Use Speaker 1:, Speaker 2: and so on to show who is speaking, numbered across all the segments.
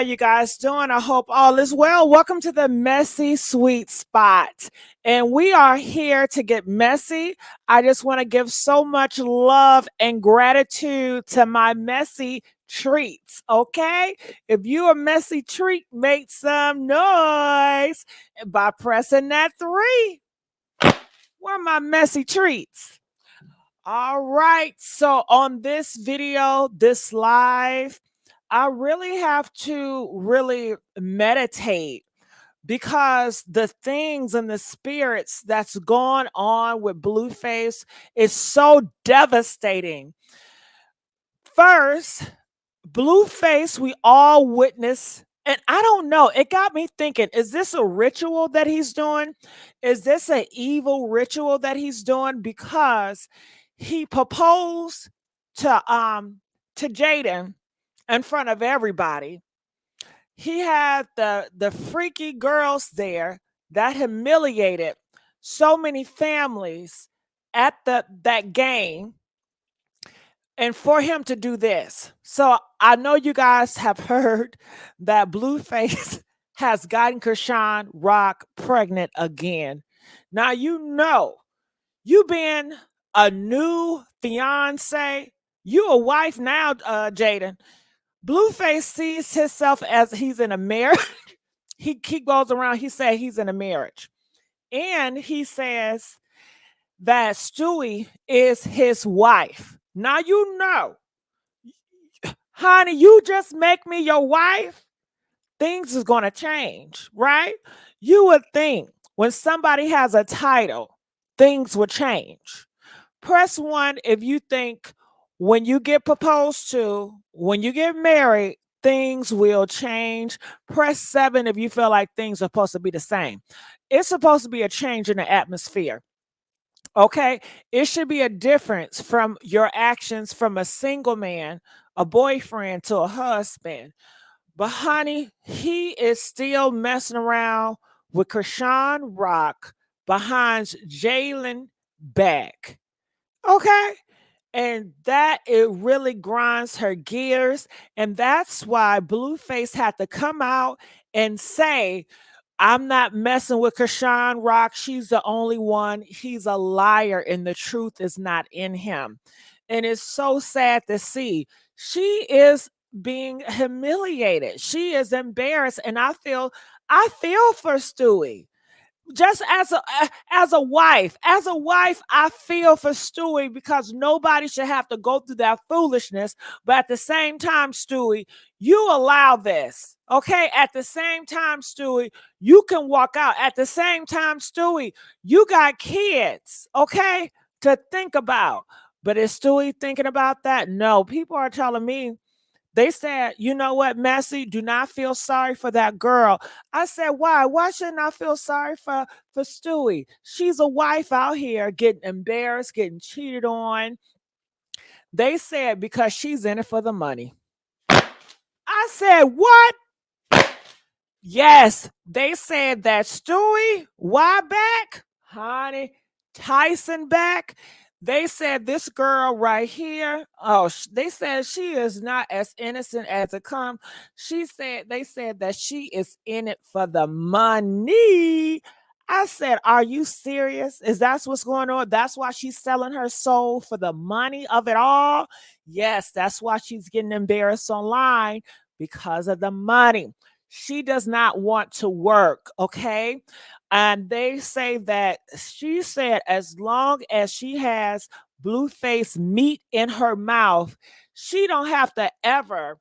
Speaker 1: you guys doing? I hope all is well. Welcome to the Messy Sweet Spot. And we are here to get messy. I just want to give so much love and gratitude to my messy treats. Okay? If you a messy treat, make some noise by pressing that 3. Where are my messy treats? All right. So on this video, this live, I really have to really meditate because the things and the spirits that's going on with Blueface is so devastating. First, Blueface, we all witness, and I don't know, it got me thinking, is this a ritual that he's doing? Is this an evil ritual that he's doing? Because he proposed to Jaidyn in front of everybody. He had the freaky girls there that humiliated so many families at that game, and for him to do this. So I know you guys have heard that Blueface has gotten Chrisean Rock pregnant again. Now you been a new fiance, you a wife now, Jaidyn. Blueface sees himself as he's in a marriage. he goes around, he said he's in a marriage. And he says that Stewie is his wife. Now you know, honey, you just make me your wife, things is going to change, right? You would think when somebody has a title, things would change. Press 1 if you think when you get proposed to, when you get married, things will change. Press 7 if you feel like things are supposed to be the same. It's supposed to be a change in the atmosphere. Okay, it should be a difference from your actions from a single man, a boyfriend, to a husband. But honey, he is still messing around with Chrisean Rock behind Jaidyn back. Okay, and that it really grinds her gears, and that's why Blueface had to come out and say, I'm not messing with Chrisean Rock. She's the only one. He's a liar, and the truth is not in him. And it's so sad to see. She is being humiliated. She is embarrassed, and I feel for Stewie. Just as a wife, I feel for Stewie because nobody should have to go through that foolishness. But at the same time, Stewie, you allow this, okay? At the same time, Stewie, you can walk out. At the same time, Stewie, you got kids, okay, to think about. But is Stewie thinking about that? No. People are telling me, they said, you know what, Messy, do not feel sorry for that girl. I said, why? Why shouldn't I feel sorry for Stewie? She's a wife out here getting embarrassed, getting cheated on. They said because she's in it for the money. I said, what? Yes, they said that Stewie, why back? Honey, Tyson back. They said this girl right here, they said she is not as innocent as it comes. They said that she is in it for the money. I said, are you serious? Is that what's going on? That's why she's selling her soul for the money of it all? Yes, that's why she's getting embarrassed online, because of the money. She does not want to work, okay? And they say that she said as long as she has Blueface meat in her mouth, she don't have to ever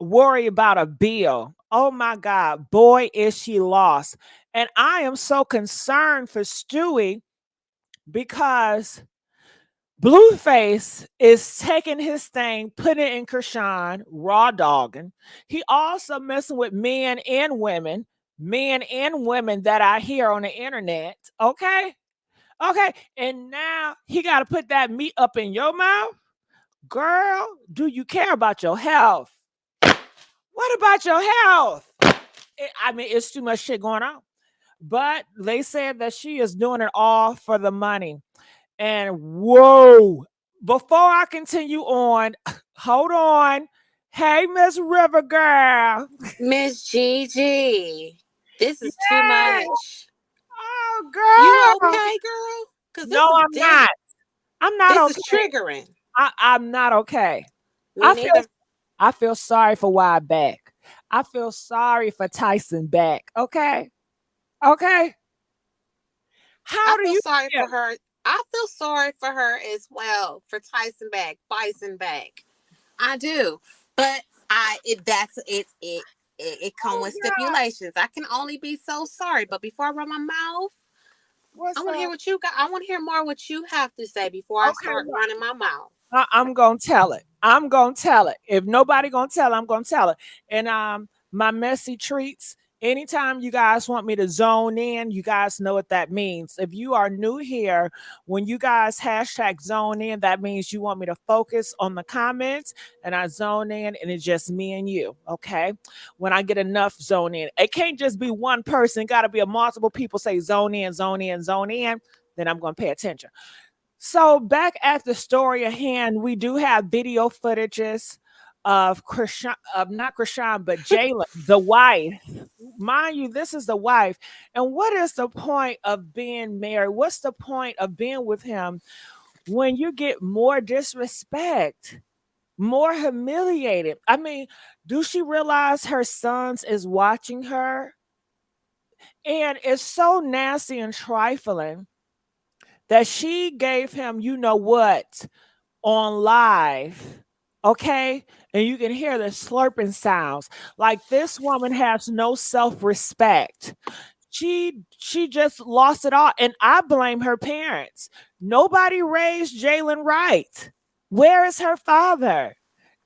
Speaker 1: worry about a bill. Oh my God, boy, is she lost. And I am so concerned for Stewie because Blueface is taking his thing, putting it in Chrisean, raw dogging. He also messing with men and women that I hear on the internet. Okay. Okay. And now he got to put that meat up in your mouth. Girl, do you care about your health? What about your health? It's too much shit going on. But they said that she is doing it all for the money. And whoa, before I continue on, hold on. Hey, Miss River Girl.
Speaker 2: Miss Gigi, this is too
Speaker 1: Yeah.
Speaker 2: much.
Speaker 1: Oh,
Speaker 2: You
Speaker 1: girl.
Speaker 2: okay, girl? Cause
Speaker 1: No,
Speaker 2: this is
Speaker 1: I'm not.
Speaker 2: deep.
Speaker 1: I'm not
Speaker 2: This is
Speaker 1: okay.
Speaker 2: triggering.
Speaker 1: I'm not okay.
Speaker 2: Me
Speaker 1: I feel
Speaker 2: neither.
Speaker 1: I feel sorry for Wide Back. I feel sorry for Tyson Back. Okay. Okay.
Speaker 2: I
Speaker 1: How do
Speaker 2: feel
Speaker 1: you
Speaker 2: sorry
Speaker 1: feel?
Speaker 2: for her. I feel sorry for her as well. For Tyson back, Bison back. I do, but it come
Speaker 1: Oh
Speaker 2: with
Speaker 1: God.
Speaker 2: stipulations. I can only be so sorry. But before I run my mouth, I
Speaker 1: What's
Speaker 2: want to hear
Speaker 1: up?
Speaker 2: what you got. I want to hear more what you have to say before I
Speaker 1: Okay,
Speaker 2: start running my mouth.
Speaker 1: I'm gonna tell it. I'm gonna tell it. If nobody gonna tell, I'm gonna tell it. And my messy treats. Anytime you guys want me to zone in, you guys know what that means. If you are new here, when you guys hashtag zone in, that means you want me to focus on the comments and I zone in and it's just me and you. Okay. When I get enough zone in, it can't just be one person, gotta be a multiple people say zone in, zone in, zone in. Then I'm gonna pay attention. So back at the story at hand, we do have video footages of Chrisean, of not Chrisean, but Jalen, the wife. Mind you, this is the wife. And what is the point of being married? What's the point of being with him when you get more disrespect, more humiliated? I mean, do she realize her sons is watching her? And it's so nasty and trifling that she gave him, you know what, on live, okay? And you can hear the slurping sounds. Like this woman has no self-respect. She just lost it all. And I blame her parents. Nobody raised Jalen right. Where is her father?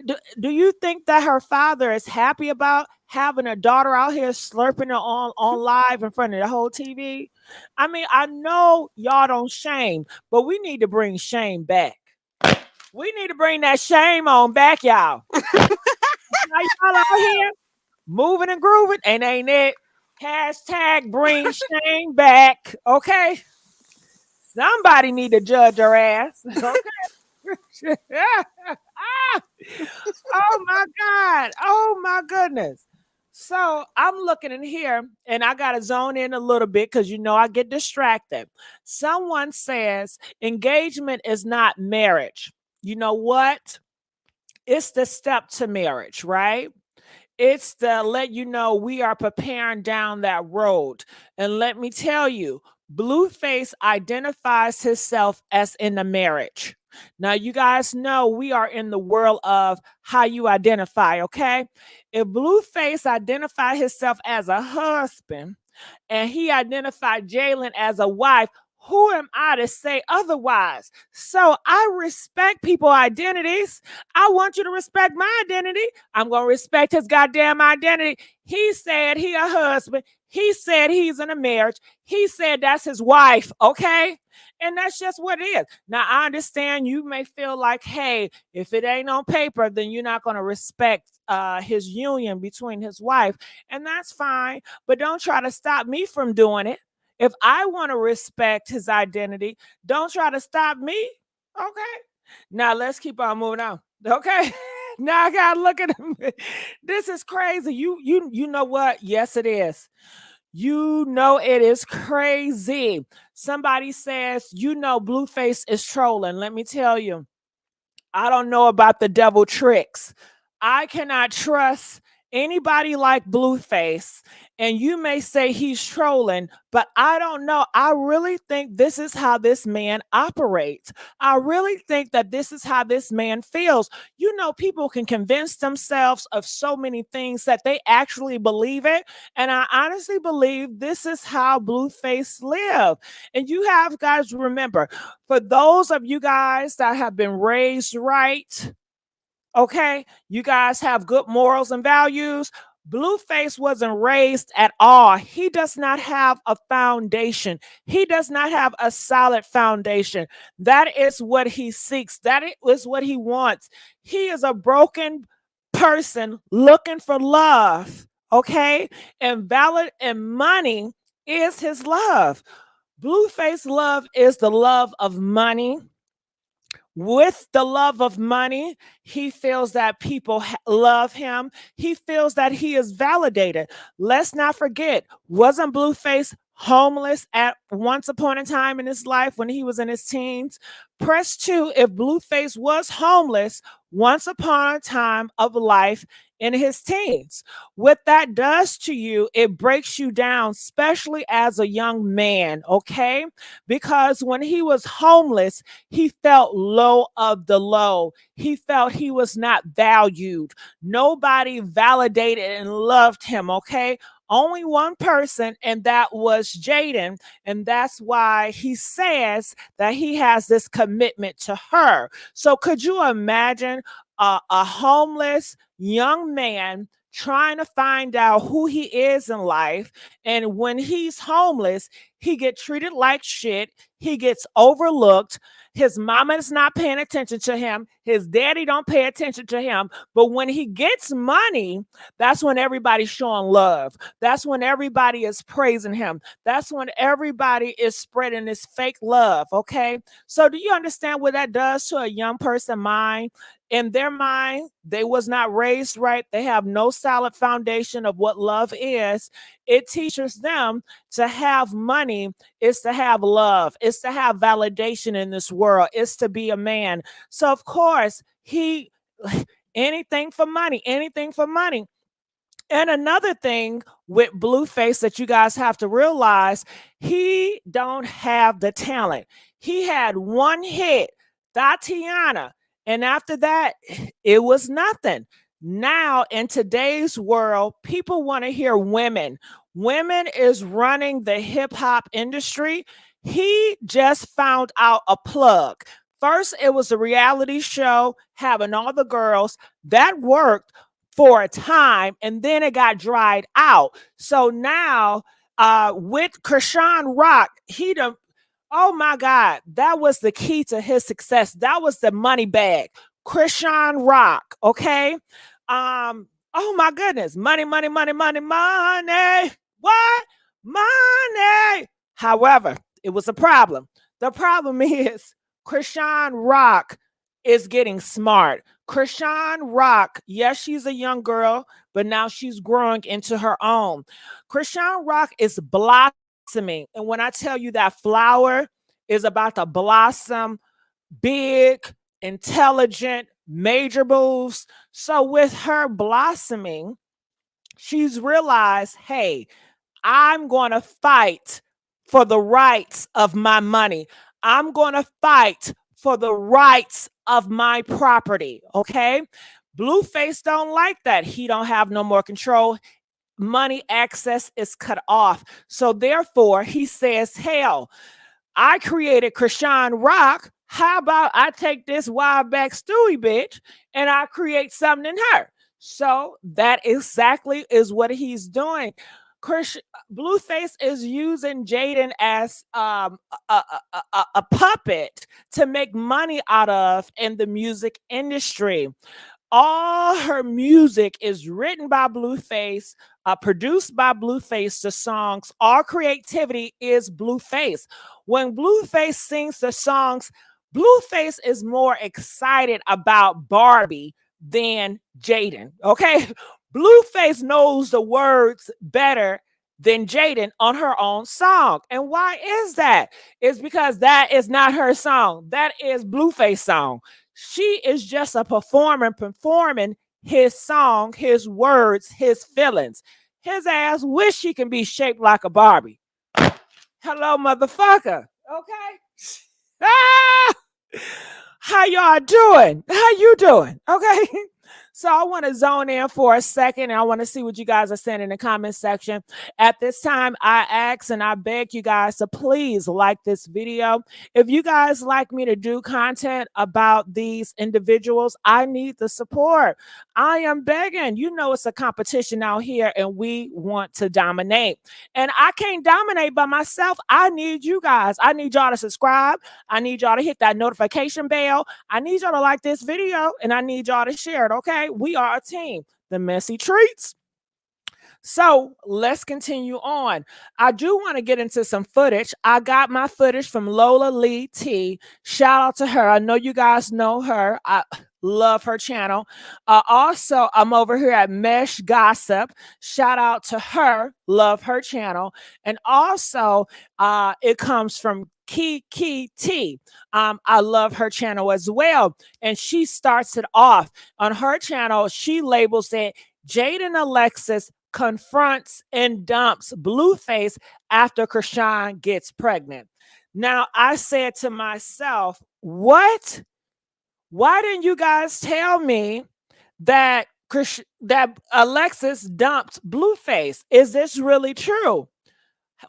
Speaker 1: Do you think that her father is happy about having a daughter out here slurping it on live in front of the whole TV? I mean, I know y'all don't shame, but we need to bring shame back. We need to bring that shame on back, y'all. Now y'all out here moving and grooving, and ain't it? Hashtag bring shame back. Okay. Somebody need to judge her ass. Okay. Oh my God. Oh my goodness. So I'm looking in here and I got to zone in a little bit because you know I get distracted. Someone says engagement is not marriage. You know what? It's the step to marriage, right? It's to let you know we are preparing down that road. And let me tell you, Blueface identifies himself as in a marriage. Now, you guys know we are in the world of how you identify, okay? If Blueface identified himself as a husband, and he identified Jalen as a wife, who am I to say otherwise? So I respect people identities. I want you to respect my identity. I'm going to respect his goddamn identity. He said he a husband. He said he's in a marriage. He said that's his wife, okay? And that's just what it is. Now, I understand you may feel like, hey, if it ain't on paper, then you're not going to respect his union between his wife. And that's fine. But don't try to stop me from doing it. If I want to respect his identity, don't try to stop me. Okay. Now let's keep on moving on. Okay. Now I gotta look at him. This is crazy. You know what? Yes, it is. You know it is crazy. Somebody says, you know, Blueface is trolling. Let me tell you. I don't know about the devil tricks. I cannot trust anybody like Blueface. And you may say he's trolling, but I don't know. I really think this is how this man operates. I really think that this is how this man feels. You know, people can convince themselves of so many things that they actually believe it. And I honestly believe this is how Blueface live. And you have guys remember, for those of you guys that have been raised right, okay, you guys have good morals and values. Blueface wasn't raised at all. He does not have a foundation. He does not have a solid foundation. That is what he seeks. That is what he wants. He is a broken person looking for love, okay? And valid and money is his love. Blueface love is the love of money, with the love of money. He feels that people love him. He feels that he is validated. Let's not forget, wasn't Blueface homeless at once upon a time in his life when he was in his teens? Press two if Blueface was homeless once upon a time of life in his teens. What that does to you, it breaks you down, especially as a young man, okay? Because when he was homeless, he felt low of the low. He felt he was not valued. Nobody validated and loved him, okay? Only one person, and that was Jaidyn. And that's why he says that he has this commitment to her. So, could you imagine a homeless young man trying to find out who he is in life? And when he's homeless, he get treated like shit. He gets overlooked. His mama is not paying attention to him. His daddy don't pay attention to him. But when he gets money, that's when everybody's showing love. That's when everybody is praising him. That's when everybody is spreading this fake love. Okay. So do you understand what that does to a young person's mind? In their mind, they was not raised right. They have no solid foundation of what love is. It teaches them to have money is to have love, it's to have validation in this world, it's to be a man. So of course he anything for money, anything for money. And another thing with Blueface that you guys have to realize, he don't have the talent. He had one hit, Tatiana, and after that, it was nothing. Now, in today's world, people want to hear women. Women is running the hip hop industry. He just found out a plug. First, it was a reality show having all the girls that worked for a time, and then it got dried out. So now, with Chrisean Rock, he done. Oh my God, that was the key to his success. That was the money bag. Chrisean Rock, okay. Oh my goodness, money, money, money, money, money. What? Money. However, it was a problem. The problem is Chrisean Rock is getting smart. Chrisean Rock, yes, she's a young girl, but now she's growing into her own. Chrisean Rock is blossoming. And when I tell you that flower is about to blossom, big, intelligent, major moves. So with her blossoming, she's realized, hey, I'm going to fight for the rights of my money. I'm going to fight for the rights of my property. Okay. Blueface don't like that. He don't have no more control. Money access is cut off. So therefore, he says, hell, I created Chrisean Rock. How about I take this wild back Stewie bitch and I create something in her? So that exactly is what he's doing. Chris, Blueface is using Jaidyn as a puppet to make money out of in the music industry. All her music is written by Blueface, produced by Blueface. The songs, all creativity is Blueface. When Blueface sings the songs, Blueface is more excited about Barbie than Jaidyn. Okay, Blueface knows the words better than Jaidyn on her own song. And why is that? It's because that is not her song. That is Blueface song. She is just a performer performing his song, his words, his feelings. His ass wish she can be shaped like a Barbie. Hello, motherfucker. Okay. Ah! How y'all doing? How you doing? Okay. So I want to zone in for a second and I want to see what you guys are saying in the comment section. At this time, I ask and I beg you guys to please like this video. If you guys like me to do content about these individuals, I need the support. I am begging. You know it's a competition out here and we want to dominate. And I can't dominate by myself. I need you guys. I need y'all to subscribe. I need y'all to hit that notification bell. I need y'all to like this video and I need y'all to share it, okay? We are a team. The Messy Treats. So let's continue on. I do want to get into some footage. I got my footage from Lola Lee T. Shout out to her. I know you guys know her. I love her channel. Also, I'm over here at Mesh Gossip. Shout out to her. Love her channel. And also, it comes from Kiki T. I love her channel as well. And she starts it off on her channel. She labels it Jaidyn Alexis confronts and dumps Blueface after Chrisean gets pregnant. Now, I said to myself, what? Why didn't you guys tell me that that Alexis dumped Blueface? Is this really true?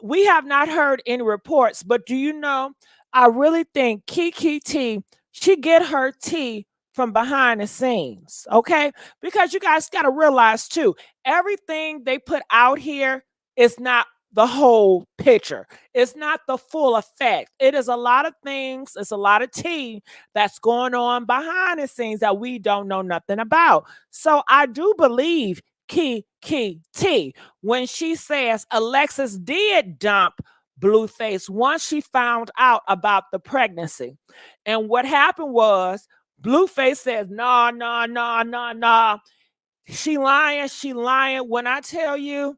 Speaker 1: We have not heard any reports, but do you know, I really think Kiki T, she get her tea from behind the scenes, okay? Because you guys got to realize too, everything they put out here is not the whole picture. It's not the full effect. It is a lot of things, it's a lot of tea that's going on behind the scenes that we don't know nothing about. So I do believe Kiki T when she says Alexis did dump Blueface once she found out about the pregnancy. And what happened was Blueface says, nah, nah, nah, nah, nah. She lying, she lying. When I tell you,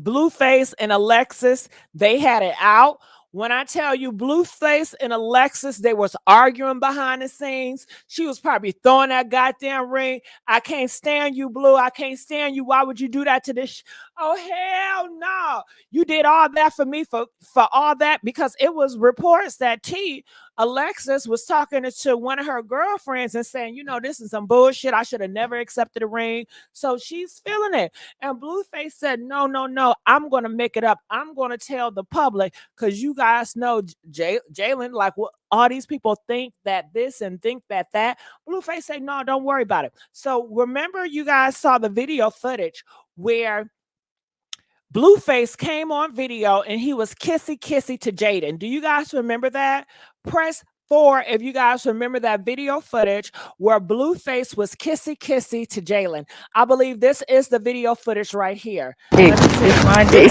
Speaker 1: Blueface and Alexis, they had it out. When I tell you Blueface and Alexis, they was arguing behind the scenes. She was probably throwing that goddamn ring. I can't stand you, Blue. I can't stand you. Why would you do that to this? Oh, hell no. You did all that for me for all that because it was reports that Alexis was talking to one of her girlfriends and saying, you know, this is some bullshit. I should have never accepted a ring. So she's feeling it. And Blueface said, no, no, no, I'm going to make it up. I'm going to tell the public because you guys know Jaidyn, like what all these people think that this and think that that. Blueface said, no, don't worry about it. So remember, you guys saw the video footage where Blueface came on video and he was kissy kissy to Jaidyn. Do you guys remember that? Press 4 if you guys remember that video footage where Blueface was kissy kissy to Jaidyn. I believe this is the video footage right here. Let me see.
Speaker 3: It's my day.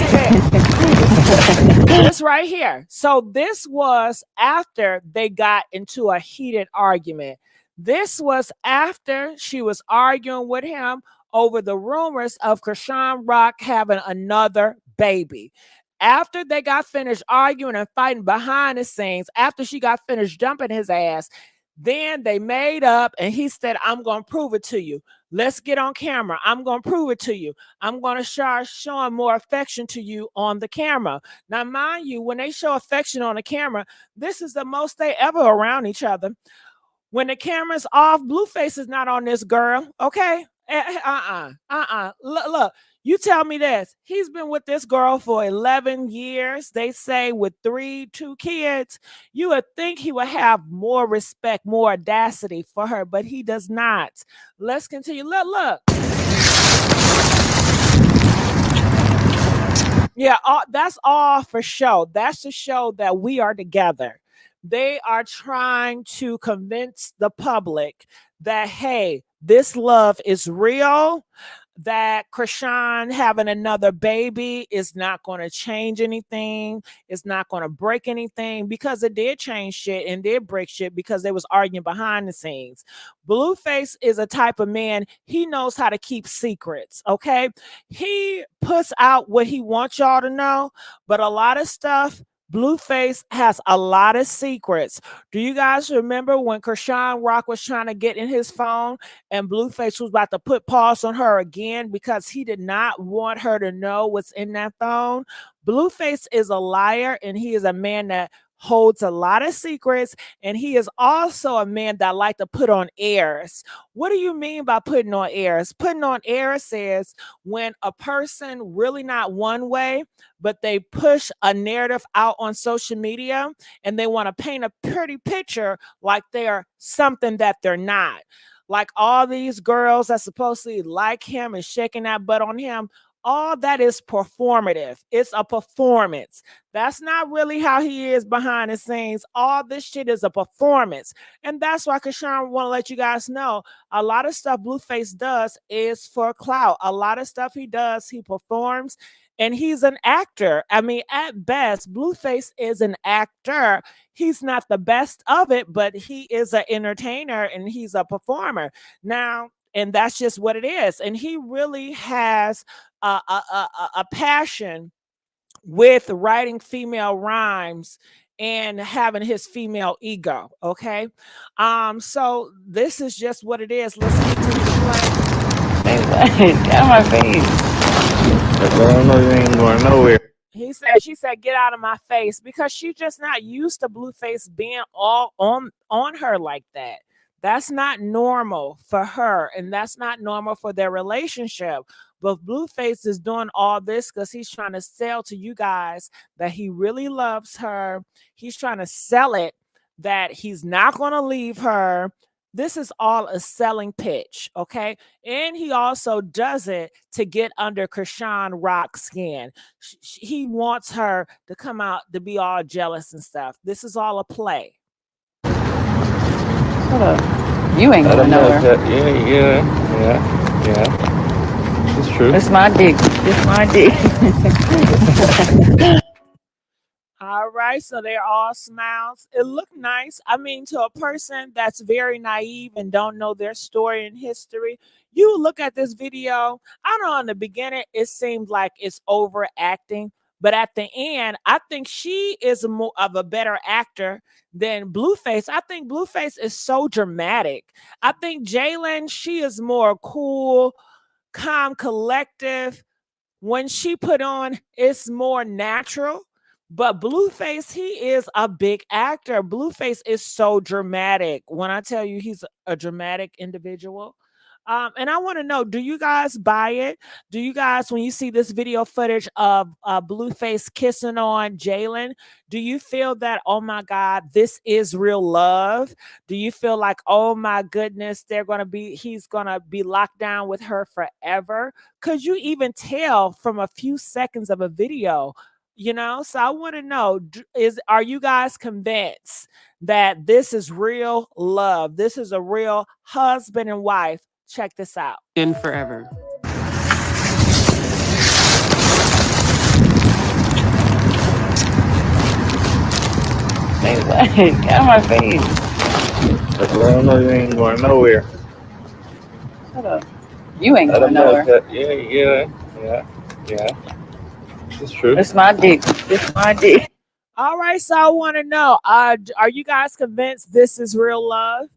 Speaker 1: This right here. So this was after they got into a heated argument. This was after she was arguing with him over the rumors of Chrisean Rock having another baby. After they got finished arguing and fighting behind the scenes, after she got finished dumping his ass, then they made up and he said, I'm going to prove it to you. Let's get on camera. I'm going to prove it to you. I'm going to start showing more affection to you on the camera. Now, mind you, when they show affection on the camera, this is the most they ever around each other. When the camera's off, Blueface is not on this girl, okay? Look, you tell me this. He's been with this girl for 11 years. They say with 2 kids. You would think he would have more respect, more audacity for her, but he does not. Let's continue. Look. Yeah, that's all for show. That's to show that we are together. They are trying to convince the public that, hey, this love is real, that Chrisean having another baby is not going to change anything. It's not going to break anything because it did change shit and did break shit because they was arguing behind the scenes. Blueface is a type of man, he knows how to keep secrets, okay? He puts out what he wants y'all to know, but a lot of stuff, Blueface has a lot of secrets. Do you guys remember when Chrisean Rock was trying to get in his phone and Blueface was about to put pause on her again because he did not want her to know what's in that phone? Blueface is a liar and he is a man that holds a lot of secrets, and he is also a man that like to put on airs. What do you mean by putting on airs? Putting on airs says when a person really not one way, but they push a narrative out on social media and they want to paint a pretty picture like they're something that they're not. Like all these girls that supposedly like him and shaking that butt on him, all that is performative. It's a performance. That's not really how he is behind the scenes. All this shit is a performance. And that's why Chrisean want to let you guys know a lot of stuff Blueface does is for clout. A lot of stuff he does, he performs, and he's an actor. I mean, at best, Blueface is an actor. He's not the best of it, but he is an entertainer and he's a performer. Now, and that's just what it is. And he really has a passion with writing female rhymes and having his female ego. Okay. So this is just what it is. Let's continue to play.
Speaker 3: Get out of my face.
Speaker 4: I don't know, you ain't going nowhere.
Speaker 1: She said, get out of my face, because she's just not used to Blueface being all on her like that. That's not normal for her, and that's not normal for their relationship. But Blueface is doing all this because he's trying to sell to you guys that he really loves her. He's trying to sell it that he's not going to leave her. This is all a selling pitch, okay? And he also does it to get under Chrisean Rock's skin. He wants her to come out to be all jealous and stuff. This is all a play.
Speaker 3: Hold up. You ain't going nowhere.
Speaker 4: Yeah. It's true.
Speaker 3: It's my dick. It's my dick.
Speaker 1: All right, so they're all smiles. It looked nice. I mean, to a person that's very naive and don't know their story and history, you look at this video. I know in the beginning it seemed like it's overacting, but at the end, I think she is more of a better actor than Blueface. I think Blueface is so dramatic. I think Jaidyn, she is more cool, calm, collective. When she put on, it's more natural. But Blueface, he is a big actor. Blueface is so dramatic. When I tell you he's a dramatic individual. And I want to know, do you guys buy it? Do you guys, when you see this video footage of Blueface kissing on Jaidyn, do you feel that, oh my God, this is real love? Do you feel like, oh my goodness, he's going to be locked down with her forever? Could you even tell from a few seconds of a video? So I want to know, are you guys convinced that this is real love? This is a real husband and wife. Check this out.
Speaker 5: In forever.
Speaker 3: Get out of my face.
Speaker 4: I don't know, you ain't going nowhere.
Speaker 3: Hold up. You ain't going nowhere.
Speaker 4: Yeah. It's true.
Speaker 3: It's my dick. It's my dick.
Speaker 1: All right, so I want to know, are you guys convinced this is real love?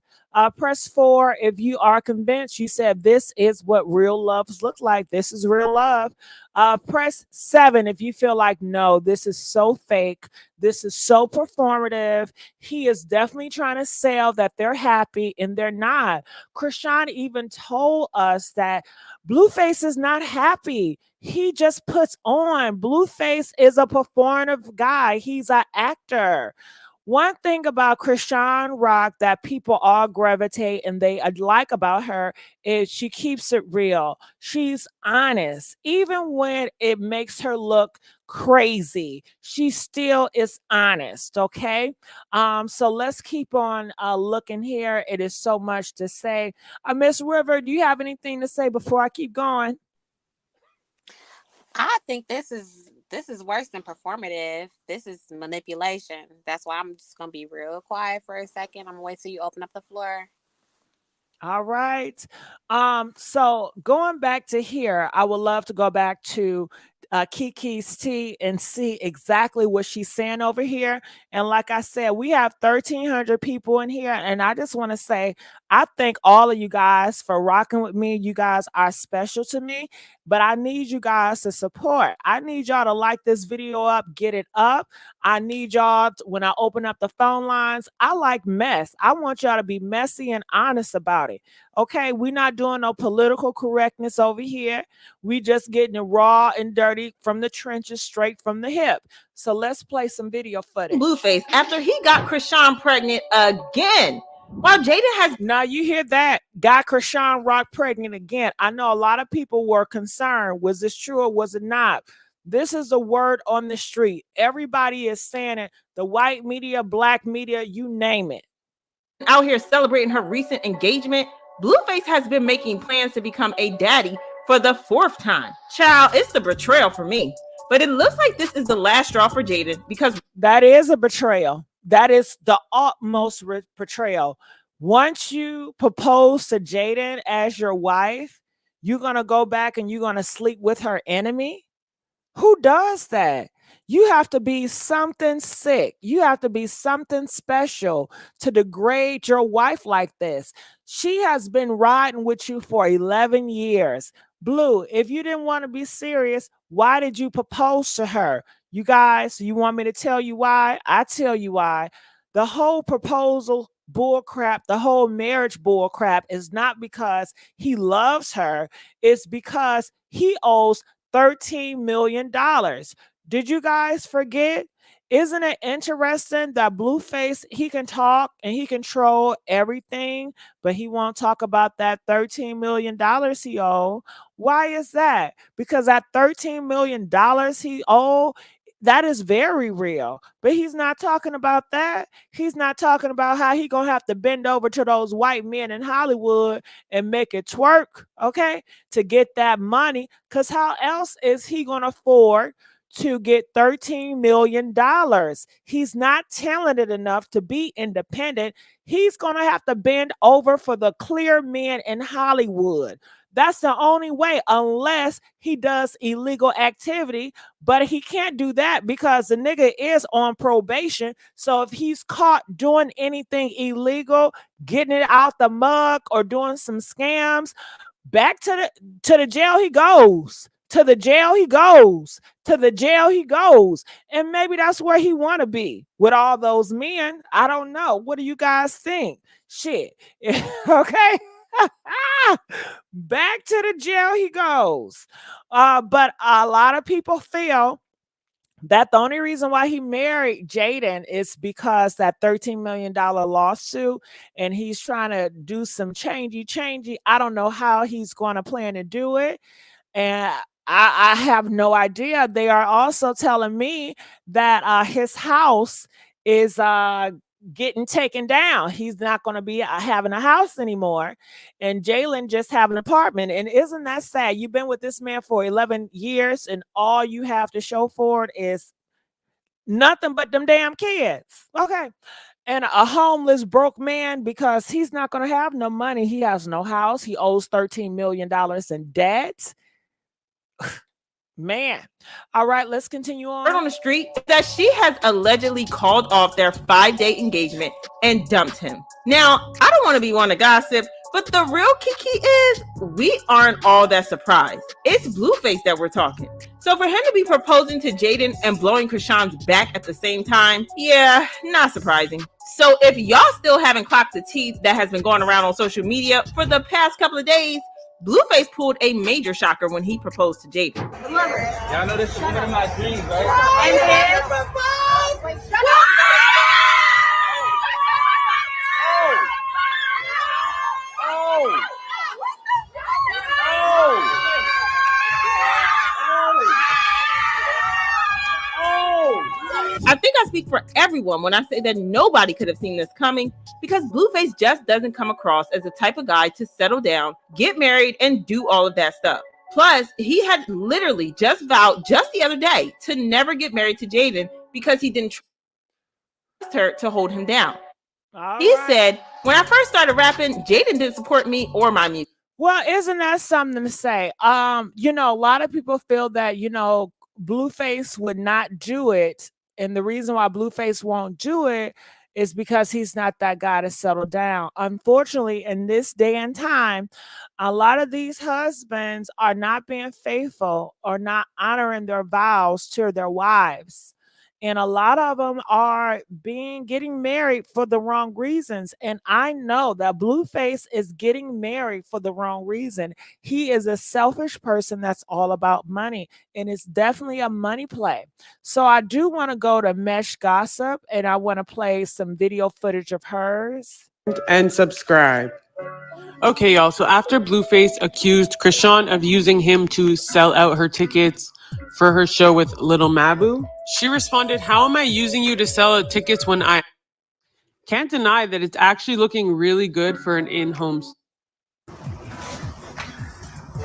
Speaker 1: Press 4 if you are convinced. You said this is what real loves look like. This is real love. Press 7 if you feel like, no, this is so fake. This is so performative. He is definitely trying to sell that they're happy and they're not. Chrisean even told us that Blueface is not happy. He just puts on. Blueface is a performative guy. He's an actor. One thing about Chrisean Rock that people all gravitate and they like about her is she keeps it real. She's honest. Even when it makes her look crazy, she still is honest, okay? So let's keep on looking here. It is so much to say. Miss River, do you have anything to say before I keep going?
Speaker 2: I think this is worse than performative. This is manipulation. That's why I'm just gonna be real quiet for a second. I'm gonna wait till you open up the floor.
Speaker 1: All right. So going back to here, I would love to go back to Kiki's Tea and see exactly what she's saying over here. And like I said, we have 1,300 people in here. And I just want to say, I thank all of you guys for rocking with me. You guys are special to me, but I need you guys to support. I need y'all to like this video up, get it up. I need y'all, when I open up the phone lines, I like mess. I want y'all to be messy and honest about it. Okay, we're not doing no political correctness over here. We just getting it raw and dirty from the trenches, straight from the hip. So let's play some video footage.
Speaker 6: Blueface, after he got Chrisean pregnant again,
Speaker 5: While Jaidyn has
Speaker 1: Now you hear that? Got Chrisean Rock pregnant again. I know a lot of people were concerned. Was this true or was it not? This is the word on the street. Everybody is saying it. The white media, black media, you name it.
Speaker 5: out here celebrating her recent engagement, Blueface has been making plans to become a daddy for the 4th time. Child, it's the betrayal for me. But it looks like this is the last straw for Jaidyn because
Speaker 1: that is a betrayal. That is the utmost betrayal. Once you propose to Jaidyn as your wife, you're going to go back and you're going to sleep with her enemy? Who does that? You have to be something sick. You have to be something special to degrade your wife like this. She has been riding with you for 11 years. Blue, if you didn't want to be serious, why did you propose to her? You guys, you want me to tell you why? I tell you why. The whole proposal bull crap, the whole marriage bull crap is not because he loves her. It's because he owes $13 million. Did you guys forget? Isn't it interesting that Blueface, he can talk and he control everything, but he won't talk about that $13 million he owe? Why is that? Because that $13 million he owe, that is very real. But he's not talking about that. He's not talking about how he gonna have to bend over to those white men in Hollywood and make it twerk, okay, to get that money. Because how else is he gonna afford to get $13 million? He's not talented enough to be independent. He's gonna have to bend over for the clear men in Hollywood. That's the only way, unless he does illegal activity. But he can't do that because the nigga is on probation. So if he's caught doing anything illegal, getting it out the mug or doing some scams, back to the jail he goes. To the jail he goes. To the jail he goes. And maybe that's where he want to be with all those men. I don't know. What do you guys think? Shit. Okay. Back to the jail he goes. But a lot of people feel that the only reason why he married Jaidyn is because that $13 million lawsuit, and he's trying to do some changey. I don't know how he's going to plan to do it. And I have no idea. They are also telling me that his house is getting taken down. He's not going to be having a house anymore, and Jalen just have an apartment. And isn't that sad? You've been with this man for 11 years, and all you have to show for it is nothing but them damn kids. Okay. And a homeless broke man, because he's not going to have no money. He has no house. He owes $13 million in debt. Man. All right, let's continue
Speaker 5: on the street that she has allegedly called off their 5-day engagement and dumped him. Now, I don't want to be one to gossip, but the real kiki is we aren't all that surprised. It's Blueface that we're talking. So for him to be proposing to Jaidyn and blowing Chrisean's back at the same time, yeah, not surprising. So if y'all still haven't clocked the tea that has been going around on social media for the past couple of days, Blueface pulled a major shocker when he proposed to Jaidyn.
Speaker 4: Y'all know this is one of my dreams, right?
Speaker 5: And then proposed. I think I speak for everyone when I say that nobody could have seen this coming, because Blueface just doesn't come across as the type of guy to settle down, get married, and do all of that stuff. Plus, he had literally just vowed just the other day to never get married to Jaidyn because he didn't trust her to hold him down. He said, when I first started rapping, Jaidyn didn't support me or my music.
Speaker 1: Well, isn't that something to say? A lot of people feel that, Blueface would not do it. And the reason why Blueface won't do it is because he's not that guy to settle down. Unfortunately, in this day and time, a lot of these husbands are not being faithful or not honoring their vows to their wives. And a lot of them are getting married for the wrong reasons. And I know that Blueface is getting married for the wrong reason. He is a selfish person that's all about money. And it's definitely a money play. So I do want to go to Mesh Gossip, and I want to play some video footage of hers.
Speaker 6: and subscribe. Okay, y'all. So after Blueface accused Chrisean of using him to sell out her tickets for her show with Little Mabu, she responded, "How am I using you to sell out tickets when I can't deny that it's actually looking really good for an in-home."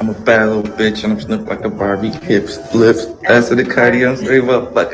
Speaker 7: I'm a bad little bitch and I'm snipped like a Barbie. Hips, lips, ass to the cardio, straight up, fuck.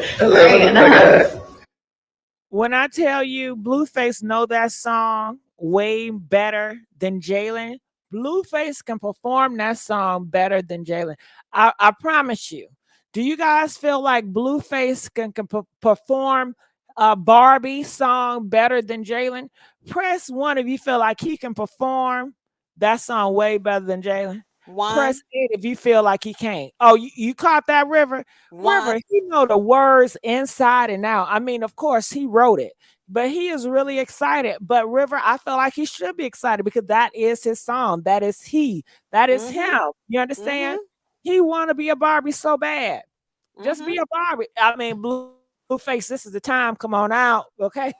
Speaker 1: When I tell you Blueface know that song way better than Jaidyn, Blueface can perform that song better than Jaidyn. I promise you. Do you guys feel like Blueface can perform a Barbie song better than Jaidyn? Press 1 if you feel like he can perform that song way better than Jaidyn. Press 8 if you feel like he can't. Oh, you caught that, River? River, he know the words inside and out. I mean, of course, he wrote it, but he is really excited. But River, I feel like he should be excited because that is his song. That is he. That is him. You understand? He want to be a Barbie so bad. Just be a Barbie. I mean, Blueface, this is the time. Come on out, okay?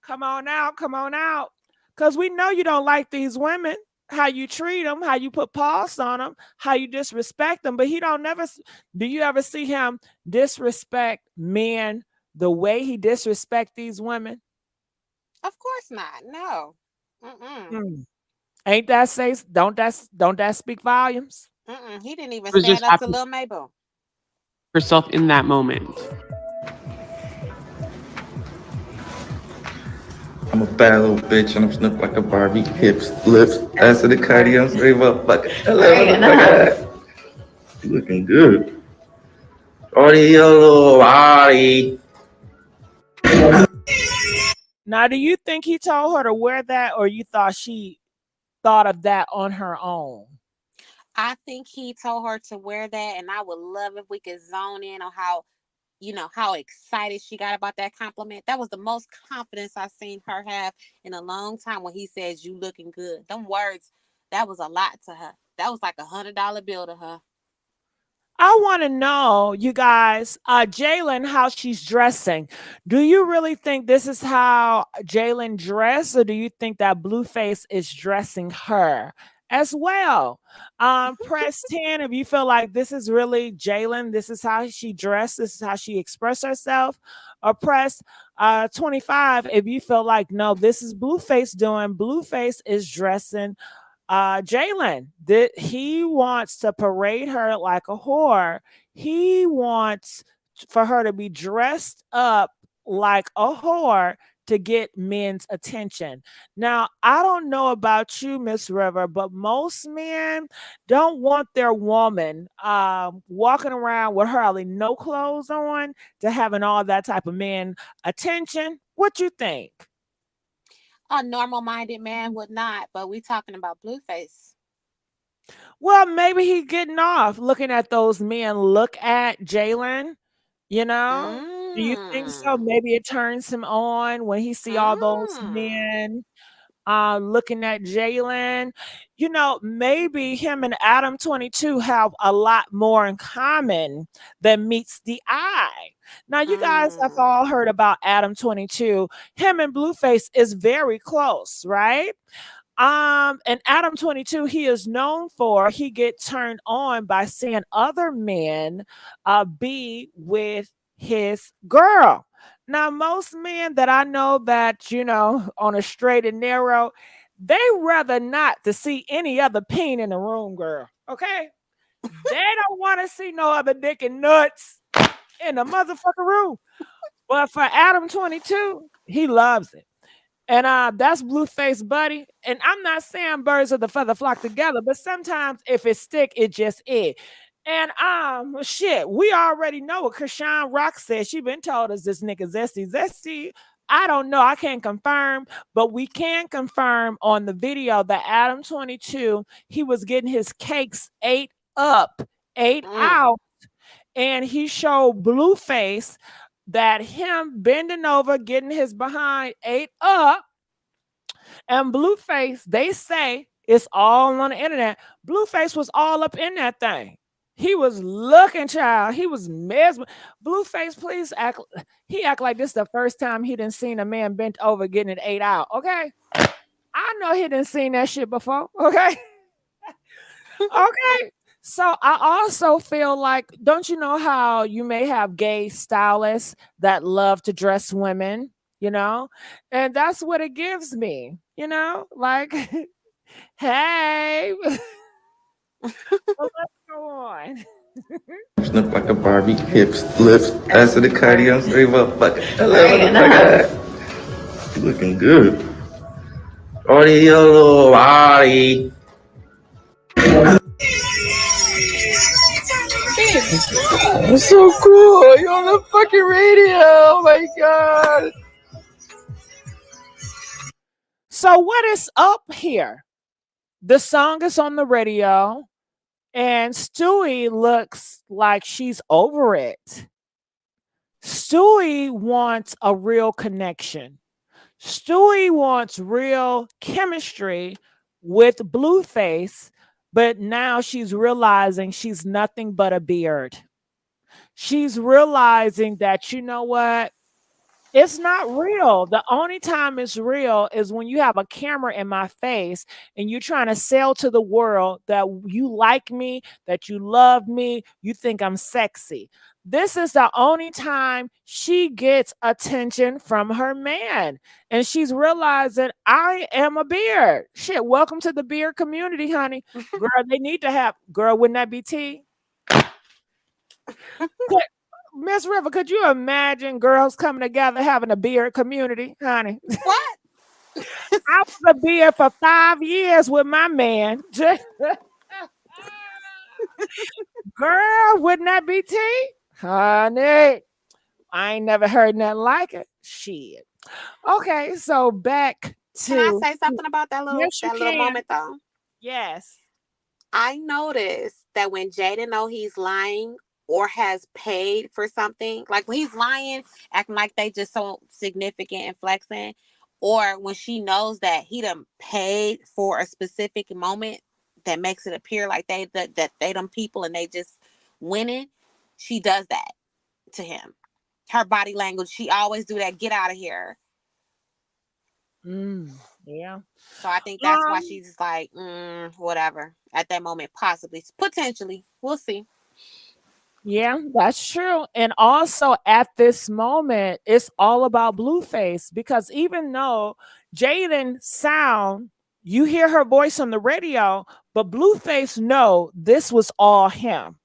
Speaker 1: Come on out. Come on out. Because we know you don't like these women. How you treat them, how you put paws on them, how you disrespect them. But he don't never. Do you ever see him disrespect men the way he disrespect these women?
Speaker 2: Of course not. No.
Speaker 1: Ain't that say? Don't that speak volumes?
Speaker 2: He didn't even
Speaker 6: Was just
Speaker 2: stand up to
Speaker 6: happy
Speaker 2: Lil Mabel
Speaker 6: herself in that moment.
Speaker 7: I'm a bad little bitch and I'm snipped like a Barbie. Hips, lips, ass to the cardio, straight up, fuck. You looking good. Audio, body.
Speaker 1: Now, do you think he told her to wear that, or you thought she thought of that on her own?
Speaker 2: I think he told her to wear that, and I would love if we could zone in on how excited she got about that compliment. That was the most confidence I've seen her have in a long time when he says, "You looking good." Them words, that was a lot to her. That was like $100 bill to her.
Speaker 1: I want to know, you guys, Jaidyn, how she's dressing. Do you really think this is how Jaidyn dressed, or do you think that Blueface is dressing her as well? Press 10 if you feel like this is really Jaidyn, this is how she dressed, this is how she expressed herself, or press 25 if you feel like, no, this is Blueface doing. Blueface is dressing Jaidyn, he wants to parade her like a whore. He wants for her to be dressed up like a whore to get men's attention. Now, I don't know about you, Miss River, but most men don't want their woman walking around with hardly no clothes on to having all that type of men attention. What you think?
Speaker 2: A normal-minded man would not, but we talking about Blueface.
Speaker 1: Well, maybe he getting off looking at those men look at Jaidyn, you know? Do you think so? Maybe it turns him on when he see all those men looking at Jaidyn. You know, maybe him and Adam 22 have a lot more in common than meets the eye. Now, you guys have all heard about Adam 22. Him and Blueface is very close, right? And Adam 22, he is known for he get turned on by seeing other men be with his girl. Now, most men that I know that, on a straight and narrow, they rather not to see any other peen in the room, girl. Okay? They don't want to see no other dick and nuts in the motherfucking room. But for Adam 22, he loves it. And that's Blueface buddy. And I'm not saying birds of the feather flock together, but sometimes if it stick, it just is. And shit, we already know what Chrisean Rock said. She been told us this nigga zesty. I don't know. I can't confirm, but we can confirm on the video that Adam 22, he was getting his cakes ate out, and he showed Blueface that him bending over, getting his behind ate up, and Blueface, they say it's all on the internet. Blueface was all up in that thing. He was looking, child. He was mesmerized. Blueface, please act. He act like this the first time he didn't seen a man bent over getting it ate out. Okay, I know he didn't seen that shit before. Okay, okay. So I also feel like, don't you know how you may have gay stylists that love to dress women, you know, and that's what it gives me, you know, like, hey, well, let's go on.
Speaker 7: Look like a Barbie. Hips, lips, ass of the cardio. Say motherfucker. Hello, motherfucker. You looking good. Oh, your little body. It's so cool. You're on the fucking radio. Oh my god.
Speaker 1: So what is up here? The song is on the radio, and Stewie looks like she's over it. Stewie wants a real connection. Stewie wants real chemistry with Blueface, but now she's realizing she's nothing but a beard. She's realizing that, you know what? It's not real. The only time it's real is when you have a camera in my face and you're trying to sell to the world that you like me, that you love me, you think I'm sexy. This is the only time she gets attention from her man. And she's realizing I am a beard. Shit, welcome to the beard community, honey. Girl, they need to have, girl, wouldn't that be tea? Miss River, could you imagine girls coming together having a beard community, honey?
Speaker 2: What?
Speaker 1: I was a beard for 5 years with my man. Girl, wouldn't that be tea? Honey, I ain't never heard nothing like it. Shit. Okay, so back
Speaker 2: Can I
Speaker 1: to.
Speaker 2: say something about that little
Speaker 1: Yes, you can.
Speaker 2: moment though?
Speaker 1: Yes.
Speaker 2: I noticed that when Jaidyn know he's lying or has paid for something, like when he's lying, acting like they just so significant and flexing, or when she knows that he done paid for a specific moment that makes it appear like that they them people and they just winning, she does that to him. Her body language, she always do that. Get out of here.
Speaker 1: Yeah.
Speaker 2: So I think that's why she's just like, whatever. At that moment, possibly, potentially, we'll see.
Speaker 1: Yeah, that's true. And also at this moment, it's all about Blueface because even though Jaidyn sound, you hear her voice on the radio, but Blueface know this was all him.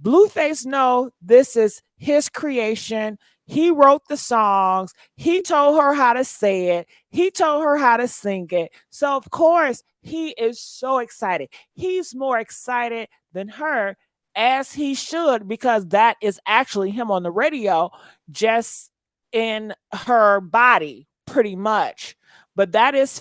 Speaker 1: Blueface know this is his creation. He wrote the songs. He told her how to say it. He told her how to sing it. So of course, he is so excited. He's more excited than her, as he should, because that is actually him on the radio, just in her body, pretty much. But that is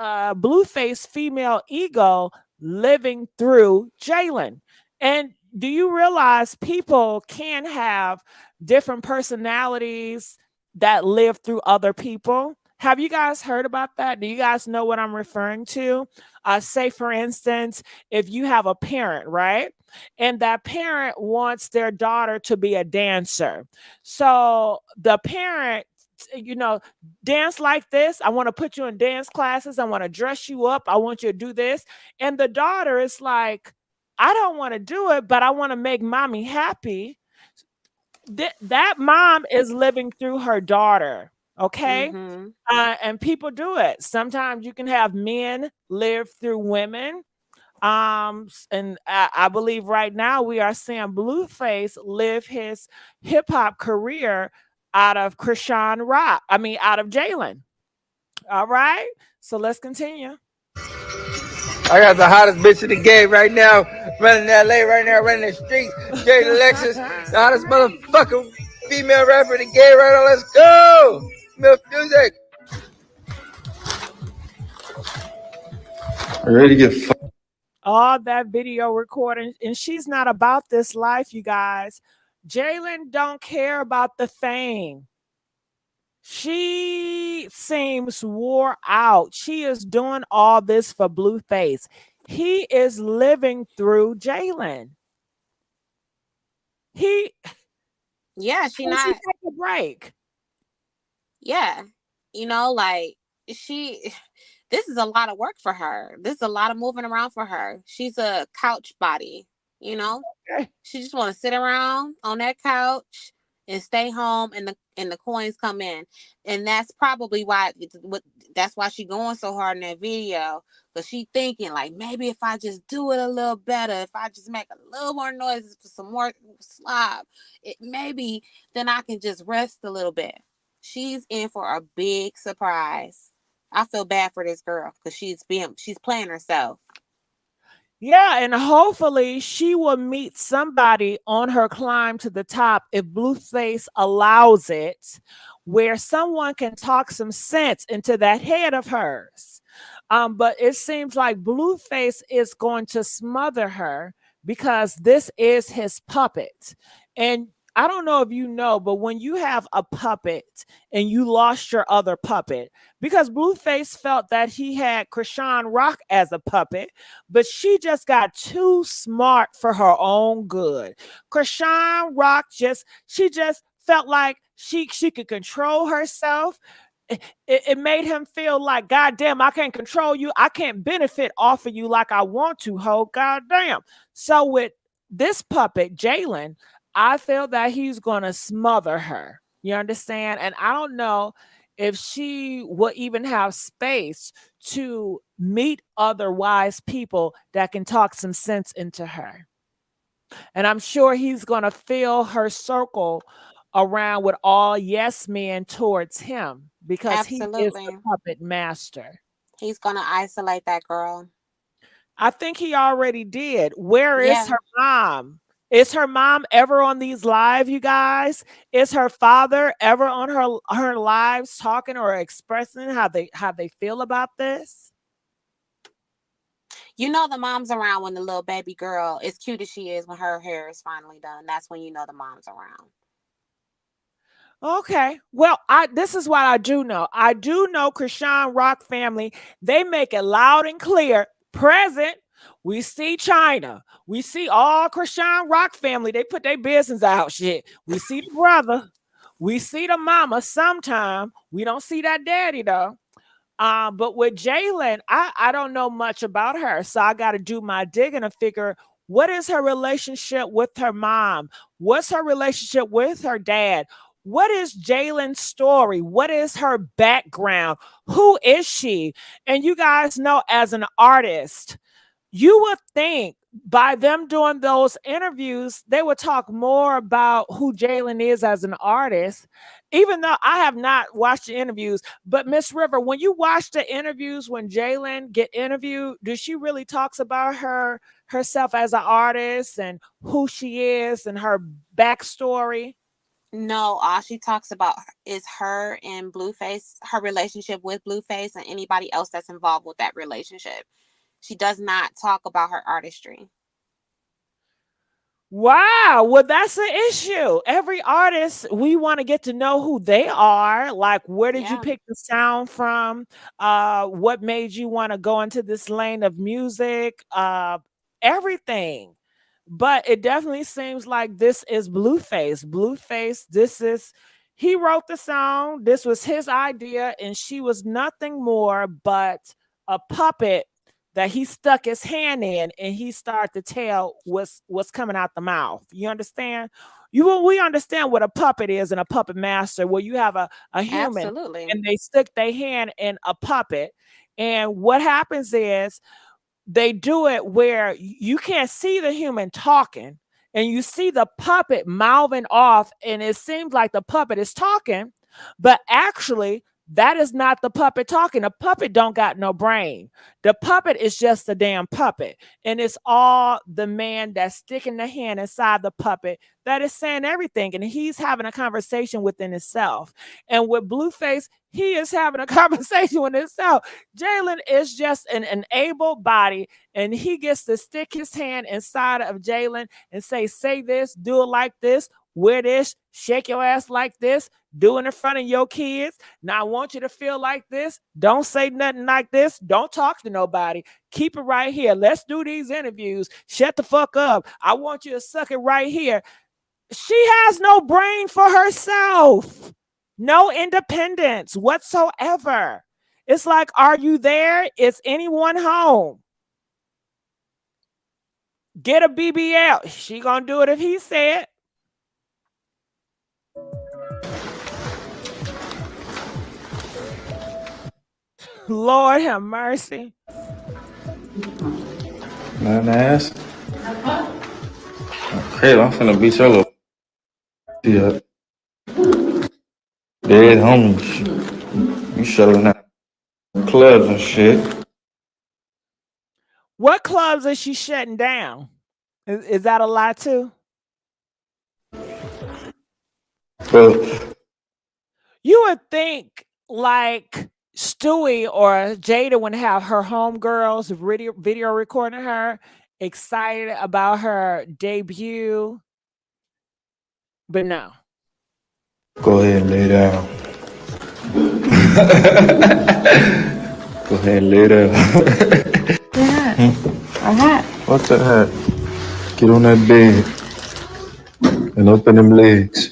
Speaker 1: Blueface female ego living through Jalen. And do you realize people can have different personalities that live through other people? Have you guys heard about that? Do you guys know what I'm referring to? Say, for instance, if you have a parent, right? And that parent wants their daughter to be a dancer. So the parent, dance like this. I want to put you in dance classes. I want to dress you up. I want you to do this. And the daughter is like, I don't want to do it, but I want to make mommy happy. That mom is living through her daughter. Okay.
Speaker 2: Mm-hmm.
Speaker 1: And people do it. Sometimes you can have men live through women. And I believe right now we are seeing Blueface live his hip hop career out of Chrisean Rock. I mean, out of Jalen. All right. So let's continue.
Speaker 4: I got the hottest bitch in the game right now, running LA right now, running the streets. Jaidyn Alexis, the hottest motherfucking female rapper in the game right now. Let's go! Milk music.
Speaker 7: Ready to get fucked.
Speaker 1: All that video recording, and she's not about this life, you guys. Jalen don't care about the fame. She seems wore out. She is doing all this for Blueface. He is living through Jalen. He
Speaker 2: Yeah, she
Speaker 1: Can she
Speaker 2: not.
Speaker 1: take a break?
Speaker 2: Yeah, like she. This is a lot of work for her. This is a lot of moving around for her. She's a couch body. You know,
Speaker 1: Okay.
Speaker 2: she just want to sit around on that couch and stay home, and the coins come in, and that's probably why. That's why she going so hard in that video, because she thinking like, maybe if I just do it a little better, if I just make a little more noises for some more slob, maybe then I can just rest a little bit. She's in for a big surprise. I feel bad for this girl because she's playing herself.
Speaker 1: Yeah, and hopefully she will meet somebody on her climb to the top if Blueface allows it, where someone can talk some sense into that head of hers. But it seems like Blueface is going to smother her because this is his puppet. And I don't know if you know, but when you have a puppet and you lost your other puppet, because Blueface felt that he had Chrisean Rock as a puppet, but she just got too smart for her own good. Chrisean Rock she just felt like she could control herself. It made him feel like, God damn, I can't control you. I can't benefit off of you like I want to, ho. God damn. So with this puppet, Jaidyn, I feel that he's gonna smother her. You understand? And I don't know if she will even have space to meet other wise people that can talk some sense into her. And I'm sure he's going to fill her circle around with all yes men towards him because he is the
Speaker 2: Absolutely.
Speaker 1: puppet master.
Speaker 2: He's gonna isolate that girl.
Speaker 1: I think he already did. Where is
Speaker 2: Yeah.
Speaker 1: her mom? Is her mom ever on these live, you guys? Is her father ever on her lives talking or expressing how they feel about this?
Speaker 2: The mom's around when the little baby girl, as cute as she is, when her hair is finally done. That's when the mom's around.
Speaker 1: Okay. Well, this is what I do know. I do know Chrisean Rock family, they make it loud and clear. Present. We see China. We see all Chrisean Rock family. They put their business out. Shit. We see the brother. We see the mama sometime. We don't see that daddy though. But with Jaidyn, I don't know much about her. So I got to do my digging to figure what is her relationship with her mom? What's her relationship with her dad? What is Jaidyn's story? What is her background? Who is she? And you guys know, as an artist, you would think by them doing those interviews, they would talk more about who Jaidyn is as an artist, even though I have not watched the interviews. But Miss River, when you watch the interviews, when Jaidyn get interviewed, does she really talks about herself as an artist and who she is and her backstory?
Speaker 2: No, all she talks about is her and Blueface, her relationship with Blueface, and anybody else that's involved with that relationship. She does not talk about her artistry.
Speaker 1: Wow. Well, that's an issue. Every artist, we want to get to know who they are. Like, where did you
Speaker 2: Yeah.
Speaker 1: pick the sound from? What made you want to go into this lane of music? Everything. But it definitely seems like this is Blueface. Blueface, he wrote the song. This was his idea, and she was nothing more but a puppet that he stuck his hand in, and he started to tell what's coming out the mouth. You understand? We understand what a puppet is and a puppet master, where you have a human
Speaker 2: Absolutely.
Speaker 1: and they stick their hand in a puppet. And what happens is they do it where you can't see the human talking and you see the puppet mouthing off, and it seems like the puppet is talking, but actually that is not the puppet talking. The puppet don't got no brain. The puppet is just a damn puppet, and it's all the man that's sticking the hand inside the puppet that is saying everything, and he's having a conversation within himself. And with Blueface, he is having a conversation with himself. Jaidyn is just an able body, and he gets to stick his hand inside of Jaidyn and say this, do it like this, wear this, shake your ass like this, do it in front of your kids. Now I want you to feel like this. Don't say nothing like this. Don't talk to nobody. Keep it right here. Let's do these interviews. Shut the fuck up. I want you to suck it right here. She has no brain for herself, no independence whatsoever. It's like, are you there? Is anyone home? Get a BBL. She gonna do it if he said. Lord have mercy.
Speaker 7: Nothing ass. Crap, I'm finna beat your little up. Dead homies. You showing out clubs and shit.
Speaker 1: What clubs is she shutting down? Is that a lie too?
Speaker 7: But
Speaker 1: You would think like Stewie or Jada would have her homegirls video recording her, excited about her debut. But no.
Speaker 7: go ahead and lay down. Go ahead and lay down. What's that hat? Get on that bed and open them legs.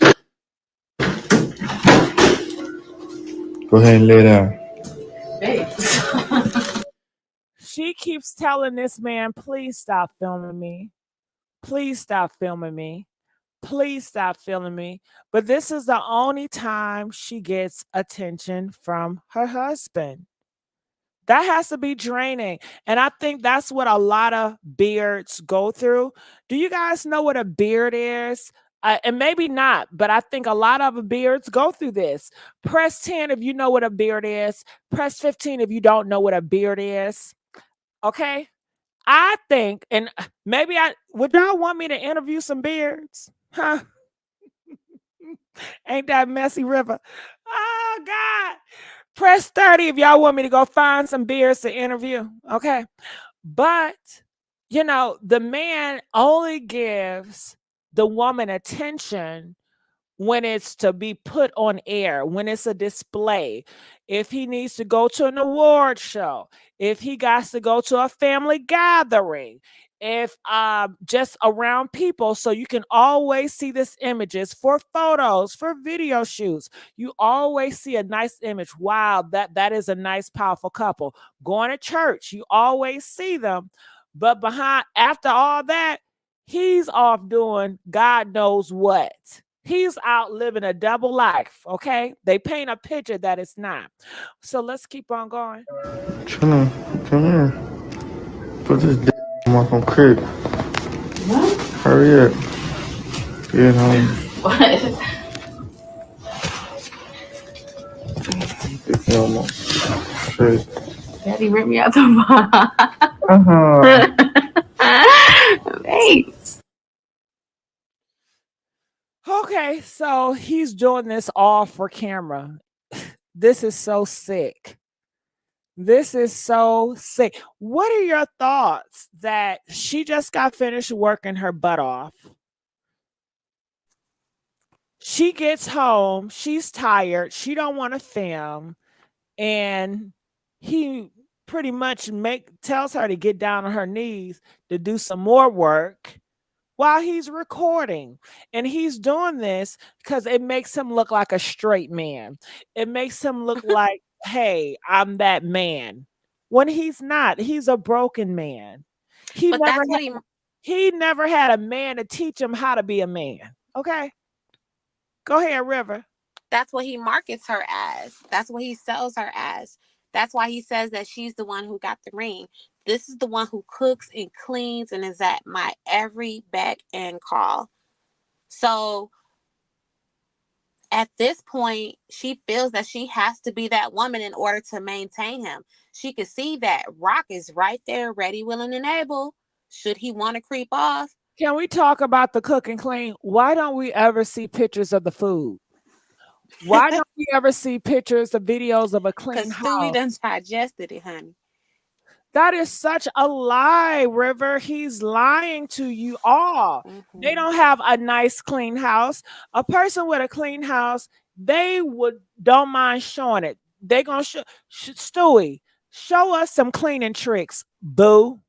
Speaker 7: Go ahead and lay down.
Speaker 1: She keeps telling this man, please stop filming me. Please stop filming me. Please stop filming me. But this is the only time she gets attention from her husband. That has to be draining. And I think that's what a lot of beards go through. Do you guys know what a beard is? And maybe not, but I think a lot of beards go through this. Press 10 if you know what a beard is. Press 15 if you don't know what a beard is. Okay? I think, and maybe would y'all want me to interview some beards? Huh? Ain't that messy, River? Oh, God. Press 30 if y'all want me to go find some beards to interview. Okay. But, the man only gives the woman attention when it's to be put on air, when it's a display, if he needs to go to an award show, if he got to go to a family gathering, if just around people, so you can always see this images for photos, for video shoots. You always see a nice image. Wow, that is a nice, powerful couple. Going to church, you always see them. But after all that, he's off doing God knows what. He's out living a double life, okay? They paint a picture that it's not. So let's keep on going.
Speaker 7: Come here. Put this dick in my crib.
Speaker 3: What?
Speaker 7: Hurry up. Get home.
Speaker 3: What?
Speaker 7: Get almost straight.
Speaker 3: Daddy ripped me out the box. Hey.
Speaker 1: Okay, so he's doing this all for camera. This is so sick. This is so sick. What are your thoughts that she just got finished working her butt off? She gets home, she's tired, she don't want to film, and he pretty much tells her to get down on her knees to do some more work while he's recording. And he's doing this because it makes him look like a straight man. It makes him look like, hey, I'm that man. When he's not, he's a broken man. He never had a man to teach him how to be a man. Okay. Go ahead, River.
Speaker 2: That's what he markets her as. That's what he sells her as. That's why he says that she's the one who got the ring. This is the one who cooks and cleans and is at my every beck and call. So at this point, she feels that she has to be that woman in order to maintain him. She can see that Rock is right there, ready, willing, and able. Should he want to creep off?
Speaker 1: Can we talk about the cook and clean? Why don't we ever see pictures of the food? Why don't we ever see pictures of videos of a clean house?
Speaker 2: Because Stewie done digested it, honey.
Speaker 1: That is such a lie, River. He's lying to you all. Mm-hmm. They don't have a nice, clean house. A person with a clean house, they don't mind showing it. They gonna Stewie, show us some cleaning tricks, boo.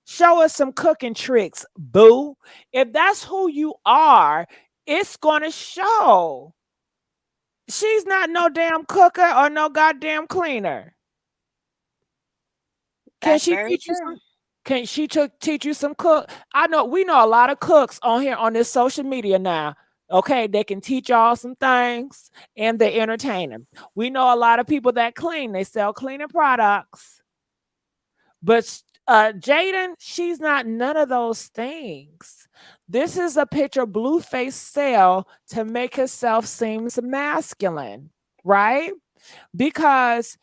Speaker 1: Show us some cooking tricks, boo. If that's who you are, it's going to show. She's not no damn cooker or no goddamn cleaner. Can
Speaker 2: That's
Speaker 1: she
Speaker 2: very
Speaker 1: teach you
Speaker 2: true.
Speaker 1: some? Can she teach you some cook? I know we know a lot of cooks on here on this social media now. Okay, they can teach y'all some things and they entertain them. We know a lot of people that clean. They sell cleaning products. But Jaidyn, she's not none of those things. This is a picture Blueface sell to make herself seem masculine, right? Because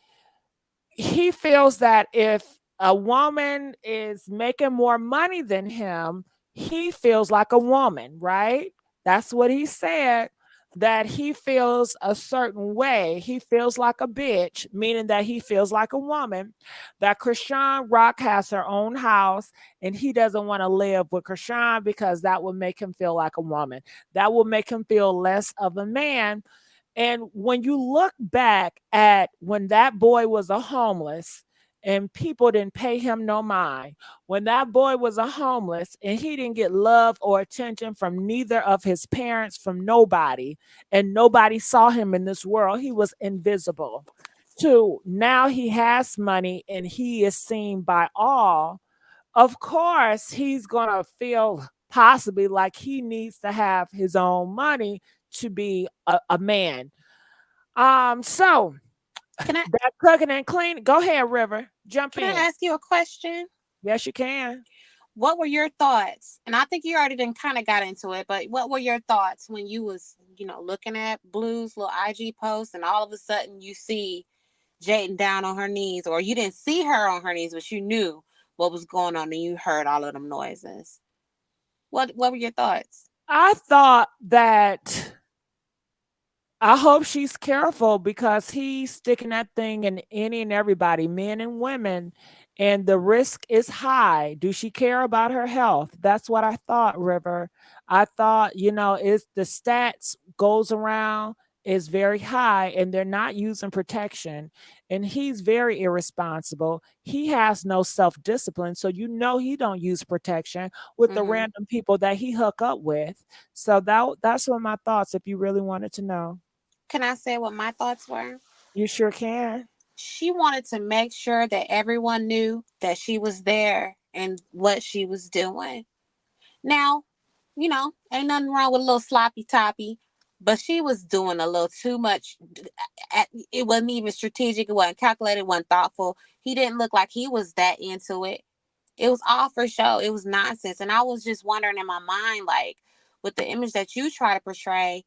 Speaker 1: he feels that if a woman is making more money than him, he feels like a woman, right? That's what he said, that he feels a certain way. He feels like a bitch, meaning that he feels like a woman. That Chrisean Rock has her own house and he doesn't want to live with Chrisean because that would make him feel like a woman. That will make him feel less of a man. And when you look back at when that boy was a homeless and people didn't pay him no mind, when that boy was a homeless and he didn't get love or attention from neither of his parents, from nobody, and nobody saw him in this world, he was invisible. To now he has money and he is seen by all. Of course, he's going to feel possibly like he needs to have his own money to be a man. So
Speaker 2: Can I
Speaker 1: that cooking and cleaning. Go ahead, River. Jump
Speaker 2: can I
Speaker 1: in.
Speaker 2: ask you a question?
Speaker 1: Yes, you can.
Speaker 2: What were your thoughts? And I think you already done kind of got into it, but what were your thoughts when you was, looking at Blue's little IG post and all of a sudden you see Jaidyn down on her knees, or you didn't see her on her knees, but you knew what was going on and you heard all of them noises. What were your thoughts?
Speaker 1: I thought that I hope she's careful because he's sticking that thing in any and everybody, men and women, and the risk is high. Do she care about her health? That's what I thought, River. I thought, is the stats goes around is very high and they're not using protection. And he's very irresponsible. He has no self-discipline. So he don't use protection with the random people that he hook up with. So that's what my thoughts, if you really wanted to know.
Speaker 2: Can I say what my thoughts were?
Speaker 1: You sure can.
Speaker 2: She wanted to make sure that everyone knew that she was there and what she was doing. Now, ain't nothing wrong with a little sloppy toppy, but she was doing a little too much. It wasn't even strategic. It wasn't calculated. It wasn't thoughtful. He didn't look like he was that into it. It was all for show. It was nonsense. And I was just wondering in my mind, like, with the image that you try to portray,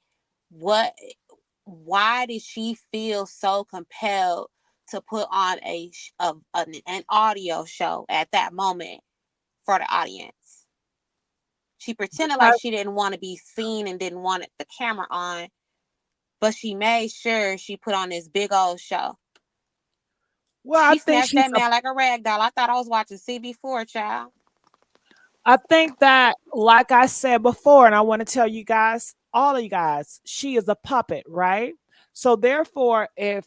Speaker 2: why did she feel so compelled to put on an audio show at that moment for the audience? She pretended like she didn't want to be seen and didn't want the camera on, but she made sure she put on this big old show.
Speaker 1: Well,
Speaker 2: She snatched that man like a rag doll. I thought I was watching CB4, child.
Speaker 1: I think that, like I said before, and I want to tell you guys, all of you guys, she is a puppet, right? So therefore, if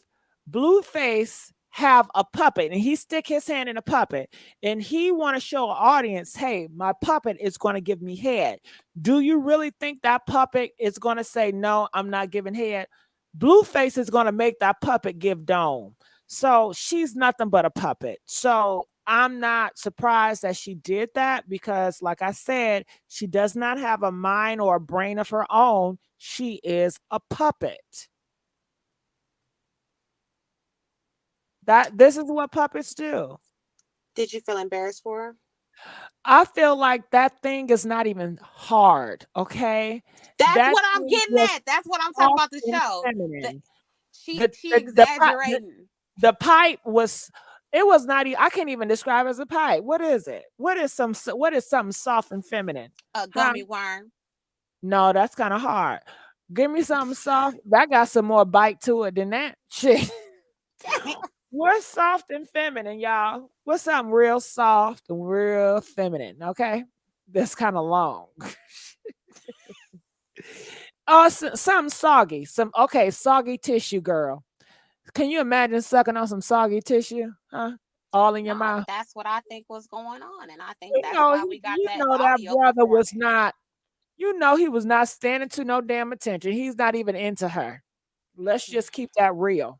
Speaker 1: Blueface have a puppet and he stick his hand in a puppet and he want to show an audience, hey, my puppet is going to give me head. Do you really think that puppet is going to say, no, I'm not giving head? Blueface is going to make that puppet give dome. So she's nothing but a puppet. So I'm not surprised that she did that because, like I said, she does not have a mind or a brain of her own. She is a puppet. This is what puppets do.
Speaker 2: Did you feel embarrassed for her?
Speaker 1: I feel like that thing is not even hard, okay?
Speaker 2: That's what I'm getting at. That's what I'm talking about the show. She exaggerating.
Speaker 1: The pipe was, it was not even, I can't even describe it as a pipe. What is it? What is something soft and feminine?
Speaker 2: A gummy worm.
Speaker 1: No, that's kind of hard. Give me something soft. That got some more bite to it than that shit. What's soft and feminine, y'all? What's something real soft and real feminine? Okay, that's kind of long. Oh, something soggy. Soggy tissue, girl. Can you imagine sucking on some soggy tissue? Huh? All in your
Speaker 2: No,
Speaker 1: mouth.
Speaker 2: that's what I think was going on, and I think
Speaker 1: You
Speaker 2: that's
Speaker 1: know,
Speaker 2: why we got
Speaker 1: you
Speaker 2: that
Speaker 1: know that
Speaker 2: audio
Speaker 1: brother was
Speaker 2: performance.
Speaker 1: not. You know he was not standing to no damn attention. He's not even into her. Let's just keep that real.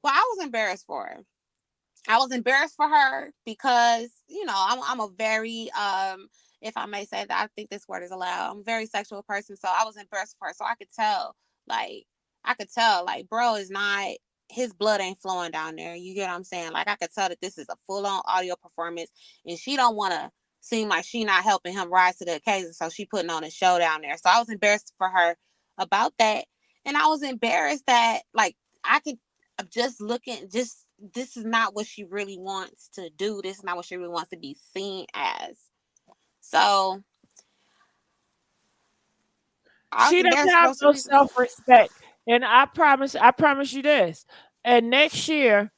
Speaker 2: Well, I was embarrassed for her. I was embarrassed for her because, I'm a very, if I may say that, I think this word is allowed. I'm a very sexual person, so I was embarrassed for her. So like, I could tell, like, bro is not, his blood ain't flowing down there. You get what I'm saying? Like, I could tell that this is a full-on audio performance, and she don't want to seem like she not helping him rise to the occasion, so she putting on a show down there. So I was embarrassed for her about that, and I was embarrassed that, like, I could just looking, just this is not what she really wants to do. This is not what she really wants to be seen as. So
Speaker 1: She doesn't
Speaker 2: there's
Speaker 1: have
Speaker 2: supposed to
Speaker 1: no
Speaker 2: be.
Speaker 1: self-respect. And I promise you this. And next year,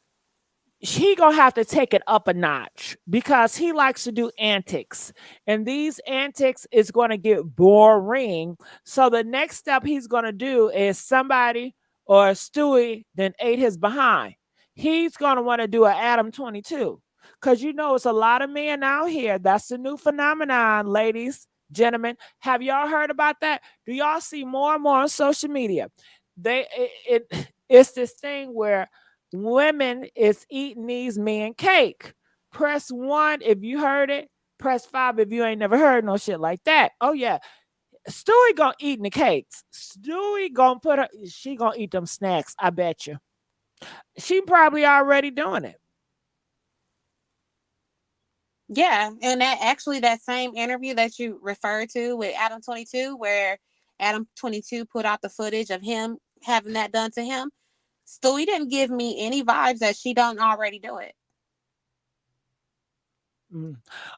Speaker 1: he gonna have to take it up a notch because he likes to do antics, and these antics is gonna get boring. So the next step he's gonna do is somebody or Stewie then ate his behind. He's gonna want to do an Adam 22 because it's a lot of men out here. That's the new phenomenon, ladies, gentlemen. Have y'all heard about that? Do y'all see more and more on social media? It's this thing where women is eating these men cake. Press 1 if you heard it. Press 5 if you ain't never heard no shit like that. Oh yeah. Stewie gonna eat the cakes. Stewie gonna she gonna eat them snacks, I bet you. She probably already doing it.
Speaker 2: Yeah, and that same interview that you referred to with Adam 22, where Adam 22 put out the footage of him having that done to him. Stewie didn't give me any vibes that she don't already do it.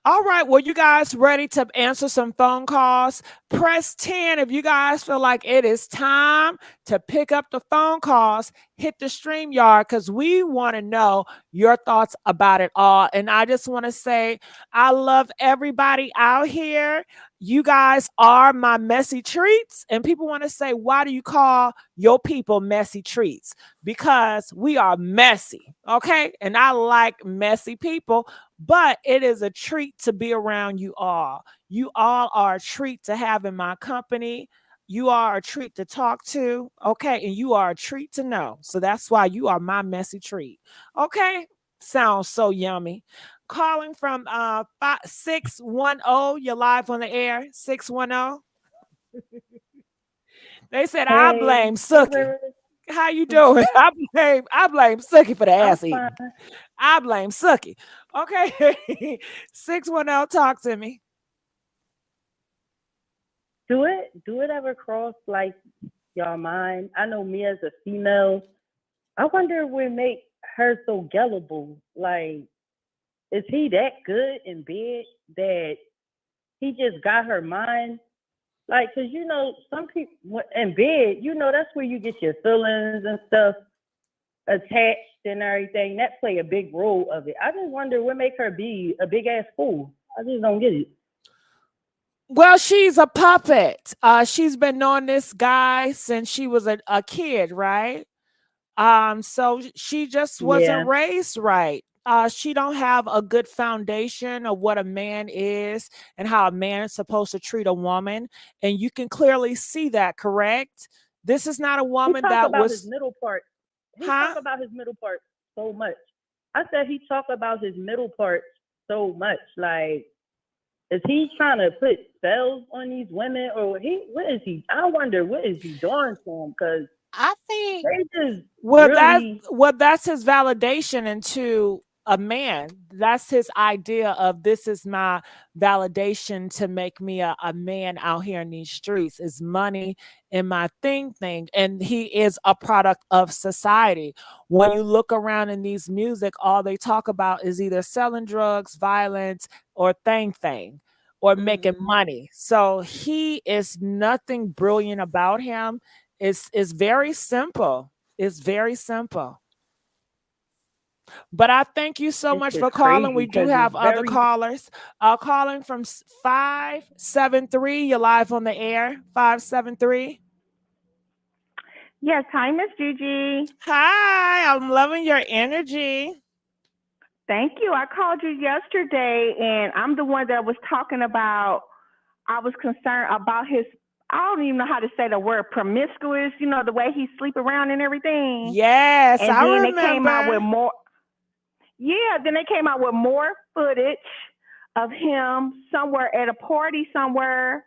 Speaker 1: All right. Well, you guys ready to answer some phone calls? Press 10 if you guys feel like it is time to pick up the phone calls. Hit the StreamYard because we want to know your thoughts about it all. And I just want to say, I love everybody out here. You guys are my messy treats. And people want to say, why do you call your people messy treats? Because we are messy. Okay. And I like messy people. But it is a treat to be around you all. You all are a treat to have in my company. You are a treat to talk to. Okay. And you are a treat to know. So that's why you are my messy treat. Okay. Sounds so yummy. Calling from 610. You're live on the air. 610. They said I
Speaker 8: Hey,
Speaker 1: blame Sookie.
Speaker 8: Rivers.
Speaker 1: How you doing? I blame Sookie for the
Speaker 8: I'm
Speaker 1: ass
Speaker 8: fine.
Speaker 1: eating. I blame Sookie. Okay. 610, talk to me.
Speaker 8: Do it ever cross like y'all mind? I know me as a female, I wonder what make her so gullible. Like, is he that good in bed that he just got her mind? Like, cause some people in bed, that's where you get your feelings and stuff attached and everything. That play a big role of it. I just wonder what make her be a big ass fool. I just don't get it.
Speaker 1: Well, she's a puppet. She's been knowing this guy since she was a kid, right? So she just wasn't
Speaker 8: Yeah.
Speaker 1: raised right. She don't have a good foundation of what a man is and how a man is supposed to treat a woman. And you can clearly see that, correct? This is not a
Speaker 8: He
Speaker 1: woman
Speaker 8: talk
Speaker 1: that
Speaker 8: about his
Speaker 1: was,
Speaker 8: middle part. He
Speaker 1: huh?
Speaker 8: talk about his middle part so much. I said he talk about his middle part so much. Like, is he trying to put spells on these women, or what is he? I wonder what is he doing to them, because
Speaker 2: I think
Speaker 8: they just
Speaker 1: Well,
Speaker 8: really.
Speaker 1: that's his validation into a man. That's his idea of this is my validation to make me a man out here in these streets is money and my thing. And he is a product of society. When you look around in these music, all they talk about is either selling drugs, violence, or thing or making money. So he is nothing brilliant about him. It's very simple. It's very simple. But I thank you so
Speaker 8: It's
Speaker 1: much
Speaker 8: just
Speaker 1: for calling.
Speaker 8: crazy
Speaker 1: We do
Speaker 8: because it's
Speaker 1: have other
Speaker 8: very.
Speaker 1: callers. Calling from 573. You're live on the air. 573.
Speaker 9: Yes, hi, Miss Gigi.
Speaker 1: Hi, I'm loving your energy.
Speaker 9: Thank you. I called you yesterday, and I'm the one that was talking about. I was concerned about his. I don't even know how to say the word promiscuous. You know, the way he sleep around and everything.
Speaker 1: Yes,
Speaker 9: And
Speaker 1: I
Speaker 9: then they came out
Speaker 1: remember.
Speaker 9: with more. Yeah, then they came out with more footage of him somewhere at a party somewhere,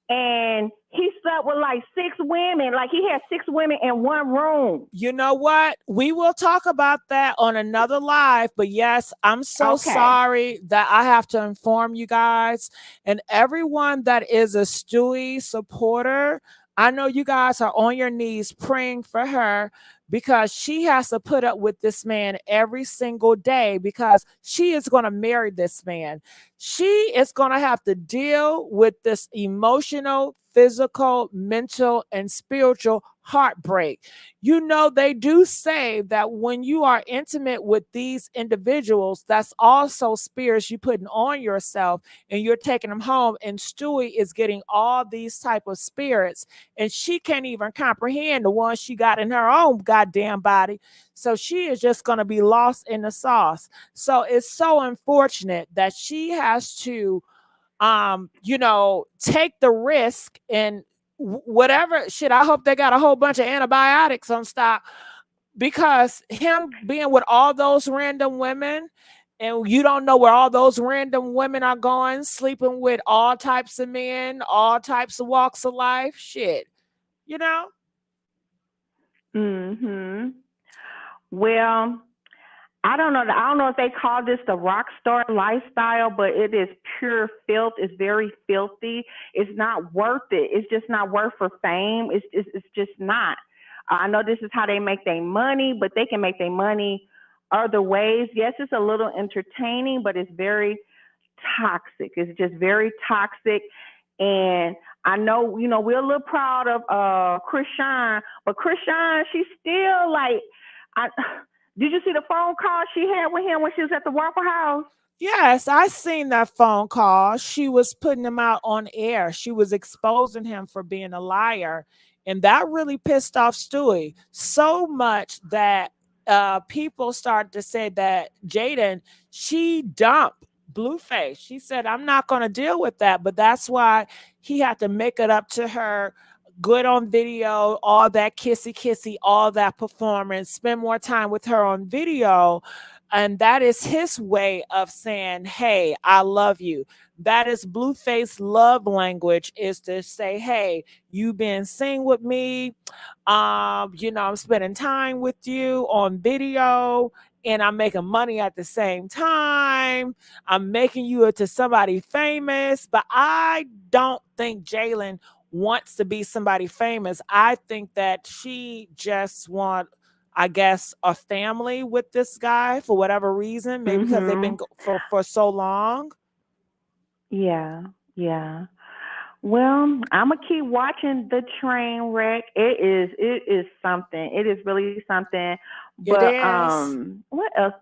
Speaker 9: and he slept with like 6 women. Like he had 6 women in one room.
Speaker 1: You know what? We will talk about that on another live. But yes, I'm so
Speaker 9: Okay.
Speaker 1: sorry that I have to inform you guys and everyone that is a Stewie supporter. I know you guys are on your knees praying for her because she has to put up with this man every single day because she is going to marry this man. She is going to have to deal with this emotional, physical, mental, and spiritual heartbreak. You know, they do say that when you are intimate with these individuals, that's also spirits you putting on yourself and you're taking them home. And Stewie is getting all these type of spirits, and she can't even comprehend the ones she got in her own goddamn body. So she is just going to be lost in the sauce. So it's so unfortunate that she has to take the risk and whatever shit. I hope they got a whole bunch of antibiotics on stock because him being with all those random women and you don't know where all those random women are going, sleeping with all types of men, all types of walks of life, shit, you know?
Speaker 9: Mhm. Well, I don't know. I don't know if they call this the rock star lifestyle, but it is pure filth. It's very filthy. It's not worth it. It's just not worth for fame. It's just not. I know this is how they make their money, but they can make their money other ways. Yes, it's a little entertaining, but it's very toxic. It's just very toxic. And I know, we're a little proud of Chrisean, but Chrisean, she's still like, I did you see the phone call she had with him when she was at the Waffle House?
Speaker 1: Yes, I seen that phone call. She was putting him out on air. She was exposing him for being a liar. And that really pissed off Stewie so much that people started to say that Jaidyn, she dumped Blueface. She said, I'm not going to deal with that. But that's why he had to make it up to her, good on video, all that kissy kissy, all that performance, spend more time with her on video. And that is his way of saying, hey, I love you. That is Blueface love language, is to say, hey, you've been sing with me. I'm spending time with you on video and I'm making money at the same time. I'm making you into somebody famous. But I don't think Jaidyn wants to be somebody famous. I think that she just wants, I guess, a family with this guy for whatever reason, maybe because they've been for so long.
Speaker 9: Yeah, yeah. Well, I'm gonna keep watching the train wreck. It is something. It is really something.
Speaker 1: It
Speaker 9: But
Speaker 1: is.
Speaker 9: what else?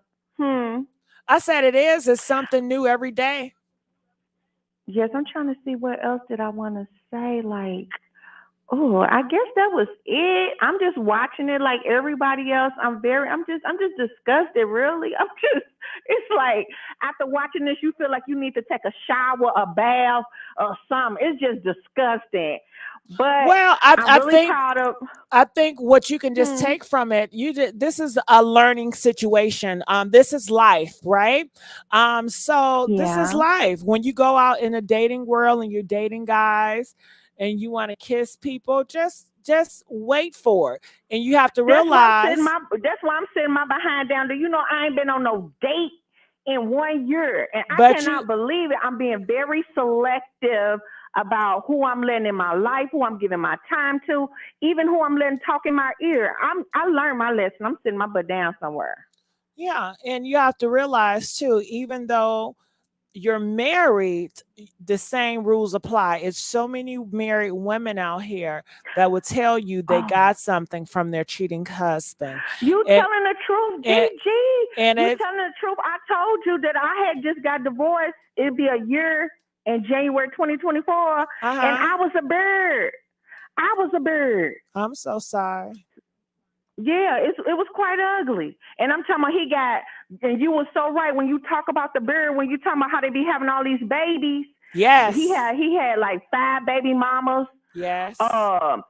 Speaker 1: I said it is. It's something new every day.
Speaker 9: Yes, I'm trying to see what else did I want to say. Like, oh, I guess that was it. I'm just watching it like everybody else. I'm just disgusted, really. It's like after watching this, you feel like you need to take a shower, a bath, or something. It's just disgusting. But
Speaker 1: Well,
Speaker 9: I'm really proud of.
Speaker 1: I think what you can just take from it, this is a learning situation. This is life, right? So this is
Speaker 9: Yeah.
Speaker 1: life. When you go out in a dating world and you're dating guys and you want to kiss people, just wait for it. And you have to realize.
Speaker 9: That's why I'm sitting my behind down there. I ain't been on no date in 1 year, and I
Speaker 1: But you
Speaker 9: cannot believe it. I'm being very selective about who I'm letting in my life, who I'm giving my time to, even who I'm letting talk in my ear. I learned my lesson. I'm sitting my butt down somewhere.
Speaker 1: Yeah, and you have to realize too, even though you're married, the same rules apply. It's so many married women out here that will tell you they
Speaker 9: Oh,
Speaker 1: got something from their cheating husband.
Speaker 9: you
Speaker 1: And
Speaker 9: telling the truth,
Speaker 1: and
Speaker 9: DG?
Speaker 1: and
Speaker 9: You
Speaker 1: it
Speaker 9: telling the truth? I told you that I had just got divorced. It'd be a year in January 2024, and
Speaker 1: uh-huh.
Speaker 9: I was a bird. I was a bird.
Speaker 1: I'm so sorry.
Speaker 9: Yeah, it was quite ugly. And I'm talking about he got, and you were so right when you talk about the bird, when you talking about how they be having all these babies.
Speaker 1: Yes.
Speaker 9: He had like 5 baby mamas.
Speaker 1: Yes.
Speaker 9: And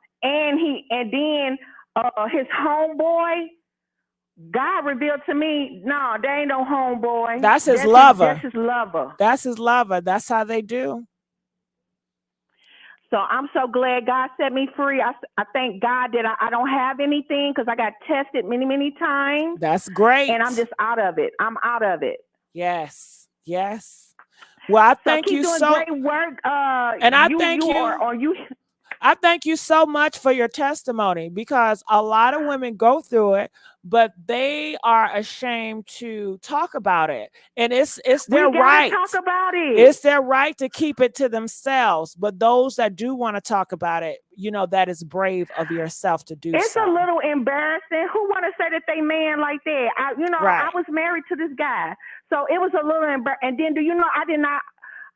Speaker 9: then his homeboy, God revealed to me, no, they ain't no homeboy.
Speaker 1: That's his
Speaker 9: That's
Speaker 1: lover.
Speaker 9: his lover.
Speaker 1: That's his lover. That's how they do.
Speaker 9: So I'm so glad God set me free. I thank God that I don't have anything because I got tested many, many times.
Speaker 1: That's great.
Speaker 9: And I'm just out of it. I'm out of it.
Speaker 1: Yes. Yes. Well, I thank
Speaker 9: keep
Speaker 1: you
Speaker 9: doing
Speaker 1: so
Speaker 9: great work.
Speaker 1: and I thank you. I thank you so much for your testimony because a lot of women go through it, but they are ashamed to talk about it. And it's their right.
Speaker 9: Talk about it.
Speaker 1: It's their right to keep it to themselves. But those that do want to talk about it, you know, that is brave of yourself to do
Speaker 9: it's
Speaker 1: so.
Speaker 9: It's a little embarrassing. Who want to say that they man like that? I was married to this guy. So it was a little embarrassing. And then, do you know,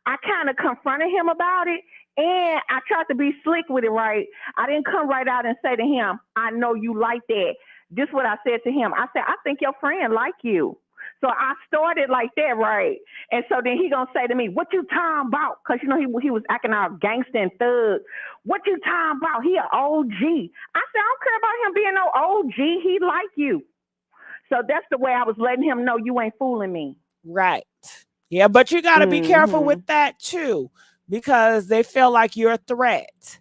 Speaker 9: I kind of confronted him about it. And I tried to be slick with it, right? I didn't come right out and say to him, I know you like that. This is what I said to him. I said, I think your friend like you. So I started like that, right? And so then he gonna say to me, "What you talking about?" Because you know he was acting out gangster and thug. What you talking about? He an OG. I said, I don't care about him being no OG. He like you. So that's the way I was letting him know you ain't fooling me.
Speaker 1: Right. Yeah, but you got to be careful with that too, because they feel like you're a threat.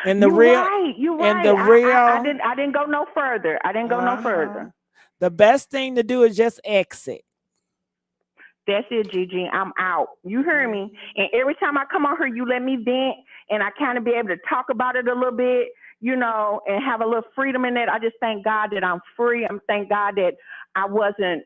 Speaker 1: And
Speaker 9: you're right.
Speaker 1: and the real,
Speaker 9: I didn't go no further. I didn't go no further.
Speaker 1: The best thing to do is just exit.
Speaker 9: That's it, Gigi. I'm out. You hear me? And every time I come on here, you let me vent, and I kind of be able to talk about it a little bit, you know, and have a little freedom in it. I just thank God that I'm free. I'm thank God that I wasn't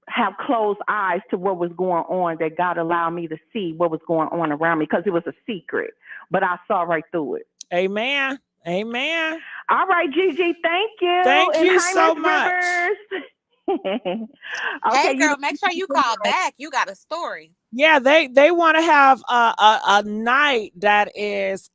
Speaker 9: have closed eyes to what was going on, that God allowed me to see what was going on around me because it was a secret, but I saw right through it.
Speaker 1: Amen. Amen.
Speaker 9: All right, Gigi, thank you.
Speaker 1: Thank you so much.
Speaker 9: Okay,
Speaker 2: hey girl, make sure you call back. You got a story.
Speaker 1: Yeah, they want to have a night that is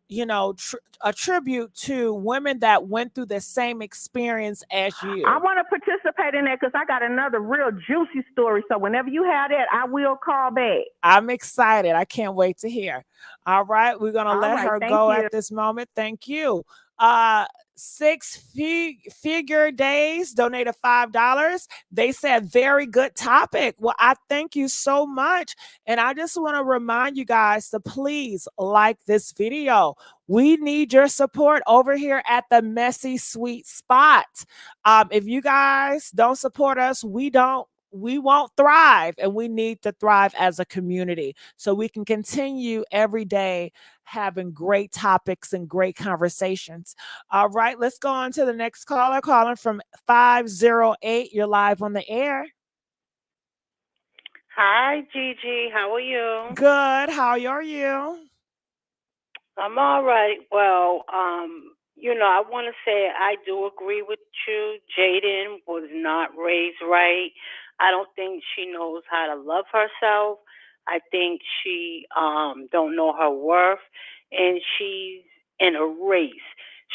Speaker 1: you know, a tribute to women that went through the same experience as you.
Speaker 9: I want to participate in that because I got another real juicy story. So whenever you have that, I will call back.
Speaker 1: I'm excited. I can't wait to hear. All right, we're gonna let her go at this moment. Thank you. 6-figure days donated $5. They said very good topic. Well, I thank you so much. And I just want to remind you guys to please like this video. We need your support over here at the Messy Sweet Spot. If you guys don't support us, we won't thrive, and we need to thrive as a community so we can continue every day having great topics and great conversations. All right, let's go on to the next caller, calling from 508. You're live on the air.
Speaker 10: Hi, Gigi. How are you?
Speaker 1: Good. How are you?
Speaker 10: I'm all right. Well, you know, I want to say I do agree with you. Jaidyn was not raised right. I don't think she knows how to love herself. I think she don't know her worth, and she's in a race.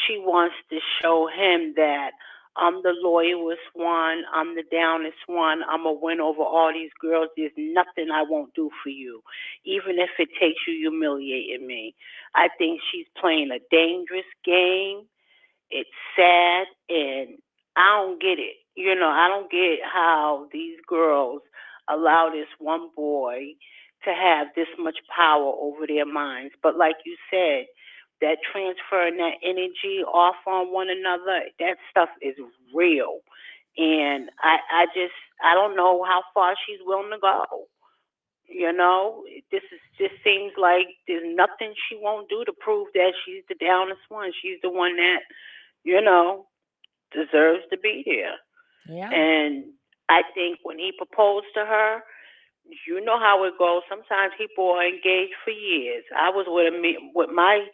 Speaker 10: She wants to show him that I'm the loyalest one, I'm the downest one, I'm a win over all these girls. There's nothing I won't do for you, even if it takes you humiliating me. I think she's playing a dangerous game. It's sad, and I don't get it. You know, I don't get how these girls allow this one boy to have this much power over their minds. But like you said, that transferring that energy off on one another, that stuff is real. And I don't know how far she's willing to go. You know, just seems like there's nothing she won't do to prove that she's the downest one. She's the one that, you know, deserves to be there.
Speaker 1: Yeah.
Speaker 10: And I think when he proposed to her, you know how it goes. Sometimes people are engaged for years. I was with my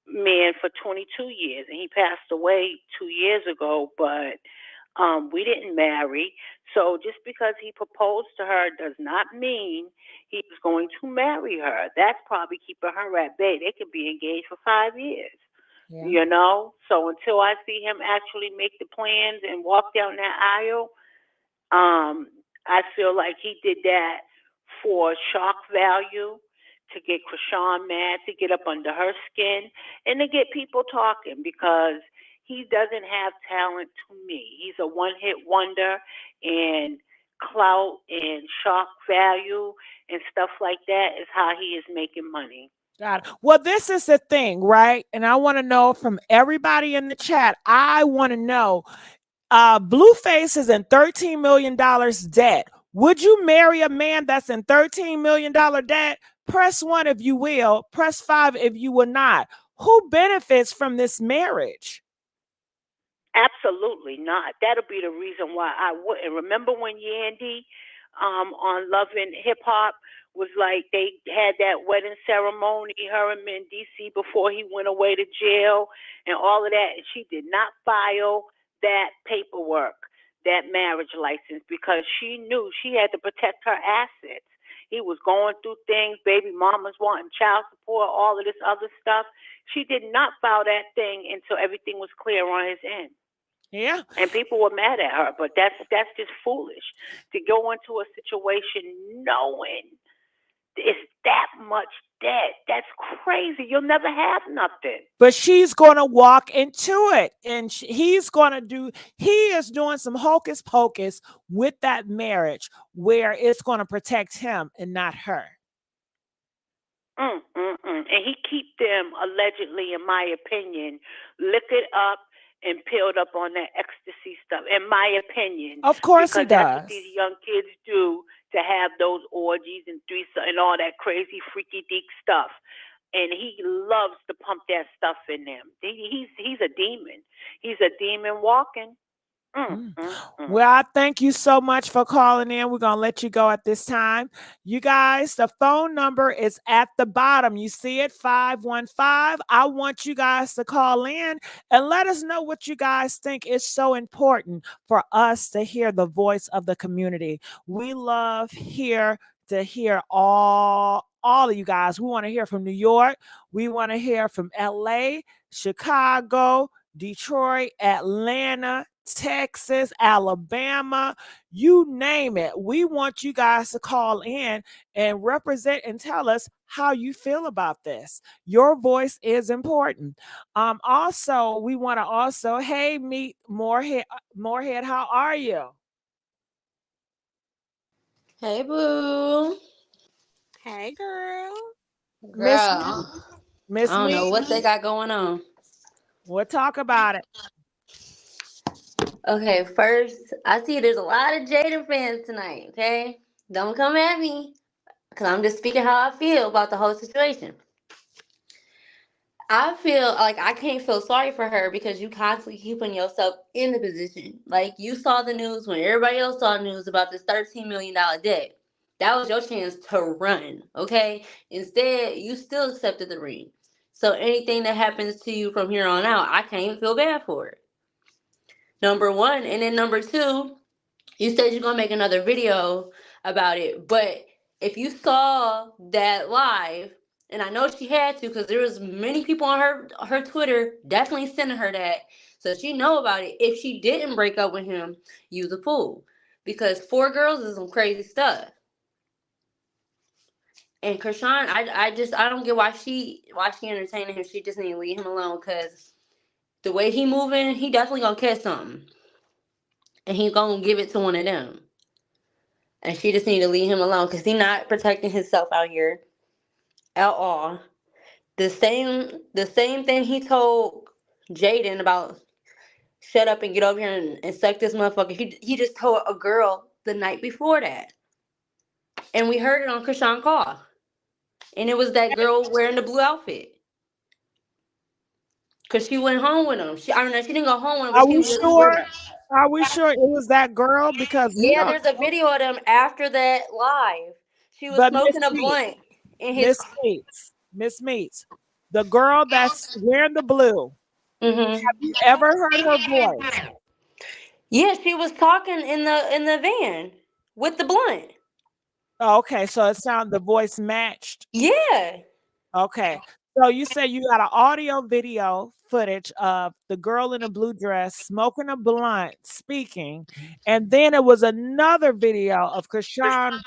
Speaker 10: man for 22 years, and he passed away 2 years ago. But we didn't marry. So just because he proposed to her does not mean he was going to marry her. That's probably keeping her at bay. They could be engaged for 5 years.
Speaker 1: Yeah.
Speaker 10: You know? So until I see him actually make the plans and walk down that aisle, I feel like he did that for shock value, to get Chrisean mad, to get up under her skin, and to get people talking, because he doesn't have talent to me. He's a one hit wonder, and clout and shock value and stuff like that is how he is making money.
Speaker 1: Got it. Well, this is the thing, right? And I want to know from everybody in the chat. I want to know, Blueface is in $13 million debt. Would you marry a man that's in $13 million debt? Press 1 if you will. Press 5 if you will not. Who benefits from this marriage?
Speaker 10: Absolutely not. That'll be the reason why I wouldn't. Remember when Yandy on Love and Hip Hop was like, they had that wedding ceremony, her and DC, before he went away to jail and all of that, and she did not file that paperwork, that marriage license, because she knew she had to protect her assets. He was going through things, baby mamas wanting child support, all of this other stuff. She did not file that thing until everything was clear on his end.
Speaker 1: Yeah.
Speaker 10: And people were mad at her, but that's just foolish to go into a situation knowing it's that much debt. That's crazy. You'll never have nothing.
Speaker 1: But she's going to walk into it, and he's going to he is doing some hocus pocus with that marriage where it's going to protect him and not her.
Speaker 10: And he keep them, allegedly, in my opinion, liquored up and peeled up on that ecstasy stuff, in my opinion.
Speaker 1: Of course
Speaker 10: because
Speaker 1: he does.
Speaker 10: that's what these young kids do, to have those orgies and threesome and all that crazy freaky deek stuff. And he loves to pump that stuff in them. He's a demon. He's a demon walking.
Speaker 1: Well, I thank you so much for calling in. We're going to let you go at this time. You guys, the phone number is at the bottom. You see it, 515. I want you guys to call in and let us know what you guys think. Is so important for us to hear the voice of the community. We love to hear all of you guys. We want to hear from New York. We want to hear from LA, Chicago, Detroit, Atlanta, Texas, Alabama, you name it. We want you guys to call in and represent and tell us how you feel about this. Your voice is important. Also, we want to hey, meet Moorhead, how are you?
Speaker 11: Hey, boo.
Speaker 2: Hey, girl.
Speaker 11: Girl,
Speaker 1: Miss
Speaker 11: I don't know
Speaker 1: Me,
Speaker 11: what they got going on.
Speaker 1: we'll talk about it.
Speaker 11: Okay, first, I see there's a lot of Jaidyn fans tonight, okay? Don't come at me, because I'm just speaking how I feel about the whole situation. I feel like I can't feel sorry for her because you constantly keeping yourself in the position. Like, you saw the news when everybody else saw the news about this $13 million debt. That was your chance to run, okay? Instead, you still accepted the ring. So anything that happens to you from here on out, I can't feel bad for it. Number one. And then number two, you said you're going to make another video about it. But if you saw that live, and I know she had to because there was many people on her Twitter definitely sending her that. So she know about it. If she didn't break up with him, you's a fool. Because 4 girls is some crazy stuff. And Chrisean, I don't get why she entertaining him. She just need to leave him alone, because the way he moving, he definitely gonna catch something. And he gonna give it to one of them. And she just need to leave him alone, because he not protecting himself out here at all. The same thing he told Jaidyn about shut up and get over here and suck this motherfucker. He just told a girl the night before that. And we heard it on Chrisean call. And it was that girl wearing the blue outfit. Because she went home with him. She didn't go home with him, but
Speaker 1: Are
Speaker 11: she
Speaker 1: we
Speaker 11: was
Speaker 1: sure?
Speaker 11: with him.
Speaker 1: Are we sure it was that girl? Because we
Speaker 11: Yeah,
Speaker 1: don't
Speaker 11: there's a video of them after that live. She was
Speaker 1: But
Speaker 11: smoking a blunt in his.
Speaker 1: Miss Meats, the girl that's wearing the blue.
Speaker 11: Mm-hmm.
Speaker 1: Have you ever heard her voice?
Speaker 11: Yeah, she was talking in the van with the blunt.
Speaker 1: Okay, so the voice matched.
Speaker 11: Yeah.
Speaker 1: Okay, so you say you got an audio video footage of the girl in a blue dress smoking a blunt, speaking, and then it was another video of Chrisean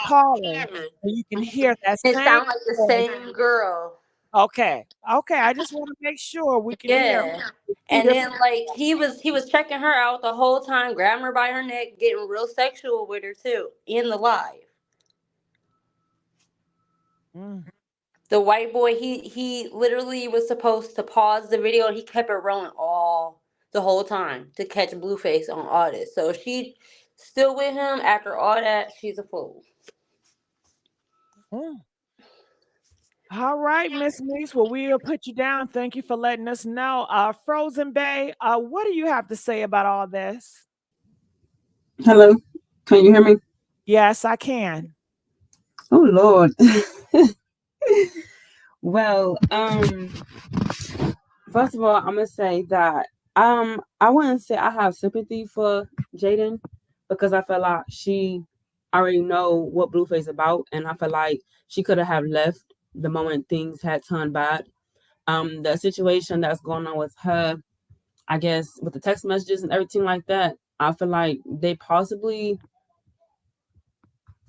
Speaker 1: calling, and you can hear that
Speaker 11: It
Speaker 1: same
Speaker 11: sounds like the
Speaker 1: voice.
Speaker 11: same girl.
Speaker 1: Okay, I just want to make sure we can hear
Speaker 11: Yeah.
Speaker 1: two
Speaker 11: And then
Speaker 1: different.
Speaker 11: like he was checking her out the whole time, grabbing her by her neck, getting real sexual with her too in the live.
Speaker 1: Mm.
Speaker 11: The white boy, he literally was supposed to pause the video and he kept it rolling all the whole time to catch Blueface on all this. So if she still with him after all that, she's a fool.
Speaker 1: Mm. All right, Miss Niece. Well, we'll put you down. Thank you for letting us know. Frozen Bay, what do you have to say about all this?
Speaker 12: Hello, can you hear me?
Speaker 1: Yes, I can.
Speaker 12: Oh Lord. Well, first of all, I'm gonna say that I wouldn't say I have sympathy for Jaidyn because I feel like she already know what Blueface about, and I feel like she could have left the moment things had turned bad. The situation that's going on with her, I guess, with the text messages and everything like that, I feel like they possibly,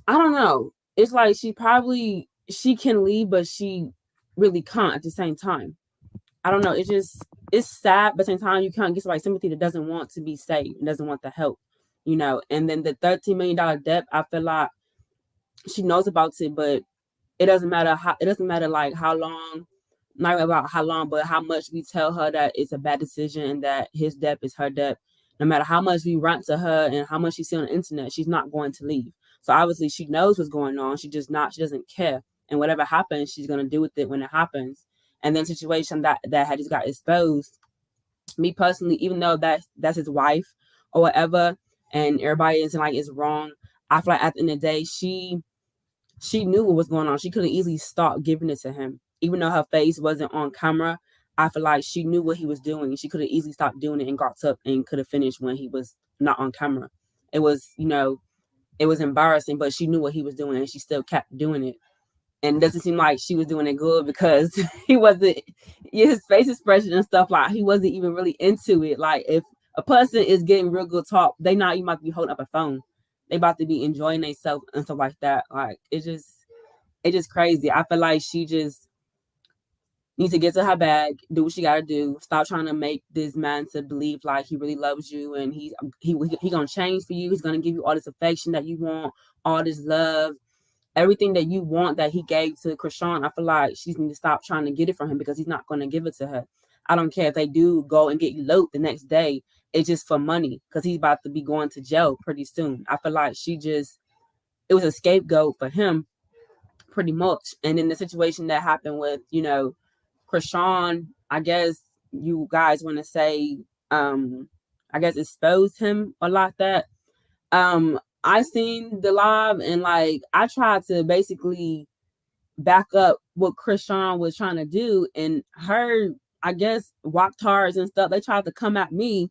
Speaker 12: I don't know. It's like she can leave, but she really can't at the same time. I don't know. It's sad, but at the same time you can't get somebody sympathy that doesn't want to be saved and doesn't want the help, you know. And then the $13 million debt, I feel like she knows about it, but it doesn't matter like how long, not even about how long, but how much we tell her that it's a bad decision and that his debt is her debt. No matter how much we rant to her and how much she see on the internet, she's not going to leave. So obviously she knows what's going on. She doesn't care. And whatever happens, she's gonna deal with it when it happens. And then situation that had just got exposed, me personally, even though that's his wife or whatever, and everybody is like it's wrong, I feel like at the end of the day, she knew what was going on. She could have easily stopped giving it to him. Even though her face wasn't on camera, I feel like she knew what he was doing. She could have easily stopped doing it and got up and could have finished when he was not on camera. It was, it was embarrassing, but she knew what he was doing and she still kept doing it. And it doesn't seem like she was doing it good because he wasn't, his face expression and stuff, like he wasn't even really into it. Like if a person is getting real good talk, they not even about to be holding up a phone. They about to be enjoying themselves and stuff like that. Like it's just crazy. I feel like she just needs to get to her bag, do what she gotta do. Stop trying to make this man to believe like he really loves you and he gonna change for you. He's gonna give you all this affection that you want, all this love, everything that you want that he gave to Chrisean. I feel like she needs to stop trying to get it from him because he's not gonna give it to her. I don't care if they do go and get eloped the next day. It's just for money because he's about to be going to jail pretty soon. I feel like it was a scapegoat for him pretty much. And then the situation that happened with, Chrisean, I guess you guys want to say, I guess exposed him a lot that. I seen the live and like I tried to basically back up what Chrisean was trying to do, and her, I guess, walk tars and stuff, they tried to come at me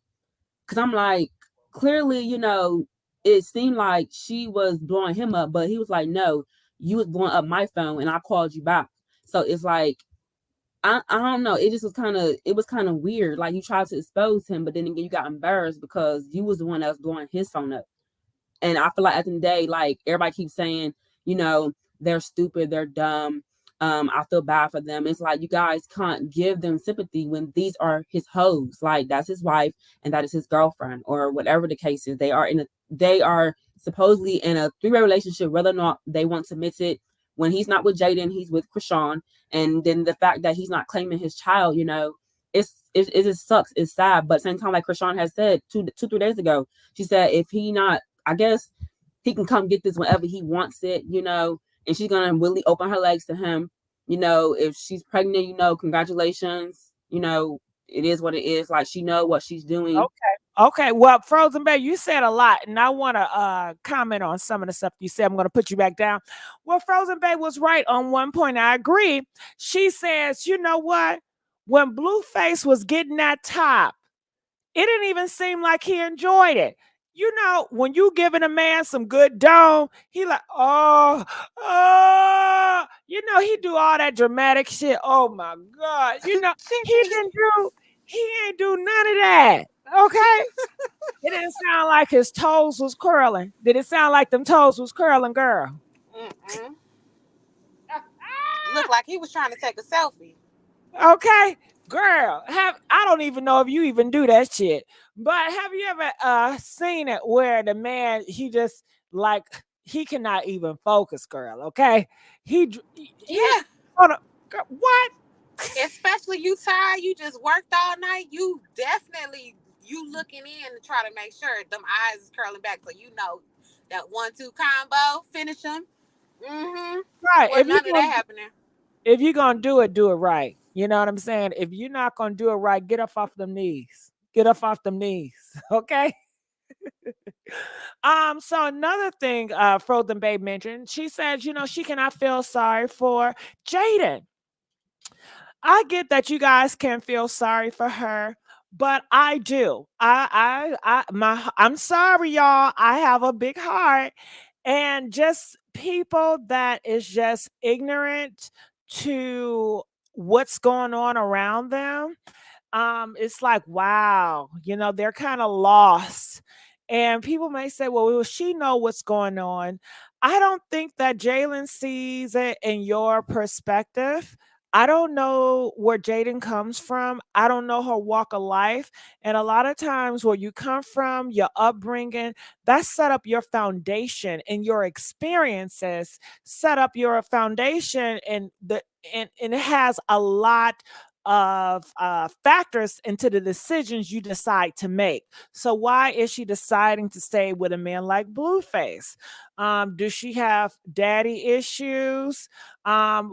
Speaker 12: because I'm like, clearly, it seemed like she was blowing him up, but he was like, no, you was blowing up my phone and I called you back. So it's like, I don't know. It just was kind of weird. Like you tried to expose him, but then again, you got embarrassed because you was the one that was blowing his phone up. And I feel like at the end of the day, like everybody keeps saying, they're stupid, they're dumb. I feel bad for them. It's like you guys can't give them sympathy when these are his hoes. Like that's his wife and that is his girlfriend, or whatever the case is. They are supposedly in a three-way relationship, whether or not they want to admit it. When he's not with Jaidyn, he's with Chrisean. And then the fact that he's not claiming his child, it just sucks. It's sad. But at the same time, like Chrisean has said 3 days ago, she said if he not, I guess he can come get this whenever he wants it, and she's gonna really open her legs to him. If she's pregnant, congratulations. It is what it is. Like she know what she's doing.
Speaker 1: Okay. Well, Frozen Bay, you said a lot, and I want to comment on some of the stuff you said. I'm going to put you back down. Well, Frozen Bay was right on one point. I agree. She says, you know what? When Blueface was getting that top, it didn't even seem like he enjoyed it. When you giving a man some good dome, he like, he do all that dramatic shit. Oh my God. He didn't do He ain't do none of that. Okay. It didn't sound like his toes was curling. Did it sound like them toes was curling, girl?
Speaker 2: Mm-mm. Looked like he was trying to take a selfie.
Speaker 1: Okay, girl. I don't even know if you even do that shit. But have you ever seen it where the man he just like he cannot even focus, girl? Okay, he
Speaker 2: Yeah.
Speaker 1: on a what?
Speaker 2: Especially you tired, you just worked all night. You definitely you looking in to try to make sure them eyes is curling back, so you know that 1-2 combo finish them. Mm-hmm.
Speaker 1: Right.
Speaker 2: Well, none of that happening.
Speaker 1: If you're gonna do it right. You know what I'm saying? If you're not gonna do it right, get up off them knees. Get up off them knees. Okay. So another thing Frozen Babe mentioned, she said, she cannot feel sorry for Jaidyn. I get that you guys can feel sorry for her, but I do. I'm sorry, y'all. I have a big heart, and just people that is just ignorant to what's going on around them. It's like, wow, they're kind of lost. And people may say, well, will she know what's going on? I don't think that Jalen sees it in your perspective. I don't know where Jaidyn comes from. I don't know her walk of life. And a lot of times where you come from, your upbringing, that set up your foundation, and your experiences set up your foundation, and it has a lot of factors into the decisions you decide to make. So why is she deciding to stay with a man like Blueface? Does she have daddy issues? I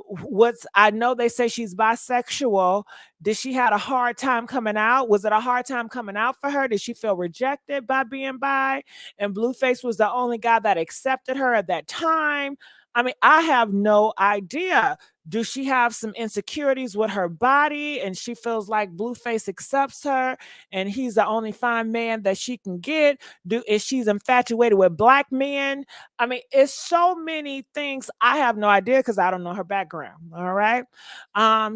Speaker 1: know they say she's bisexual. Did she had a hard time coming out? Was it a hard time coming out for her? Did she feel rejected by being bi? And Blueface was the only guy that accepted her at that time. I mean, I have no idea. Do she have some insecurities with her body and she feels like Blueface accepts her and he's the only fine man that she can get? Is she's infatuated with black men? I mean, it's so many things. I have no idea because I don't know her background. All right.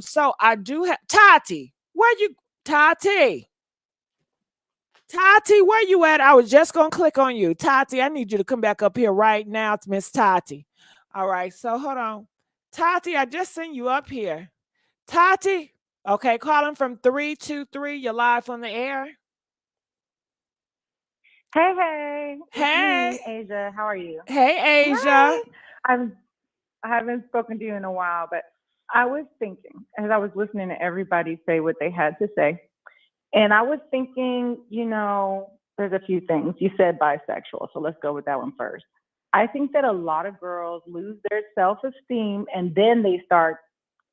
Speaker 1: So I do have Tati. Tati? Tati, where you at? I was just gonna click on you. Tati, I need you to come back up here right now to Miss Tati. All right, so hold on. Tati, I just sent you up here. Tati, okay, calling from 323. You're live on the air.
Speaker 9: Hey, it's
Speaker 1: Hey.
Speaker 9: me, Asia. How are you?
Speaker 1: Hey, Asia.
Speaker 9: Hi. I haven't spoken to you in a while, but I was thinking as I was listening to everybody say what they had to say, and I was thinking, there's a few things. You said bisexual, so let's go with that one first. I think that a lot of girls lose their self-esteem and then they start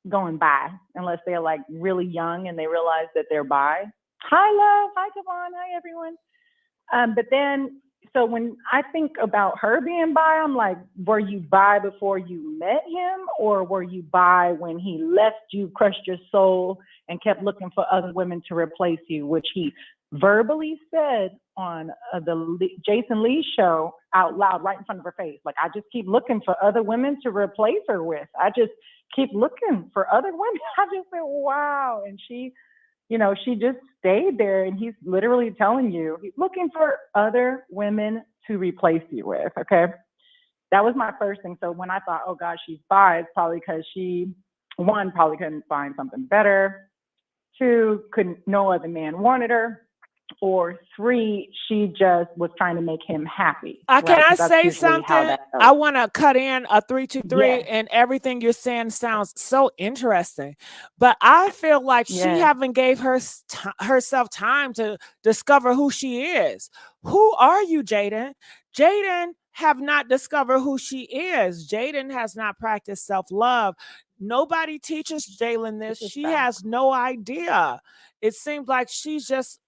Speaker 9: going bi, unless they're like really young and they realize that they're bi. Hi, love. Hi, Kavon. Hi, everyone. But then, so when I think about her being bi, I'm like, were you bi before you met him, or were you bi when he left you, crushed your soul, and kept looking for other women to replace you, which he verbally said on Jason Lee's show out loud right in front of her face. Like, I just keep looking for other women to replace her with. I just keep looking for other women. I just said, wow. And she just stayed there, and he's literally telling you he's looking for other women to replace you with. Okay. That was my first thing. So when I thought, oh gosh, she's bi, it's probably because she, one, probably couldn't find something better. Two, no other man wanted her. Or three, she just was trying to make him happy.
Speaker 1: Can I say something? I want to cut in a 323,
Speaker 9: Yes.
Speaker 1: and everything you're saying sounds so interesting. But I feel like she haven't gave herself time to discover who she is. Who are you, Jaidyn? Jaidyn have not discovered who she is. Jaidyn has not practiced self-love. Nobody teaches Jaidyn this. She has no idea. It seems like she's just,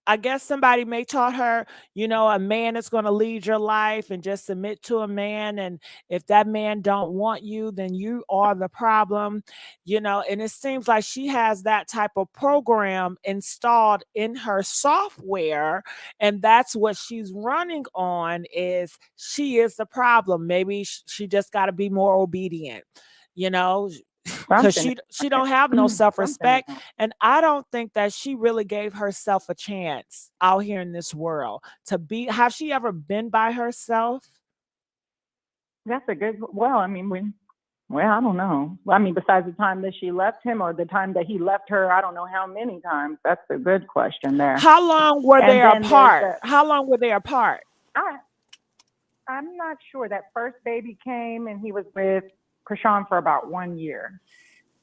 Speaker 1: I guess somebody may taught her, a man is going to lead your life and just submit to a man. And if that man don't want you, then you are the problem, and it seems like she has that type of program installed in her software. And that's what she's running on, is she is the problem. Maybe she just got to be more obedient, because
Speaker 9: Something.
Speaker 1: she don't have no
Speaker 9: Something.
Speaker 1: self-respect, and I don't think that she really gave herself a chance out here in this world to be. Have she ever been by herself?
Speaker 9: That's a good. Well, I mean, well, I don't know. I mean, besides the time that she left him or the time that he left her, I don't know how many times. That's a good question there.
Speaker 1: How long were
Speaker 9: And
Speaker 1: they
Speaker 9: then there's
Speaker 1: apart? How long were they apart?
Speaker 9: I'm not sure. That first baby came and he was with Chrisean for about 1 year.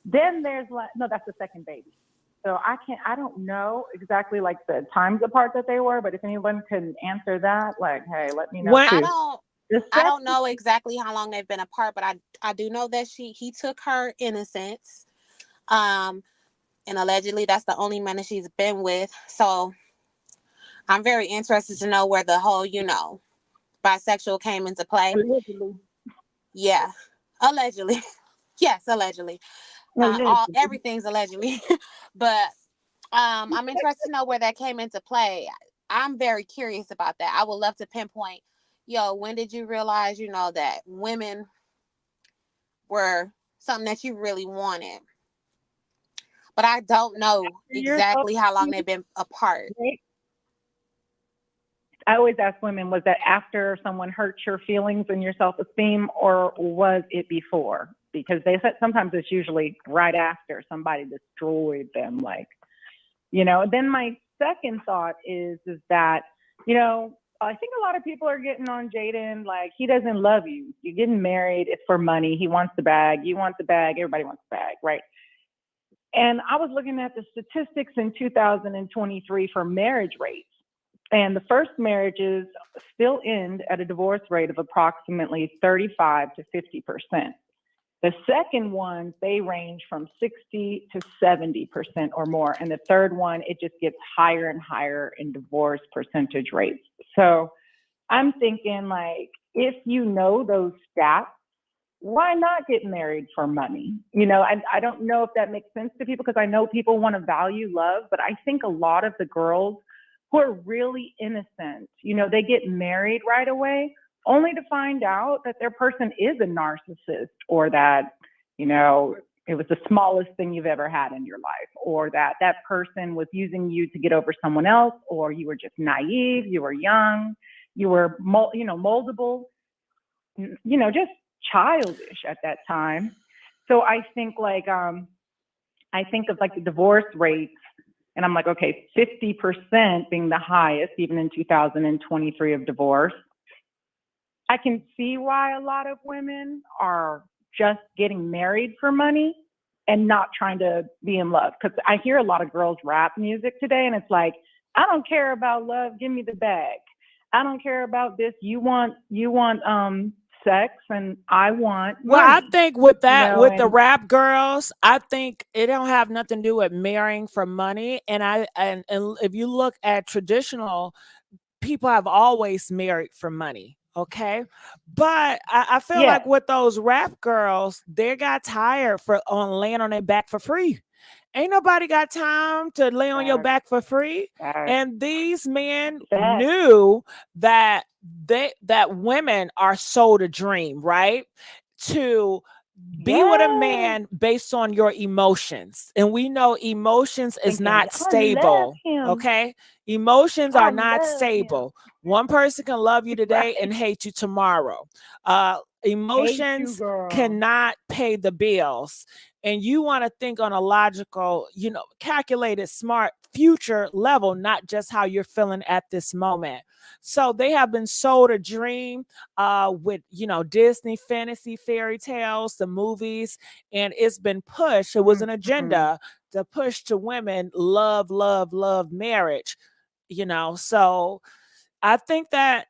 Speaker 9: Then there's no, that's the second baby. So I don't know exactly like the times apart that they were, but if anyone can answer that, like, hey, let me know too.
Speaker 2: I don't know exactly how long they've been apart, but I do know that he took her innocence. And allegedly that's the only man that she's been with. So I'm very interested to know where the whole, bisexual came into play.
Speaker 9: Allegedly.
Speaker 2: Yeah. Allegedly. Yes, allegedly. Everything's allegedly. But I'm interested to know where that came into play. I'm very curious about that. I would love to pinpoint, when did you realize, that women were something that you really wanted? But I don't know exactly how long they've been apart.
Speaker 9: I always ask women, was that after someone hurt your feelings and your self-esteem, or was it before? Because they said sometimes it's usually right after somebody destroyed them, Then my second thought is that, I think a lot of people are getting on Jaidyn, like, he doesn't love you. You're getting married. It's for money. He wants the bag. You want the bag. Everybody wants the bag, right? And I was looking at the statistics in 2023 for marriage rates. And the first marriages still end at a divorce rate of approximately 35 to 50%. The second ones, they range from 60 to 70% or more. And the third one, it just gets higher and higher in divorce percentage rates. So I'm thinking, like, if you know those stats, why not get married for money? I don't know if that makes sense to people, because I know people want to value love, but I think a lot of the girls who are really innocent, they get married right away only to find out that their person is a narcissist, or that, it was the smallest thing you've ever had in your life, or that person was using you to get over someone else, or you were just naive, you were young, you were, moldable, just childish at that time. So I think I think of the divorce rates, and I'm like, okay, 50% being the highest, even in 2023 of divorce. I can see why a lot of women are just getting married for money and not trying to be in love. Because I hear a lot of girls rap music today, and it's like, I don't care about love, give me the bag. I don't care about this. You want sex, and I want money.
Speaker 1: Well, I think with that, with the rap girls, I think it don't have nothing to do with marrying for money. And and if you look at traditional, people have always married for money. Okay. But I feel like with those rap girls, they got tired on laying on their back for free. Ain't nobody got time to lay on your back for free. And these men knew that that women are sold a dream, right? To be with a man based on your emotions. And we know emotions is not stable. Okay. Emotions are not stable. One person can love you today and hate you tomorrow. Emotions cannot pay the bills. And you want to think on a logical, calculated, smart future level, not just how you're feeling at this moment. So they have been sold a dream with, Disney fantasy fairy tales, the movies, and it's been pushed. It was an agenda to push to women love, love, love marriage, So I think that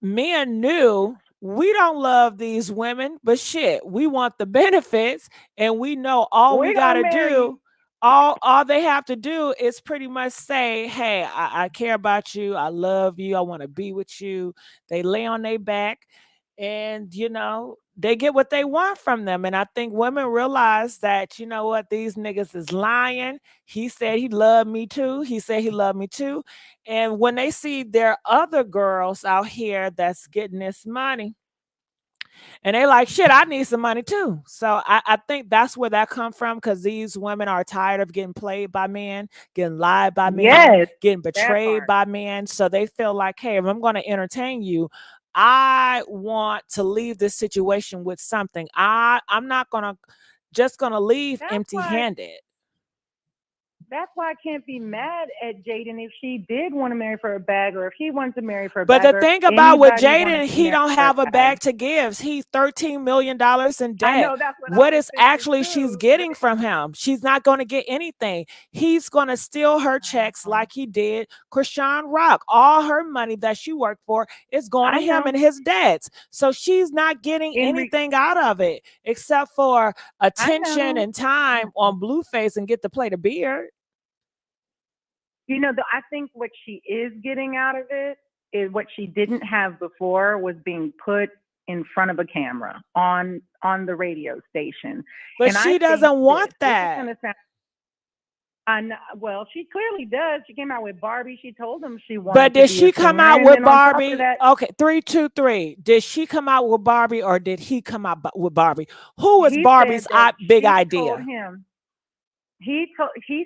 Speaker 1: men knew we don't love these women, but shit, we want the benefits, and we know all we gotta do. All they have to do is pretty much say, hey, I care about you. I love you. I want to be with you. They lay on their back, and, they get what they want from them. And I think women realize that, what, these niggas is lying. He said he loved me too. He said he loved me too. And when they see their other girls out here that's getting this money, And they like, shit, I need some money too. So I think that's where that come from, because these women are tired of getting played by men, getting lied by men,
Speaker 9: Yes,
Speaker 1: getting
Speaker 9: that
Speaker 1: betrayed
Speaker 9: part.
Speaker 1: by men. So they feel like, hey, if I'm going to entertain you, I want to leave this situation with something. I'm not gonna just gonna leave
Speaker 9: That's
Speaker 1: empty
Speaker 9: why
Speaker 1: handed.
Speaker 9: that's why I can't be mad at Jaidyn if she did want to marry for a bag, or if he wanted to marry for a
Speaker 1: But
Speaker 9: bag,
Speaker 1: the
Speaker 9: or
Speaker 1: thing
Speaker 9: if
Speaker 1: about with
Speaker 9: anybody wanted
Speaker 1: Jaidyn,
Speaker 9: to
Speaker 1: he
Speaker 9: marry
Speaker 1: don't
Speaker 9: for
Speaker 1: have a
Speaker 9: bag.
Speaker 1: bag to give. He's $13 million in
Speaker 9: I
Speaker 1: debt.
Speaker 9: know that's what I
Speaker 1: What
Speaker 9: was
Speaker 1: is
Speaker 9: thinking
Speaker 1: actually
Speaker 9: too.
Speaker 1: she's
Speaker 9: But
Speaker 1: getting from him? She's not going to get anything. He's going to steal her checks like he did Chrisean Rock. All her money that she worked for is going
Speaker 9: I
Speaker 1: to him
Speaker 9: know
Speaker 1: and his debts. So she's not getting
Speaker 9: in
Speaker 1: anything out of it except for
Speaker 9: I
Speaker 1: attention
Speaker 9: know.
Speaker 1: and time on Blueface and get to play the beard.
Speaker 9: You know, I think what she is getting out of it is what she didn't have before, was being put in front of a camera on the radio station.
Speaker 1: But
Speaker 9: And I
Speaker 1: she
Speaker 9: think
Speaker 1: doesn't want
Speaker 9: this is
Speaker 1: that.
Speaker 9: going to sound. I know, well, she clearly does. She came out with Barbie. She told him she wanted
Speaker 1: But
Speaker 9: to
Speaker 1: did
Speaker 9: be
Speaker 1: she
Speaker 9: a
Speaker 1: come
Speaker 9: singer,
Speaker 1: out
Speaker 9: and
Speaker 1: with
Speaker 9: then on top of
Speaker 1: Barbie?
Speaker 9: that,
Speaker 1: Okay, 3, 2, 3. Did she come out with Barbie or did he come out with Barbie? Who was
Speaker 9: he
Speaker 1: Barbie's
Speaker 9: said that
Speaker 1: big
Speaker 9: she
Speaker 1: idea?
Speaker 9: told him. He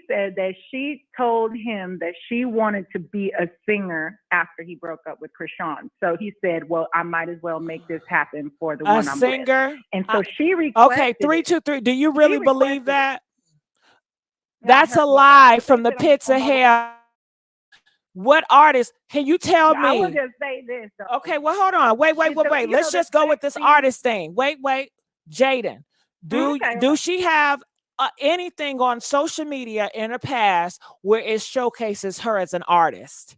Speaker 9: said that she told him that she wanted to be a singer after he broke up with Chrisean. So he said, "Well, I might as well make this happen for the
Speaker 1: A
Speaker 9: one I'm with."
Speaker 1: singer?
Speaker 9: And so she requested
Speaker 1: Okay, 3,
Speaker 9: it.
Speaker 1: 2, 3. Do you
Speaker 9: She
Speaker 1: really believe
Speaker 9: requested it.
Speaker 1: that?
Speaker 9: Now,
Speaker 1: That's a
Speaker 9: that's
Speaker 1: lie
Speaker 9: what
Speaker 1: from
Speaker 9: they
Speaker 1: the
Speaker 9: said
Speaker 1: pits
Speaker 9: on
Speaker 1: of
Speaker 9: my.
Speaker 1: hell. What artist? Can you tell
Speaker 9: I will
Speaker 1: me?
Speaker 9: just say this though.
Speaker 1: Okay, well, hold on. Wait.
Speaker 9: You
Speaker 1: Let's
Speaker 9: know the
Speaker 1: just go with this
Speaker 9: sexy.
Speaker 1: artist thing. Wait. Jaidyn,
Speaker 9: Okay.
Speaker 1: do she have anything on social media in her past where it showcases her as an artist?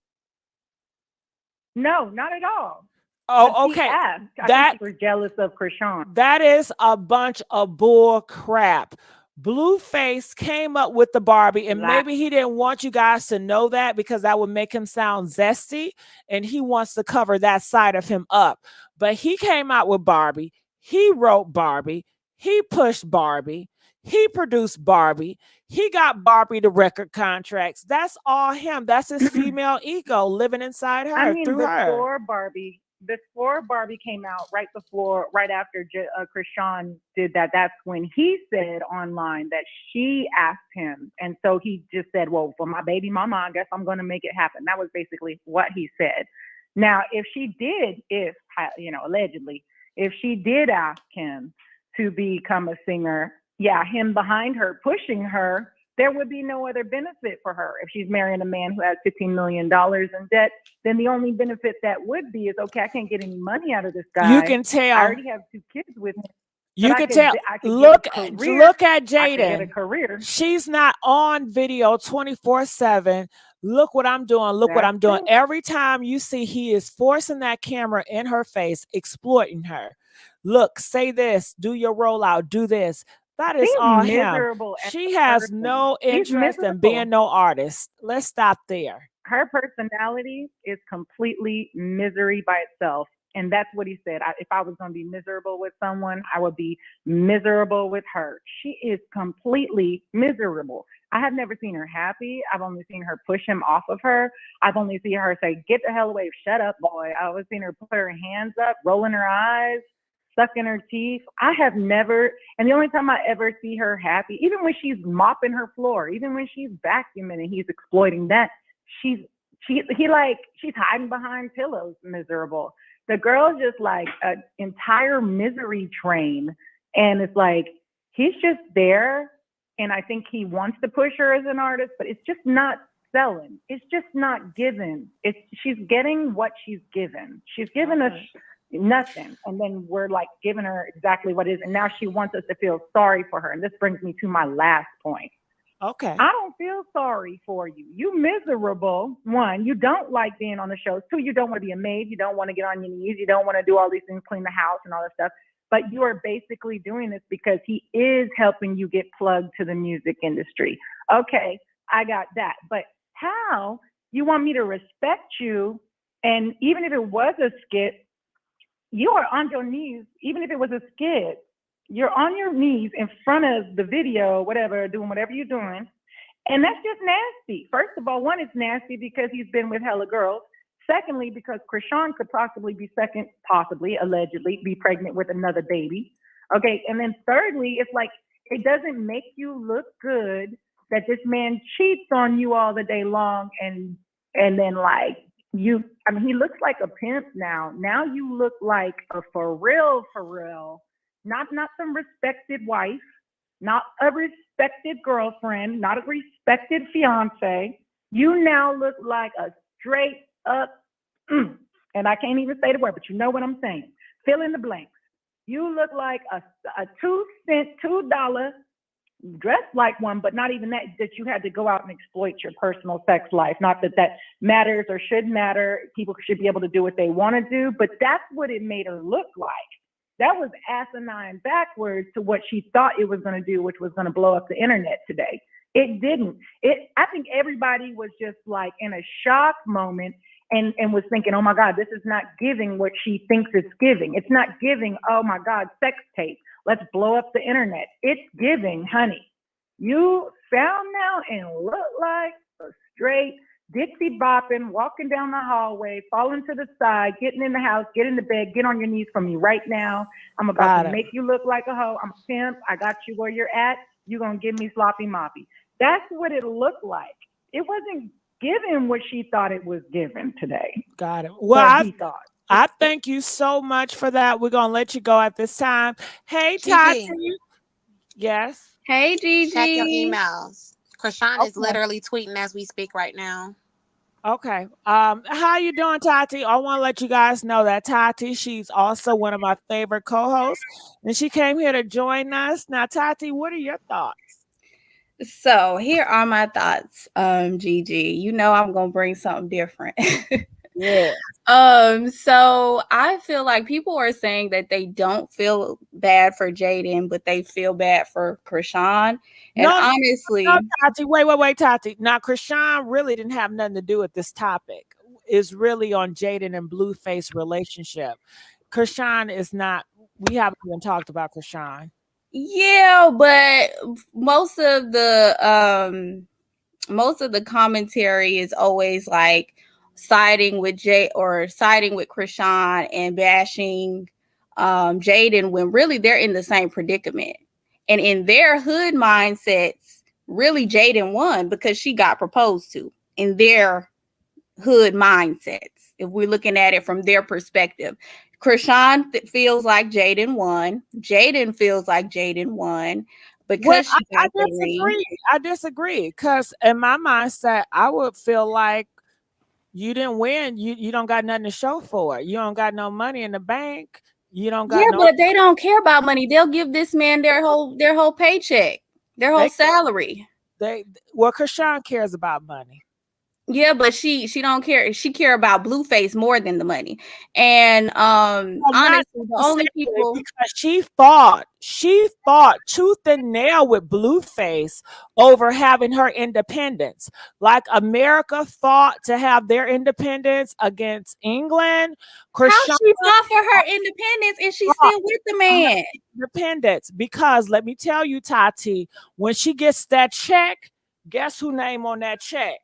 Speaker 9: No, not at all.
Speaker 1: Oh,
Speaker 9: But she
Speaker 1: okay.
Speaker 9: asked. I
Speaker 1: That
Speaker 9: think she was jealous of Chrisean.
Speaker 1: that is a bunch of bull crap. Blueface came up with the Barbie, and maybe he didn't want you guys to know that because that would make him sound zesty, and he wants to cover that side of him up. But he came out with Barbie. He wrote Barbie. He pushed Barbie. He produced Barbie. He got Barbie the record contracts. That's all him. That's his female ego living inside her
Speaker 9: I mean,
Speaker 1: through her.
Speaker 9: before Barbie came out, right after Chrisean did that, that's when he said online that she asked him. And so he just said, well, for my baby mama, I guess I'm going to make it happen. That was basically what he said. Now, allegedly, if she did ask him to become a singer, yeah, him behind her, pushing her, there would be no other benefit for her. If she's marrying a man who has $15 million in debt, then the only benefit that would be is, okay, I can't get any money out of this guy.
Speaker 1: You can tell.
Speaker 9: I already have 2 kids with him.
Speaker 1: You
Speaker 9: can
Speaker 1: tell.
Speaker 9: I could
Speaker 1: Look
Speaker 9: get a
Speaker 1: at
Speaker 9: career.
Speaker 1: look at
Speaker 9: I could get a
Speaker 1: Jaidyn.
Speaker 9: career.
Speaker 1: She's not on video 24/7. Look what I'm doing. Look what
Speaker 9: That's
Speaker 1: I'm doing.
Speaker 9: true.
Speaker 1: Every time you see, he is forcing that camera in her face, exploiting her. Look, say this, do your rollout, do this. That is
Speaker 9: She's
Speaker 1: all him.
Speaker 9: miserable as
Speaker 1: She
Speaker 9: a
Speaker 1: has
Speaker 9: person.
Speaker 1: no
Speaker 9: She's
Speaker 1: interest in
Speaker 9: miserable.
Speaker 1: being no artist. Let's stop there.
Speaker 9: Her personality is completely misery by itself. And that's what he said. If I was going to be miserable with someone, I would be miserable with her. She is completely miserable. I have never seen her happy. I've only seen her push him off of her. I've only seen her say, get the hell away, shut up, boy. I've always seen her put her hands up, rolling her eyes, sucking her teeth. I have never, and the only time I ever see her happy, even when she's mopping her floor, even when she's vacuuming and he's exploiting that, she's hiding behind pillows, miserable. The girl's just like an entire misery train. And it's like, he's just there. And I think he wants to push her as an artist, but it's just not selling. It's just not given. She's getting what she's given. She's given us nothing. And then we're like giving her exactly what it is. And now she wants us to feel sorry for her. And this brings me to my last point.
Speaker 1: Okay.
Speaker 9: I don't feel sorry for you. You miserable. 1, you don't like being on the shows. 2, you don't want to be a maid. You don't want to get on your knees. You don't want to do all these things, clean the house and all that stuff. But you are basically doing this because he is helping you get plugged to the music industry. Okay, I got that. But how you want me to respect you? And even if it was a skit, you are on your knees. Even if it was a skit, you're on your knees in front of the video, whatever, doing whatever you're doing. And that's just nasty. First of all, 1, it's nasty because he's been with hella girls. Secondly, because Chrisean could possibly be allegedly, be pregnant with another baby. Okay. And then thirdly, it's like, it doesn't make you look good that this man cheats on you all the day long and then like he looks like a pimp now. Now you look like a for real, not some respected wife, not a respected girlfriend, not a respected fiance. You now look like a straight up, and I can't even say the word, but you know what I'm saying. Fill in the blanks. You look like a $2 dressed like one, but not even that you had to go out and exploit your personal sex life. Not that matters or should matter. People should be able to do what they want to do, but that's what it made her look like. That was asinine backwards to what she thought it was going to do, which was going to blow up the internet today. It didn't. I think everybody was just like in a shock moment and was thinking, oh my God, this is not giving what she thinks it's giving. It's not giving, oh my God, sex tape. Let's blow up the internet. It's giving, honey. You found now and look like a straight Dixie bopping, walking down the hallway, falling to the side, getting in the house, get in the bed, get on your knees for me right now. I'm about to make you look like a hoe. I'm a pimp. I got you where you're at. You're going to give me sloppy moppy. That's what it looked like. It wasn't given what she thought it was given today.
Speaker 1: Got it. Well, I thank you so much for that. We're going to let you go at this time. Hey, Tati. Yes.
Speaker 2: Hey, Gigi. Check your emails. Chrisean is literally tweeting as we speak right now.
Speaker 1: Okay. How you doing, Tati? I want to let you guys know that Tati, she's also one of my favorite co-hosts, and she came here to join us. Now, Tati, what are your thoughts?
Speaker 13: So here are my thoughts, Gigi. You know I'm gonna bring something different.
Speaker 1: Yeah.
Speaker 13: So I feel like people are saying that they don't feel bad for Jaidyn, but they feel bad for Chrisean. And honestly,
Speaker 1: no, Tati, wait, Tati. Now, Chrisean really didn't have nothing to do with this topic. It's really on Jaidyn and Blueface relationship. Chrisean is not. We haven't even talked about Chrisean.
Speaker 13: Yeah, but most of the commentary is always like siding with Chrisean and bashing Jaidyn when really they're in the same predicament. And in their hood mindsets, really Jaidyn won because she got proposed to in their hood mindsets. If we're looking at it from their perspective, Chrisean feels like Jaidyn won. Jaidyn feels like Jaidyn won because she got the ring.
Speaker 1: I disagree because in my mindset, I would feel like you didn't win. You don't got nothing to show for it. You don't got no money in the bank. You don't got
Speaker 13: but they don't care about money. They'll give this man their whole paycheck, their whole salary.
Speaker 1: Chrisean cares about money.
Speaker 13: Yeah, but she don't care. She care about Blueface more than the money. And honestly, the only people
Speaker 1: because she fought tooth and nail with Blueface over having her independence. Like America fought to have their independence against England.
Speaker 13: How she fought for her independence and she's still with the man.
Speaker 1: Independence, because let me tell you, Tati, when she gets that check, guess who name on that check?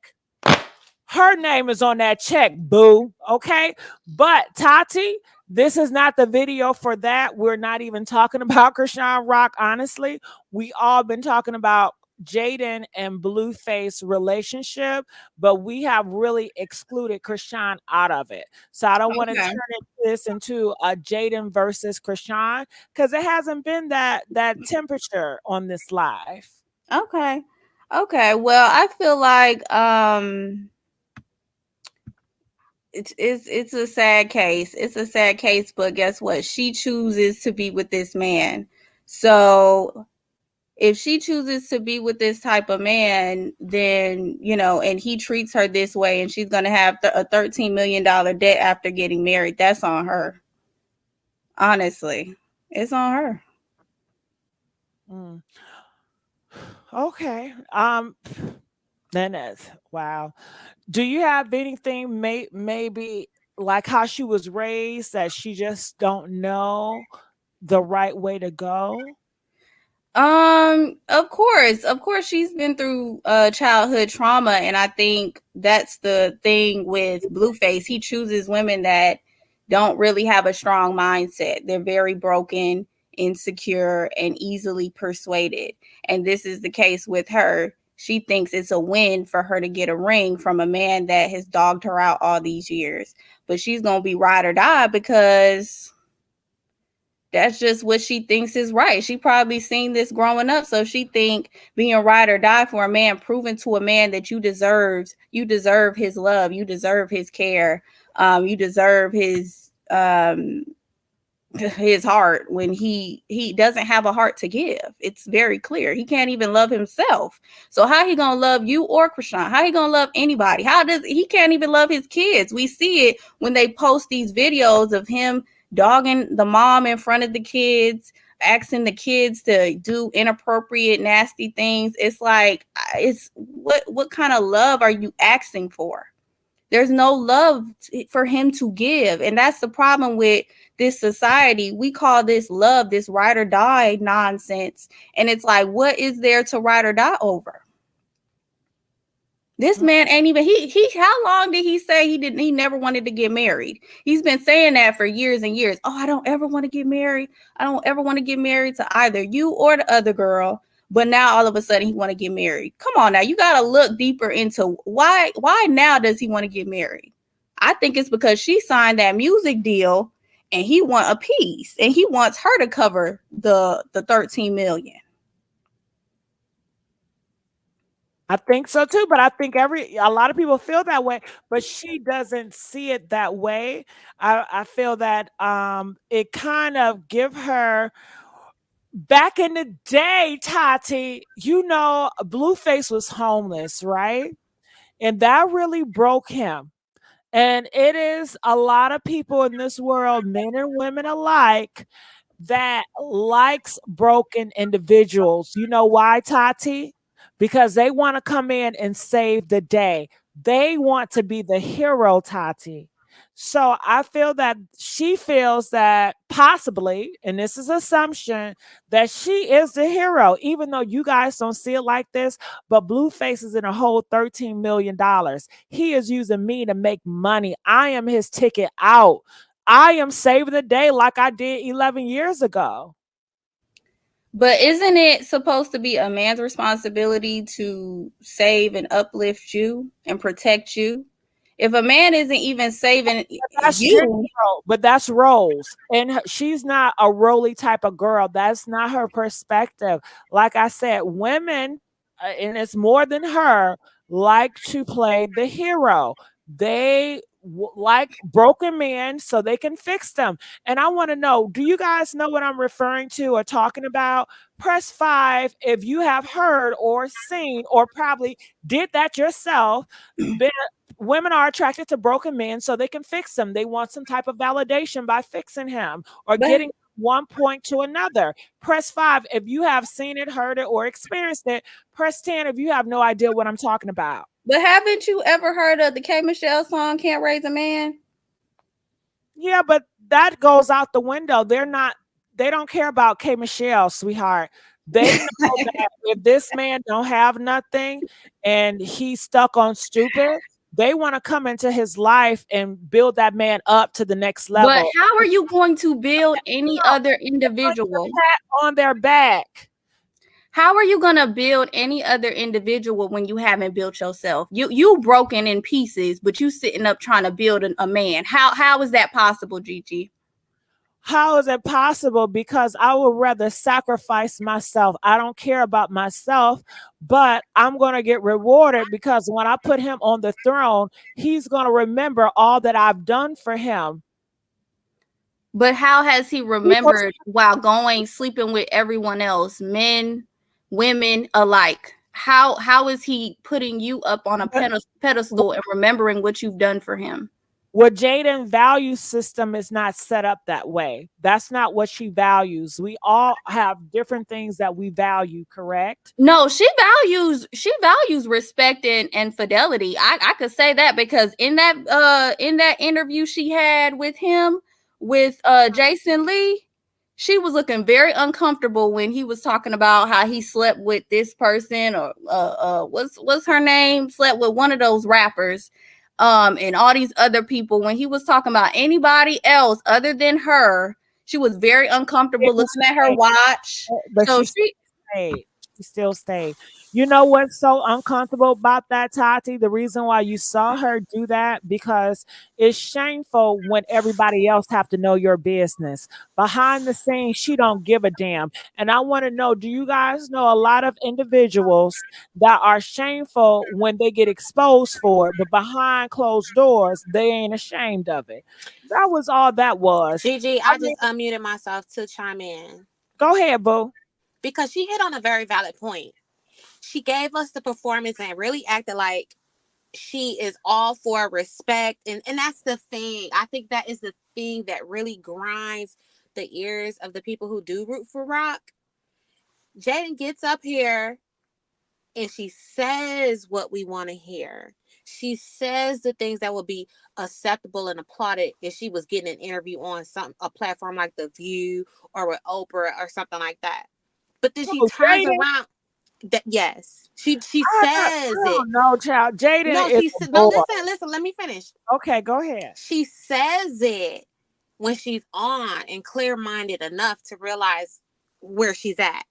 Speaker 1: Her name is on that check, boo. Okay. But Tati, this is not the video for that. We're not even talking about Chrisean Rock. Honestly, we all been talking about Jaidyn and Blueface relationship, but we have really excluded Chrisean out of it. So I don't want to turn this into a Jaidyn versus Chrisean because it hasn't been that temperature on this live.
Speaker 13: Okay. Well, I feel like it's a sad case. It's a sad case, but guess what? She chooses to be with this man. So if she chooses to be with this type of man, then, and he treats her this way and she's going to have a $13 million debt after getting married, that's on her. Honestly, it's on her.
Speaker 1: Okay. Then wow. Do you have anything maybe like how she was raised that she just don't know the right way to go?
Speaker 13: Of course she's been through childhood trauma, and I think that's the thing with Blueface. He chooses women that don't really have a strong mindset. They're very broken, insecure, and easily persuaded. And this is the case with her. She thinks it's a win for her to get a ring from a man that has dogged her out all these years. But she's going to be ride or die because that's just what she thinks is right. She probably seen this growing up, so she think being ride or die for a man, proving to a man that you deserve his love, you deserve his care, you deserve his heart when he doesn't have a heart to give. It's very clear. He can't even love himself. So how he gonna love you or Chrisean? How he gonna love anybody? He can't even love his kids? We see it when they post these videos of him dogging the mom in front of the kids, asking the kids to do inappropriate, nasty things. It's like, it's what kind of love are you asking for? There's no love for him to give. And that's the problem with this society. We call this love, this ride or die nonsense. And it's like, what is there to ride or die over? This man ain't even, how long did he say he never wanted to get married? He's been saying that for years and years. Oh, I don't ever want to get married. I don't ever want to get married to either you or the other girl. But now all of a sudden he want to get married. Come on now, you got to look deeper into why now does he want to get married? I think it's because she signed that music deal and he want a piece and he wants her to cover the 13 million.
Speaker 1: I think so too, but I think a lot of people feel that way, but she doesn't see it that way. I feel that it kind of give her, back in the day, Tati, Blueface was homeless, right? And that really broke him. And it is a lot of people in this world, men and women alike, that likes broken individuals. You know why, Tati? Because they want to come in and save the day. They want to be the hero, Tati. So I feel that she feels that possibly, and this is assumption, that she is the hero, even though you guys don't see it like this. But Blueface is in a whole $13 million. He is using me to make money. I am his ticket out. I am saving the day like I did 11 years ago.
Speaker 13: But isn't it supposed to be a man's responsibility to save and uplift you and protect you? If a man isn't even saving you,
Speaker 1: but that's roles, and she's not a roly type of girl. That's not her perspective. Like I said, women, and it's more than her, like to play the hero. They like broken men so they can fix them. And I want to know, do you guys know what I'm referring to or talking about? Press 5 if you have heard or seen or probably did that yourself. Women are attracted to broken men so they can fix them. They want some type of validation by fixing him or getting one point to another. Press 5 if you have seen it, heard it, or experienced it. Press 10 if you have no idea what I'm talking about.
Speaker 13: But haven't you ever heard of the K. Michelle song, Can't Raise a Man?
Speaker 1: Yeah, but that goes out the window. They don't care about K. Michelle, sweetheart. They know that if this man don't have nothing and he's stuck on stupid, they want to come into his life and build that man up to the next level.
Speaker 13: But how are you going to build any other individual
Speaker 1: on their back?
Speaker 13: How are you going to build any other individual when you haven't built yourself? You broken in pieces, but you sitting up trying to build a man. How is that possible, Gigi?
Speaker 1: How is it possible? Because I would rather sacrifice myself. I don't care about myself, but I'm going to get rewarded because when I put him on the throne, he's going to remember all that I've done for him.
Speaker 13: But how has he remembered while sleeping with everyone else, men, women alike? How is he putting you up on a pedestal and remembering what you've done for him?
Speaker 1: Well, Jaidyn value system is not set up that way. That's not what she values. We all have different things that we value, correct?
Speaker 13: No, she values respect and fidelity. I could say that because in that interview she had with him, with Jason Lee, she was looking very uncomfortable when he was talking about how he slept with this person or what's her name, slept with one of those rappers, and all these other people. When he was talking about anybody else other than her, she was very uncomfortable looking at her watch.
Speaker 1: But
Speaker 13: So
Speaker 1: she stayed. She still stayed. You know what's so uncomfortable about that, Tati? The reason why you saw her do that, because it's shameful when everybody else have to know your business. Behind the scenes, she don't give a damn. And I want to know, do you guys know a lot of individuals that are shameful when they get exposed for it, but behind closed doors, they ain't ashamed of it? That was all that was.
Speaker 2: Gigi,
Speaker 1: I
Speaker 2: I
Speaker 1: mean,
Speaker 2: just unmuted myself to chime in.
Speaker 1: go ahead, boo.
Speaker 2: Because she hit on a very valid point. She gave us the performance and really acted like she is all for respect. And that's the thing. I think that is the thing that really grinds the ears of the people who do root for Rock. Jaidyn gets up here and she says what we want to hear. She says the things that would be acceptable and applauded if she was getting an interview on a platform like The View or with Oprah or something like that. But then she turns around. Yes, she says it.
Speaker 1: No, child. Jaidyn
Speaker 2: No,
Speaker 1: is
Speaker 2: she
Speaker 1: a
Speaker 2: said. No,
Speaker 1: boy.
Speaker 2: listen. Let me finish.
Speaker 1: Okay, go ahead.
Speaker 2: She says it when she's on and clear-minded enough to realize where she's at.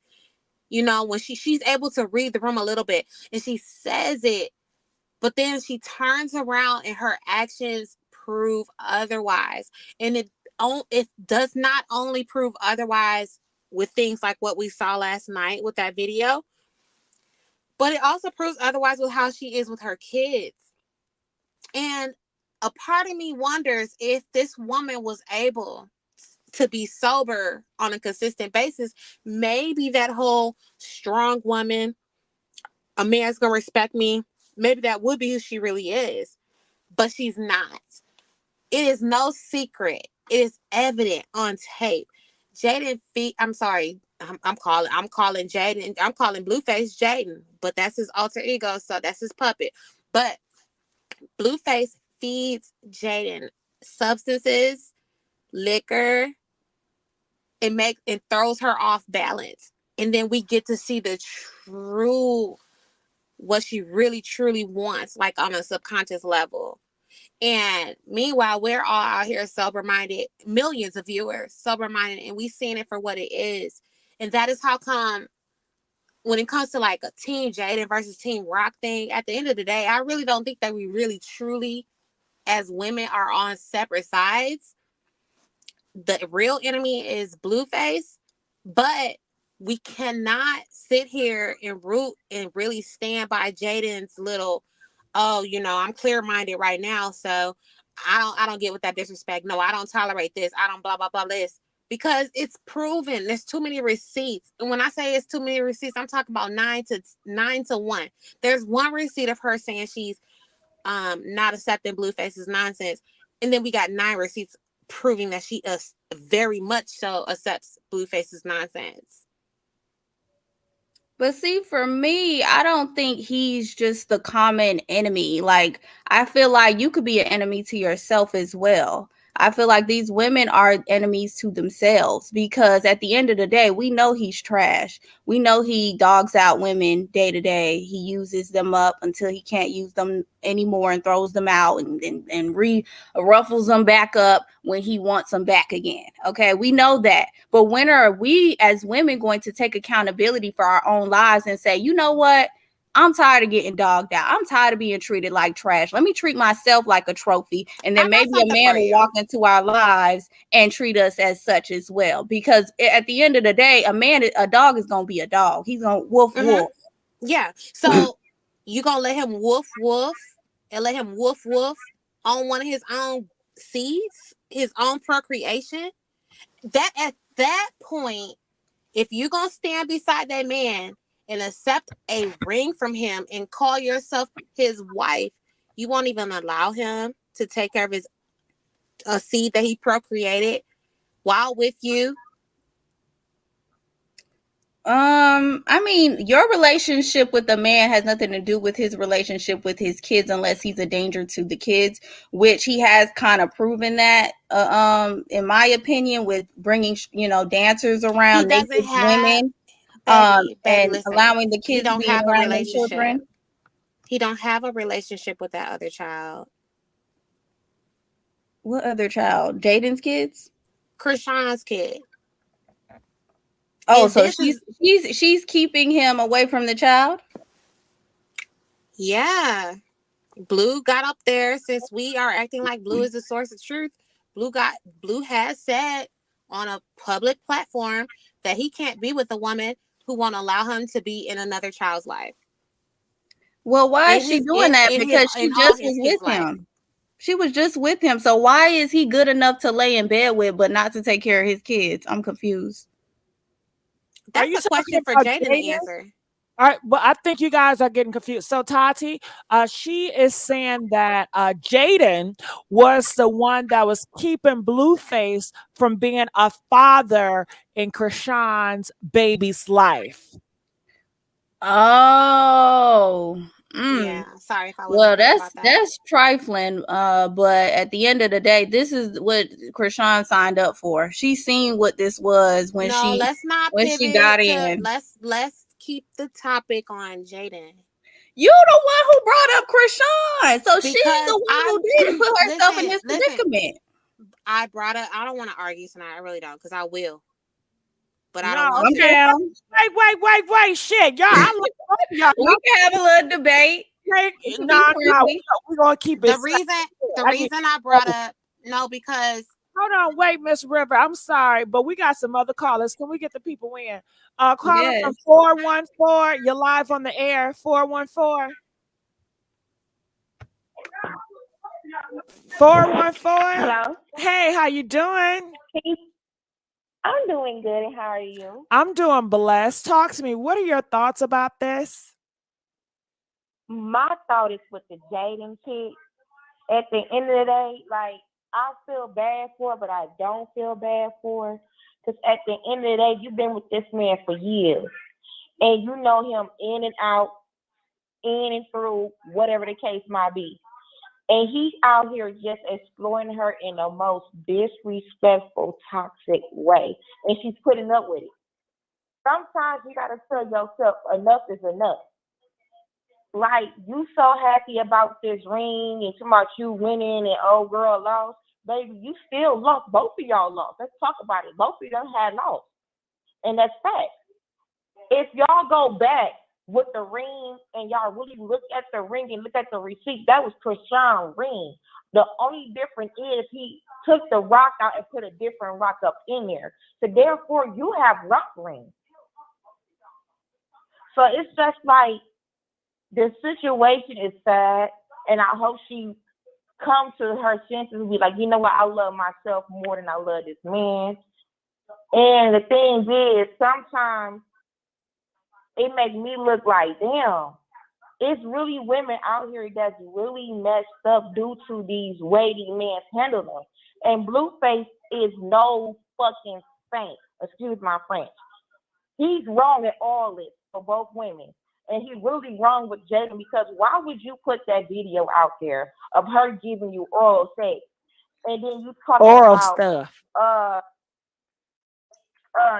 Speaker 2: You know, when she's able to read the room a little bit, and she says it, but then she turns around and her actions prove otherwise. And it does not only prove otherwise with things like what we saw last night with that video, but it also proves otherwise with how she is with her kids. And a part of me wonders if this woman was able to be sober on a consistent basis, maybe that whole strong woman, a man's gonna respect me, maybe that would be who she really is. But she's not. It is no secret. It is evident on tape. Jaidyn I'm sorry. I'm calling Jaidyn. I'm calling Blueface Jaidyn, but that's his alter ego, so that's his puppet. But Blueface feeds Jaidyn substances, liquor, and throws her off balance. And then we get to see the true, what she really truly wants, like on a subconscious level. And meanwhile, we're all out here sober-minded, millions of viewers sober-minded, and we seeing it for what it is. And that is how come when it comes to like a Team Jaidyn versus Team Rock thing, at the end of the day, I really don't think that we really truly, as women, are on separate sides. The real enemy is Blueface, but we cannot sit here and root and really stand by Jaidyn's little, oh, you know, I'm clear-minded right now, so I don't get with that disrespect. No, I don't tolerate this. I don't blah blah blah this, because it's proven. There's too many receipts, and when I say it's too many receipts, I'm talking about 9 to 1. There's one receipt of her saying she's not accepting Blueface's nonsense, and then we got 9 receipts proving that she very much so accepts Blueface's nonsense.
Speaker 13: But see, for me, I don't think he's just the common enemy. Like, I feel like you could be an enemy to yourself as well. I feel like these women are enemies to themselves, because at the end of the day, we know he's trash. We know he dogs out women day to day. He uses them up until he can't use them anymore and throws them out and ruffles them back up when he wants them back again. Okay, we know that. But when are we as women going to take accountability for our own lives and say, you know what? I'm tired of getting dogged out. I'm tired of being treated like trash. Let me treat myself like a trophy. And then maybe a man will walk into our lives and treat us as such as well. Because at the end of the day, a dog is going to be a dog. He's going to woof, woof.
Speaker 2: Yeah. So you going to let him woof, woof, and let him woof, woof on one of his own seeds, his own procreation? That at that point, if you're going to stand beside that man and accept a ring from him and call yourself his wife, you won't even allow him to take care of a seed that he procreated while with you?
Speaker 13: I mean, your relationship with the man has nothing to do with his relationship with his kids, unless he's a danger to the kids, which he has kind of proven that. In my opinion, with bringing dancers
Speaker 2: He
Speaker 13: around,
Speaker 2: doesn't
Speaker 13: naked
Speaker 2: have,
Speaker 13: women,
Speaker 2: baby,
Speaker 13: and
Speaker 2: listen.
Speaker 13: allowing the
Speaker 2: He
Speaker 13: kids
Speaker 2: don't
Speaker 13: being
Speaker 2: have a
Speaker 13: around the
Speaker 2: relationship.
Speaker 13: children.
Speaker 2: He don't have a relationship with that other child.
Speaker 13: What other child? Jaidyn's kids?
Speaker 2: Chrisean's kid.
Speaker 13: Oh,
Speaker 2: And
Speaker 13: so
Speaker 2: this is
Speaker 13: she's keeping him away from the child?
Speaker 2: yeah. Blue got up there, since we are acting like Blue is the source of truth. Blue has said on a public platform that he can't be with a woman who won't allow him to be in another child's life.
Speaker 13: Well, why is she doing that? Because she
Speaker 2: in all
Speaker 13: just
Speaker 2: his
Speaker 13: was
Speaker 2: kids'
Speaker 13: with
Speaker 2: life.
Speaker 13: him. She was just with him. So why is he good enough to lay in bed with, but not to take care of his kids? I'm confused.
Speaker 2: That's a question for Jaidyn to answer.
Speaker 1: All right, well, I think you guys are getting confused. So Tati, she is saying that Jaidyn was the one that was keeping Blueface from being a father in Chrisean's baby's life.
Speaker 13: Oh,
Speaker 2: Yeah. Sorry if I wasn't
Speaker 13: well,
Speaker 2: clear about that.
Speaker 13: that's trifling. But at the end of the day, this is what Chrisean signed up for. She seen what this was when
Speaker 2: let's not
Speaker 13: she
Speaker 2: pivot
Speaker 13: got
Speaker 2: to,
Speaker 13: in.
Speaker 2: Let's keep the topic on Jaidyn.
Speaker 13: You the one who brought up Chrisean, so she's the one who did put herself in this predicament.
Speaker 2: I don't want to argue tonight. I really don't, because I will. But I
Speaker 1: No,
Speaker 2: don't want to.
Speaker 1: Wait, shit, y'all. I love both of y'all.
Speaker 13: We can have a little debate.
Speaker 1: No, we're gonna keep it.
Speaker 2: The reason I brought up because
Speaker 1: hold on, wait, Miss River. I'm sorry, but we got some other callers. Can we get the people in? Calling from 414. You're live on the air. 414. 414.
Speaker 14: Hello.
Speaker 1: Hey, how you doing?
Speaker 14: I'm doing good, and how are you?
Speaker 1: I'm doing blessed. Talk to me. What are your thoughts about this?
Speaker 14: My thought is with the Jaidyn kid. At the end of the day, like, I feel bad for her, but I don't feel bad for her. Because at the end of the day, you've been with this man for years. And you know him in and out, in and through, whatever the case might be. And he's out here just exploiting her in the most disrespectful, toxic way. And she's putting up with it. Sometimes you got to tell yourself enough is enough. Like, you so happy about this ring and about you winning and old girl lost. Baby, you still lost. Both of y'all lost. Let's talk about it. Both of them had lost. And that's fact. If y'all go back with the ring and y'all really look at the ring and look at the receipt, that was Chrisean's ring. The only difference is he took the rock out and put a different rock up in there. So therefore, you have rock rings. So it's just like, the situation is sad, and I hope she comes to her senses and be like, you know what, I love myself more than I love this man. And the thing is, sometimes it makes me look like, damn, it's really women out here that's really messed up due to these weighty men handling them. And Blueface is no fucking saint. Excuse my French. He's wrong at all this for both women. And he's really wrong with Jaidyn, because why would you put that video out there of her giving you oral sex, and then you talking
Speaker 1: oral
Speaker 14: about
Speaker 1: stuff?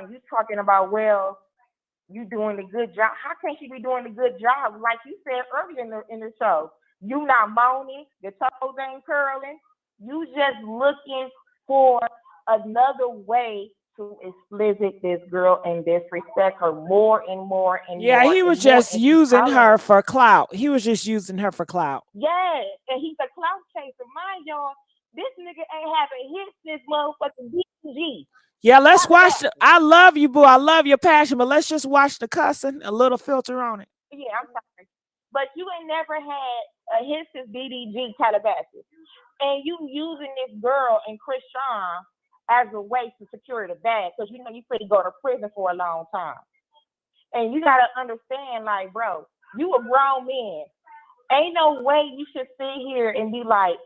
Speaker 14: You talking about, well, you doing a good job. How can she be doing a good job? Like you said earlier in the show, you not moaning, your toes ain't curling. You just looking for another way to explicit this girl and disrespect her more and more and more.
Speaker 1: Yeah, he was just using her for clout. He was just using her for clout.
Speaker 14: Yeah, and he's a clout chaser. Mind y'all, this nigga ain't having hits since motherfucking BG.
Speaker 1: Yeah, let's watch. I love you, boo. I love your passion, but let's just watch the cussing. A little filter on it.
Speaker 14: Yeah, I'm sorry, but you ain't never had a hit since BDG Calabasas, and you using this girl and Chrisean as a way to secure the bag, because you know you could go to prison for a long time. And you gotta understand, like, bro, you a grown man. Ain't no way you should sit here and be like,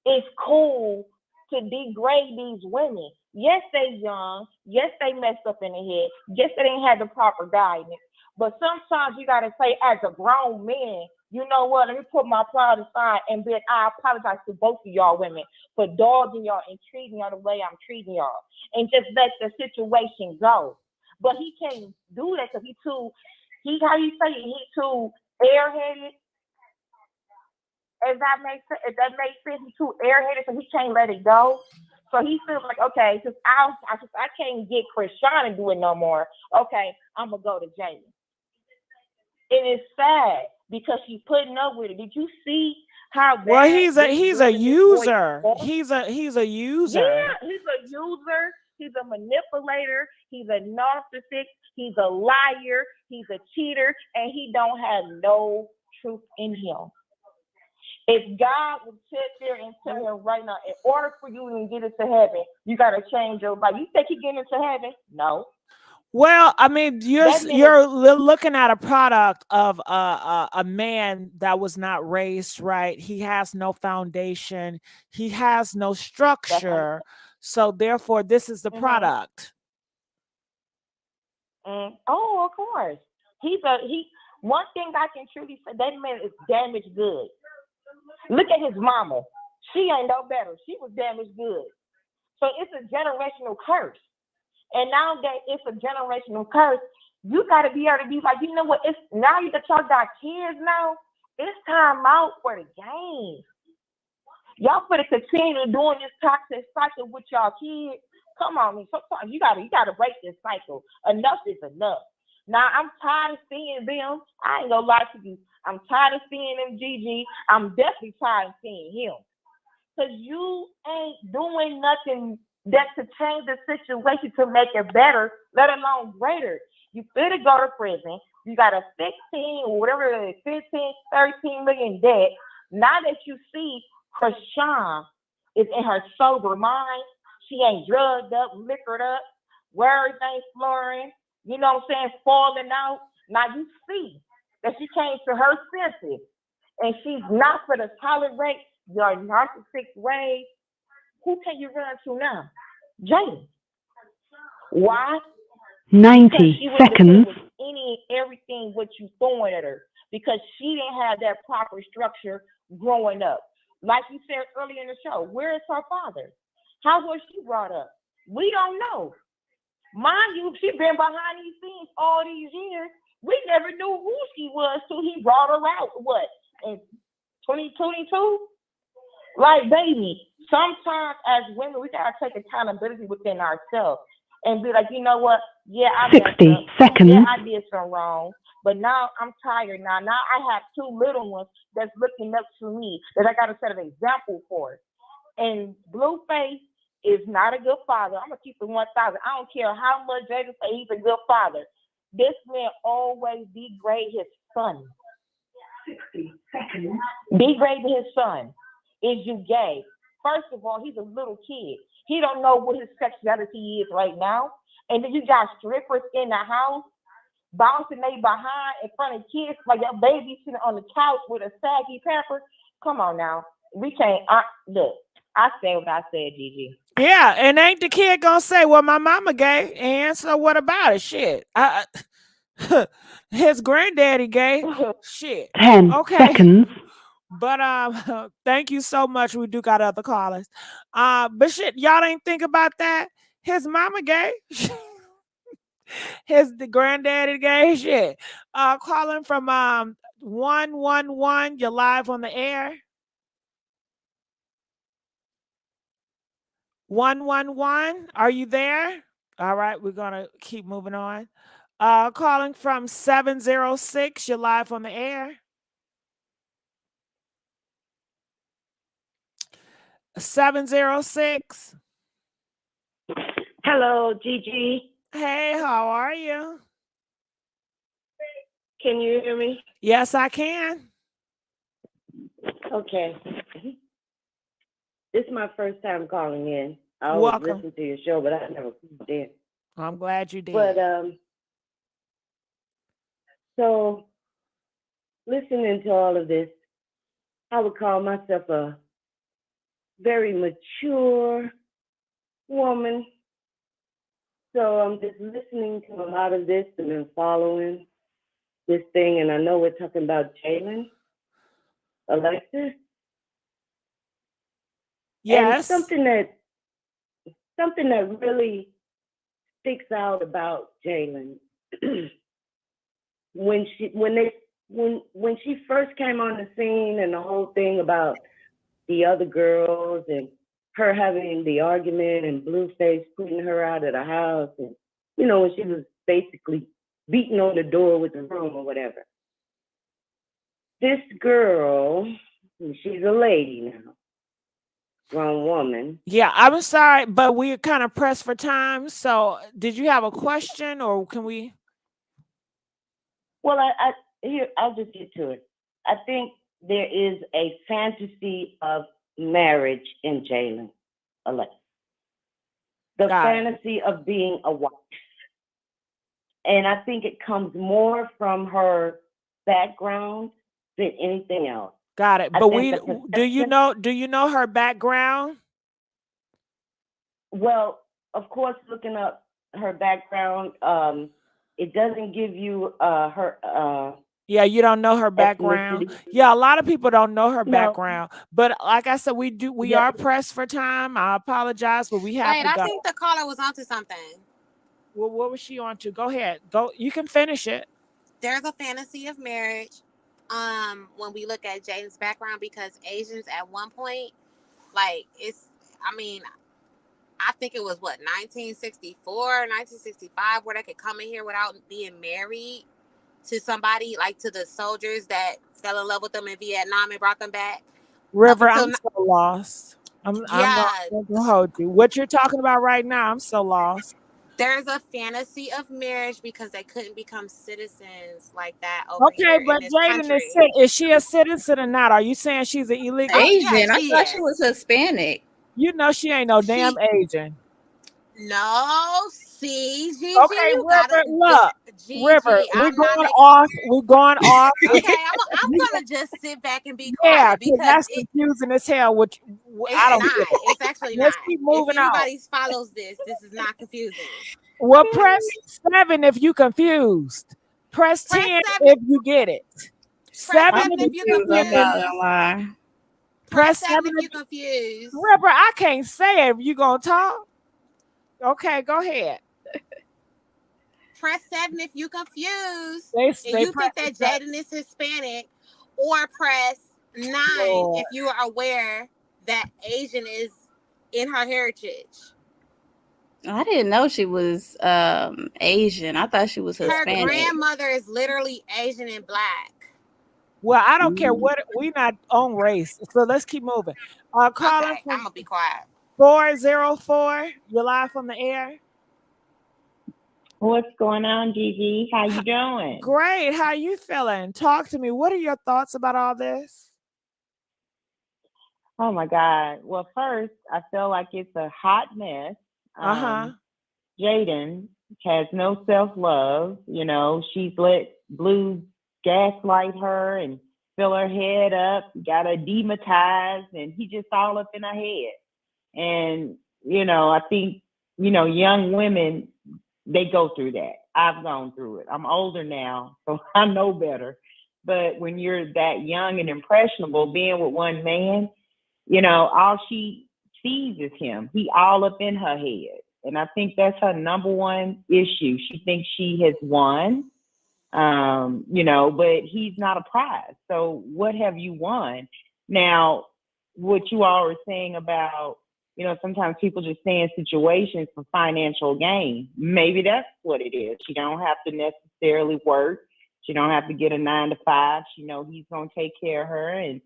Speaker 14: it's cool to degrade these women. Yes, they young. Yes, they messed up in the head. Yes, they didn't have the proper guidance. But sometimes you gotta say, as a grown man, you know what? Let me put my pride aside and then I apologize to both of y'all women for dogging y'all and treating y'all the way I'm treating y'all, and just let the situation go. But he can't do that because how you say it, he too airheaded. If that makes sense, he's too airheaded, so he can't let it go. So he feels like, okay, since I can't get Chrisean to do it no more. Okay, I'm gonna go to Jaidyn. And it's sad because she's putting up with it. Did you see how bad?
Speaker 1: Well, he's a user. He's a user.
Speaker 14: Yeah, he's a user. He's a manipulator. He's a narcissist. He's a liar. He's a cheater, and he don't have no truth in him. If God would sit there and tell him right now, in order for you to get into heaven, you got to change your life. You think you get into heaven? No.
Speaker 1: Well, I mean, you're looking at a product of a man that was not raised right. He has no foundation. He has no structure. So therefore, this is the product.
Speaker 14: Oh, of course. One thing I can truly say, that man is damaged good. Look at his mama. She ain't no better. She was damaged good. So it's a generational curse. And now that it's a generational curse, you got to be able to be like, you know what? It's now that y'all got kids now, it's time out for the game. Y'all for to continue doing this toxic cycle with y'all kids. Come on, man. Sometimes you gotta break this cycle. Enough is enough. Now I'm tired of seeing them. I ain't gonna lie to you. I'm tired of seeing them, Gigi. I'm definitely tired of seeing him. Cause you ain't doing nothing that to change the situation to make it better, let alone greater. You better go to prison. You got a 16 or whatever it is, 15, 13 million debt. Now that you see Chrisean is in her sober mind, she ain't drugged up, liquored up, words ain't slurring, you know what I'm saying, falling out. Now you see that she came to her senses and she's not for the tolerate your narcissistic ways. Who can you run to now? Jaidyn. Why?
Speaker 15: 90 seconds.
Speaker 14: With everything what you throwing at her, because she didn't have that proper structure growing up. Like you said earlier in the show, where is her father? How was she brought up? We don't know. Mind you, she been behind these scenes all these years. We never knew who she was till he brought her out. What, in 2022? Like, baby, sometimes as women, we gotta take accountability within ourselves and be like, you know what? Yeah, I
Speaker 15: 60 seconds.
Speaker 14: Yeah, I did something wrong, but now I'm tired. Now I have two little ones that's looking up to me that I gotta set an example for. And Blueface is not a good father. I'm gonna keep it 1,000. I don't care how much Jaidyn say he's a good father. This man always degrade his son.
Speaker 15: 60 seconds.
Speaker 14: Degrading his son. Is you gay? First of all, he's a little kid. He don't know what his sexuality is right now. And then you got strippers in the house bouncing they behind in front of kids like your baby sitting on the couch with a saggy pepper. Come on now. We can't look. I said what I said, Gigi.
Speaker 1: Yeah, and ain't the kid gonna say, well, my mama gay, and so what about it? Shit. His granddaddy gay. Shit.
Speaker 15: 10 seconds.
Speaker 1: But thank you so much. We do got other callers. But shit, y'all ain't think about that. His mama gay. The granddaddy gay. Shit. Calling from 111. You're live on the air. 111. Are you there? All right, we're gonna keep moving on. Calling from 706. You're live on the air. 706.
Speaker 16: Hello, Gigi.
Speaker 1: Hey, how are you?
Speaker 16: Can you hear me?
Speaker 1: Yes, I can.
Speaker 16: Okay. This is my first time calling in. I always
Speaker 1: Welcome.
Speaker 16: listen to your show, but I never called in.
Speaker 1: I'm glad you did.
Speaker 16: But so listening to all of this, I would call myself a very mature woman. So I'm just listening to a lot of this and then following this thing. And I know we're talking about Jalen, Alexis.
Speaker 1: Yes.
Speaker 16: And something that really sticks out about Jalen when she first came on the scene and the whole thing about the other girls and her having the argument and Blueface putting her out of the house, and when she was basically beating on the door with the broom or whatever. This girl, she's a lady now, grown woman.
Speaker 1: Yeah, I'm sorry, but we're kind of pressed for time. So, did you have a question, or can we?
Speaker 16: Well, I'll just get to it. I think there is a fantasy of marriage in Jalen, Alexis. The fantasy of being a wife. And I think it comes more from her background than anything else.
Speaker 1: Got it. But do you know her background?
Speaker 16: Well, of course, looking up her background, it doesn't give you her
Speaker 1: yeah, you don't know her background. Yeah, a lot of people don't know her background. But like I said, we are pressed for time. I apologize, but we have to go.
Speaker 2: I think the caller was onto something.
Speaker 1: Well, what was she on to? Go ahead. Go. You can finish it.
Speaker 2: There's a fantasy of marriage when we look at Jaden's background, because Asians at one point, I think it was 1964, 1965, where they could come in here without being married to somebody, like to the soldiers that fell in love with them in Vietnam and brought them back.
Speaker 1: River, I'm so lost. I'm gonna hold you. What you're talking about right now, I'm so lost.
Speaker 2: There's a fantasy of marriage because they couldn't become citizens like that over here
Speaker 1: but
Speaker 2: in this
Speaker 1: Jaden
Speaker 2: country.
Speaker 1: is she a citizen or not? Are you saying she's an illegal
Speaker 13: Asian? I thought she was Hispanic.
Speaker 1: You know she ain't no damn Asian.
Speaker 2: No, see, Gigi,
Speaker 1: okay,
Speaker 2: you
Speaker 1: River,
Speaker 2: look,
Speaker 1: Gigi, River, we're going off. We're going off.
Speaker 2: Okay, I'm gonna just sit back and be
Speaker 1: Yeah,
Speaker 2: quiet because
Speaker 1: that's confusing as hell. Which I don't.
Speaker 2: It's actually
Speaker 1: Let's
Speaker 2: not.
Speaker 1: keep moving
Speaker 2: if anybody follows this is not confusing.
Speaker 1: Well, press 7 if you confused. Press 10 if you get it. 7
Speaker 2: if you confused.
Speaker 1: Press
Speaker 2: 7 if you confused.
Speaker 1: River, I can't say it if you gonna talk. Okay, go ahead.
Speaker 2: Press 7 if you confused.
Speaker 1: They
Speaker 2: you think that Jaden is Hispanic, or press 9 if you are aware that Asian is in her heritage.
Speaker 13: I didn't know she was Asian. I thought she was Hispanic.
Speaker 2: Her grandmother is literally Asian and black.
Speaker 1: Well, I don't care what, we not on race. So let's keep moving. Caller,
Speaker 2: okay, I'm gonna be quiet.
Speaker 1: 404, you're live from the air.
Speaker 17: What's going on, Gigi? How you doing?
Speaker 1: Great. How you feeling? Talk to me. What are your thoughts about all this?
Speaker 17: Oh my God. Well, first, I feel like it's a hot mess. Jaidyn has no self-love. She's let Blue gaslight her and fill her head up, got her demonetized, and he just all up in her head. And, I think, young women, they go through that. I've gone through it. I'm older now, so I know better. But when you're that young and impressionable, being with one man, all she sees is him. He all up in her head. And I think that's her number one issue. She thinks she has won, but he's not a prize. So what have you won? Now, what you all are saying about, sometimes people just stay in situations for financial gain. Maybe that's what it is. She don't have to necessarily work. She don't have to get a 9 to 5. She know he's going to take care of her. And,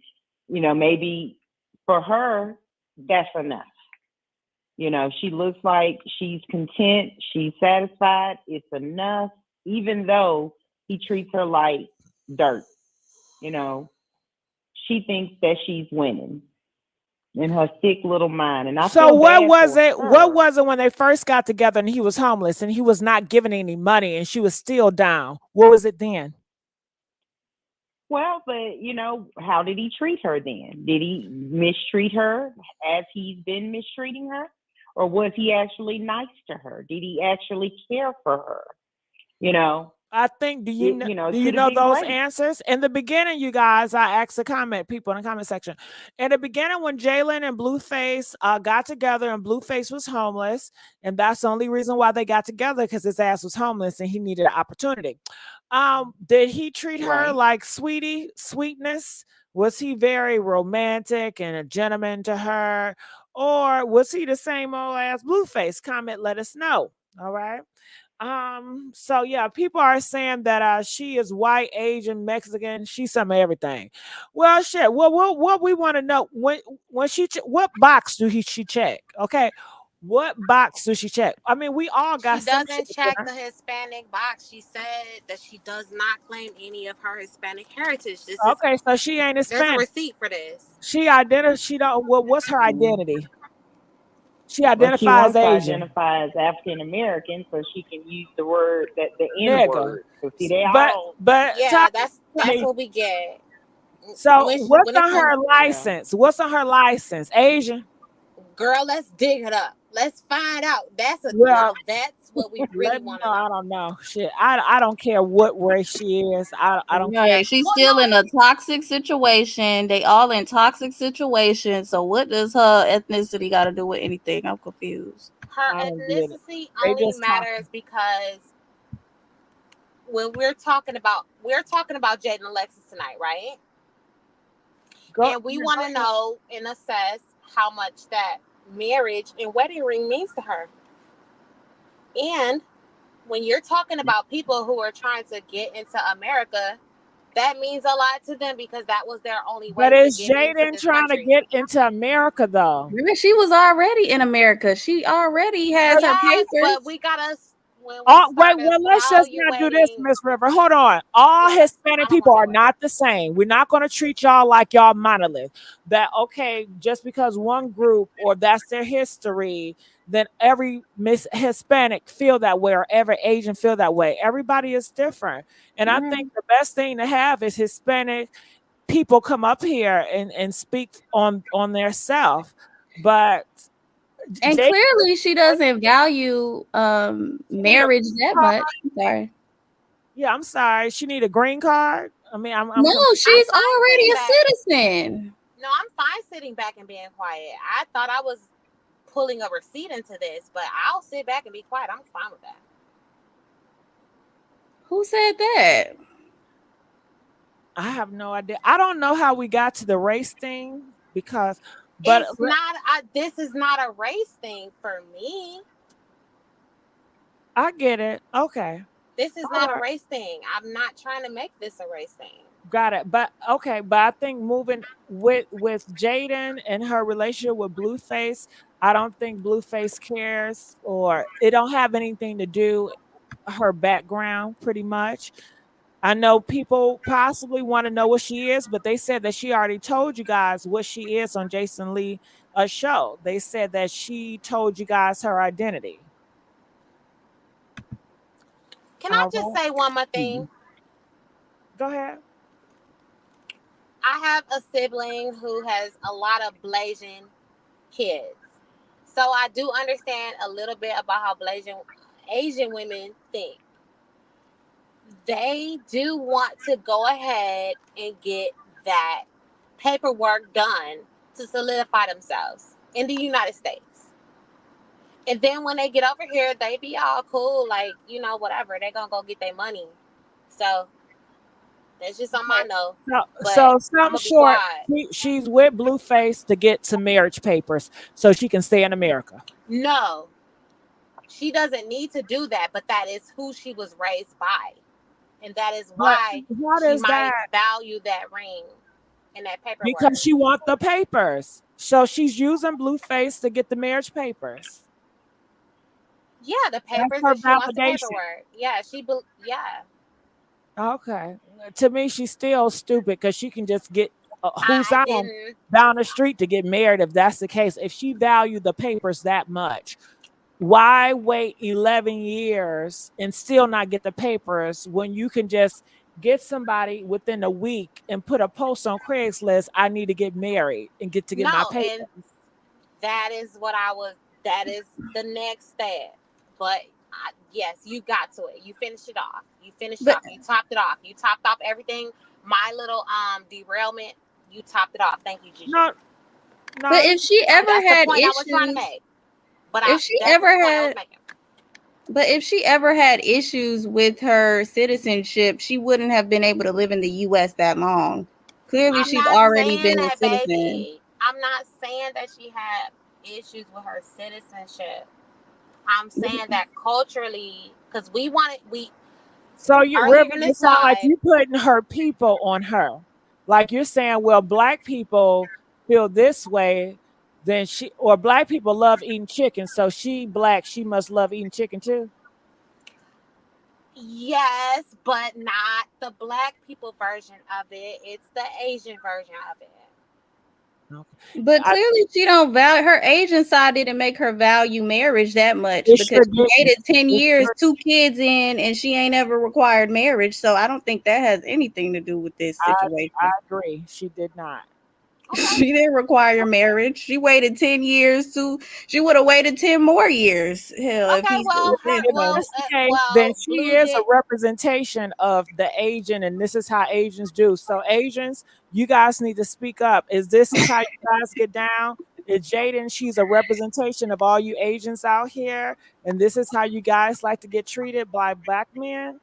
Speaker 17: maybe for her, that's enough. She looks like she's content. She's satisfied. It's enough, even though he treats her like dirt. She thinks that she's winning in her sick little mind. And
Speaker 1: so what was it? What was it when they first got together and he was homeless and he was not giving any money and she was still down? What was it then?
Speaker 17: Well, but how did he treat her then? Did he mistreat her as he's been mistreating her? Or was he actually nice to her? Did he actually care for her?
Speaker 1: I think, do you
Speaker 17: could have
Speaker 1: know
Speaker 17: been
Speaker 1: those
Speaker 17: great.
Speaker 1: answers? In the beginning, you guys, I asked the people in the comment section. In the beginning, when Jalen and Blueface got together and Blueface was homeless, and that's the only reason why they got together, because his ass was homeless and he needed an opportunity. Did he treat her
Speaker 17: Right.
Speaker 1: like sweetness? Was he very romantic and a gentleman to her? Or was he the same old ass Blueface? Comment, let us know. All right. So yeah, people are saying that she is white, Asian, Mexican, she's some of everything. Well, shit. What we want to know, when what box she check? Okay. What box does she check? I mean, we all got
Speaker 2: She
Speaker 1: some shit
Speaker 2: doesn't check
Speaker 1: there.
Speaker 2: the Hispanic box. She said that she does not claim any of her Hispanic heritage.
Speaker 1: Okay, so she ain't
Speaker 2: There's a
Speaker 1: Hispanic.
Speaker 2: receipt for this.
Speaker 1: She don't, what's her identity? She
Speaker 17: Well, she
Speaker 1: identifies
Speaker 17: wants to
Speaker 1: Asian.
Speaker 17: identify as African American so she can use the word the N
Speaker 1: Nigga.
Speaker 17: word. So see, they
Speaker 1: But
Speaker 17: all
Speaker 2: Yeah, that's what we get.
Speaker 1: So what's
Speaker 2: When it
Speaker 1: on her
Speaker 2: comes,
Speaker 1: license? What's on her license? Asian?
Speaker 2: girl, let's dig it up. Let's find out.
Speaker 1: Well,
Speaker 2: That's what we really
Speaker 1: let me
Speaker 2: want
Speaker 1: know.
Speaker 2: to know.
Speaker 1: I don't know. Shit. I don't care what race she is. I don't care.
Speaker 13: Right. She's still in a toxic situation. They all in toxic situations. So what does her ethnicity got to do with anything? I'm confused.
Speaker 2: Her
Speaker 1: I don't get it.
Speaker 2: ethnicity
Speaker 1: They
Speaker 2: only
Speaker 1: just talking.
Speaker 2: matters because when we're talking about Jaidyn and Alexis tonight, right? And we want to know and assess how much that marriage and wedding ring means to her. And when you're talking about people who are trying to get into America, that means a lot to them because that was their only way
Speaker 1: But
Speaker 2: to
Speaker 1: is
Speaker 2: get into
Speaker 1: Jaidyn
Speaker 2: this
Speaker 1: trying to
Speaker 2: country.
Speaker 1: get into America though?
Speaker 13: Maybe she was already in America. She already has her
Speaker 2: Yes,
Speaker 13: papers.
Speaker 2: but we gotta when we started
Speaker 1: Let's just not do this,
Speaker 2: evaluating.
Speaker 1: Miss River. Hold on. All Hispanic people are not the same. We're not going to treat y'all like y'all monolith. That okay, just because one group or that's their history, then every Hispanic feel that way or every Asian feel that way. Everybody is different, and I think the best thing to have is Hispanic people come up here and speak on their self, but.
Speaker 13: And clearly she doesn't value marriage that much. I'm sorry.
Speaker 1: Yeah, I'm sorry. She need a green card. I mean, I'm
Speaker 13: No, she's already a citizen.
Speaker 2: No, I'm fine sitting back and being quiet. I thought I was pulling a receipt into this, but I'll sit back and be quiet. I'm fine with that.
Speaker 13: Who said that?
Speaker 1: I have no idea. I don't know how we got to the race thing because, but
Speaker 2: it's not. This is not a race thing for me.
Speaker 1: I get it. Okay.
Speaker 2: This is not a race thing. I'm not trying to make this a race thing.
Speaker 1: Got it. But okay, but I think moving with Jaidyn and her relationship with Blueface, I don't think Blueface cares or it don't have anything to do her background pretty much. I know people possibly want to know what she is, but they said that she already told you guys what she is on Jason Lee show. They said that she told you guys her identity.
Speaker 2: Can I just say one more thing?
Speaker 1: Go ahead.
Speaker 2: I have a sibling who has a lot of Blasian kids. So I do understand a little bit about how Asian women think. They do want to go ahead and get that paperwork done to solidify themselves in the United States. And then when they get over here, they be all cool, like, whatever. They're going to go get their money. So that's just on my note.
Speaker 1: So some short, she's with Blueface to get some marriage papers so she can stay in America.
Speaker 2: No, she doesn't need to do that, but that is who she was raised by. And that is why she might value that ring and that paperwork.
Speaker 1: Because she wants the papers. So she's using Blueface to get the marriage papers.
Speaker 2: Yeah, the papers and she wants the paperwork. Yeah, yeah.
Speaker 1: Okay. To me, she's still stupid because she can just get who's on down the street to get married if that's the case. If she valued the papers that much, why wait 11 years and still not get the papers when you can just get somebody within a week and put a post on Craigslist, I need to get married and get
Speaker 2: No,
Speaker 1: my papers.
Speaker 2: and that is that is the next step. But yes, you got to it. You finished it off. You finished
Speaker 13: But
Speaker 2: off. You topped it off. You topped off everything. My little derailment, you topped it off. Thank you, Gigi.
Speaker 1: No,
Speaker 13: but if she ever
Speaker 2: That's the
Speaker 13: had
Speaker 2: point I was trying to
Speaker 13: issues,
Speaker 2: make. But
Speaker 13: if she
Speaker 2: that's the
Speaker 13: ever
Speaker 2: point I was
Speaker 13: had,
Speaker 2: making.
Speaker 13: but if she ever had issues with her citizenship, she wouldn't have been able to live in the U.S. that long. Clearly,
Speaker 2: I'm
Speaker 13: she's
Speaker 2: not
Speaker 13: already
Speaker 2: saying
Speaker 13: been a
Speaker 2: that,
Speaker 13: citizen.
Speaker 2: baby. I'm not saying that she had issues with her citizenship. I'm saying that culturally, because
Speaker 1: So you,
Speaker 2: are
Speaker 1: River,
Speaker 2: here to
Speaker 1: it sounds like
Speaker 2: decide.
Speaker 1: you putting her people on her. Like you're saying, well, black people feel this way, then or black people love eating chicken, so she black, she must love eating chicken too.
Speaker 2: Yes, but not the black people version of it. It's the Asian version of it.
Speaker 13: But clearly, she don't value her Asian side. Didn't make her value marriage that much
Speaker 1: It
Speaker 13: because
Speaker 1: sure
Speaker 13: she
Speaker 1: didn't.
Speaker 13: dated 10
Speaker 1: It
Speaker 13: years,
Speaker 1: sure-
Speaker 13: 2 kids in, and she ain't ever required marriage. So I don't think that has anything to do with this
Speaker 1: I
Speaker 13: situation.
Speaker 1: agree. She did not.
Speaker 13: She didn't require marriage. She waited 10 years she would have waited 10 more years. Hell, if
Speaker 2: Okay,
Speaker 13: he's
Speaker 2: well,
Speaker 1: Then she
Speaker 2: Blue
Speaker 1: is a
Speaker 2: did.
Speaker 1: representation of the Asian, and this is how Asians do. So Asians, you guys need to speak up. This is how you guys get down? Is Jaidyn, she's a representation of all you Asians out here, and this is how you guys like to get treated by black men?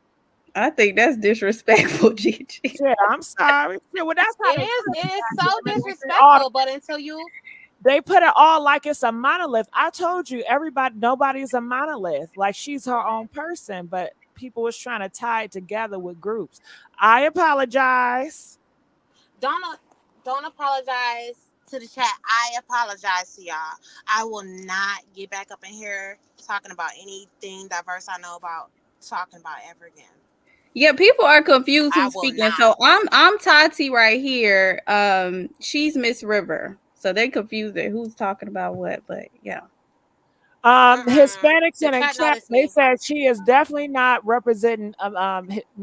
Speaker 13: I think that's disrespectful, Gigi.
Speaker 1: Yeah, I'm sorry. Yeah, well, that's how
Speaker 2: It is so
Speaker 1: they
Speaker 2: disrespectful, but until you
Speaker 1: they put it all like it's a monolith. I told you, nobody's a monolith. Like she's her own person, but people was trying to tie it together with groups. I apologize.
Speaker 2: don't apologize to the chat. I apologize to y'all. I will not get back up in here talking about anything diverse I know about talking about ever again.
Speaker 13: Yeah, people are confused
Speaker 2: I
Speaker 13: who's
Speaker 2: will
Speaker 13: speaking.
Speaker 2: not.
Speaker 13: So I'm Tati right here. She's Miss River. So they confused it who's talking about what, but yeah.
Speaker 1: Hispanics
Speaker 2: The
Speaker 1: in
Speaker 2: chat
Speaker 1: chat,
Speaker 2: noticed
Speaker 1: they
Speaker 2: me.
Speaker 1: said she is definitely not representing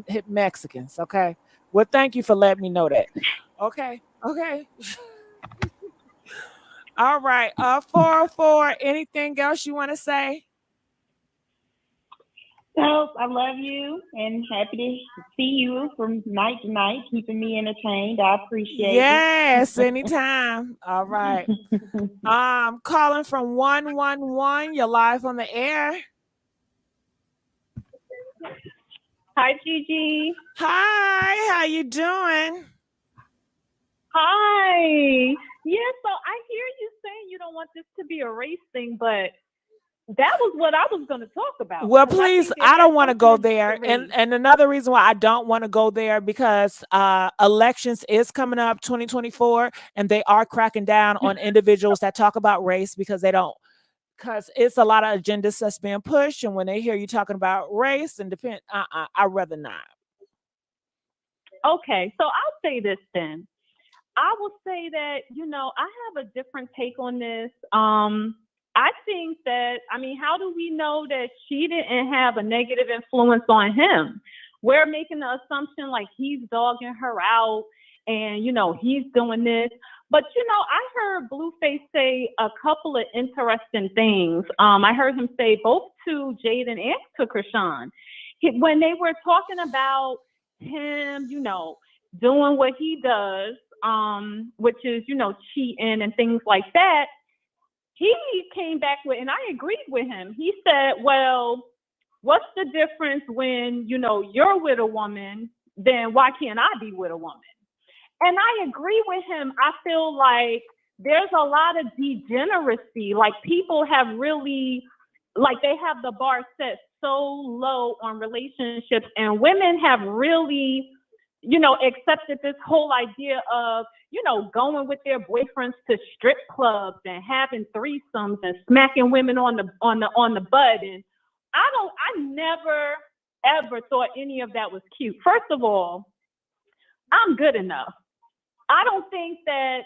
Speaker 1: hip Mexicans. Okay. Well, thank you for letting me know that. Okay. All right. 404. Anything else you want to say?
Speaker 17: So I love you and happy to see you from night to night, keeping me entertained. I appreciate
Speaker 1: Yes,
Speaker 17: it.
Speaker 1: anytime. All right. Calling from 111. You're live on the air.
Speaker 18: Hi, Gigi.
Speaker 1: Hi, how you doing?
Speaker 18: Hi. Yeah, so I hear you saying you don't want this to be a race thing, but that was what I was going to talk about.
Speaker 1: Well, please, I don't want to go there.
Speaker 18: race.
Speaker 1: And another reason why I don't want to go there because elections is coming up 2024 and they are cracking down on individuals that talk about race because it's a lot of agendas that's being pushed, and when they hear you talking about race and I'd rather not.
Speaker 18: Okay, so I'll say this then. I will say that, I have a different take on this. I think that, how do we know that she didn't have a negative influence on him? We're making the assumption like he's dogging her out and, he's doing this. But, I heard Blueface say a couple of interesting things. I heard him say both to Jaidyn and to Chrisean. When they were talking about him, doing what he does, which is, cheating and things like that, he came back with, and I agreed with him. He said, well, what's the difference when, you're with a woman, then why can't I be with a woman? And I agree with him. I feel like there's a lot of degeneracy. Like people have really, like they have the bar set so low on relationships, and women have really, accepted this whole idea of, going with their boyfriends to strip clubs and having threesomes and smacking women on the butt. And I never ever thought any of that was cute. First of all, I'm good enough. I don't think that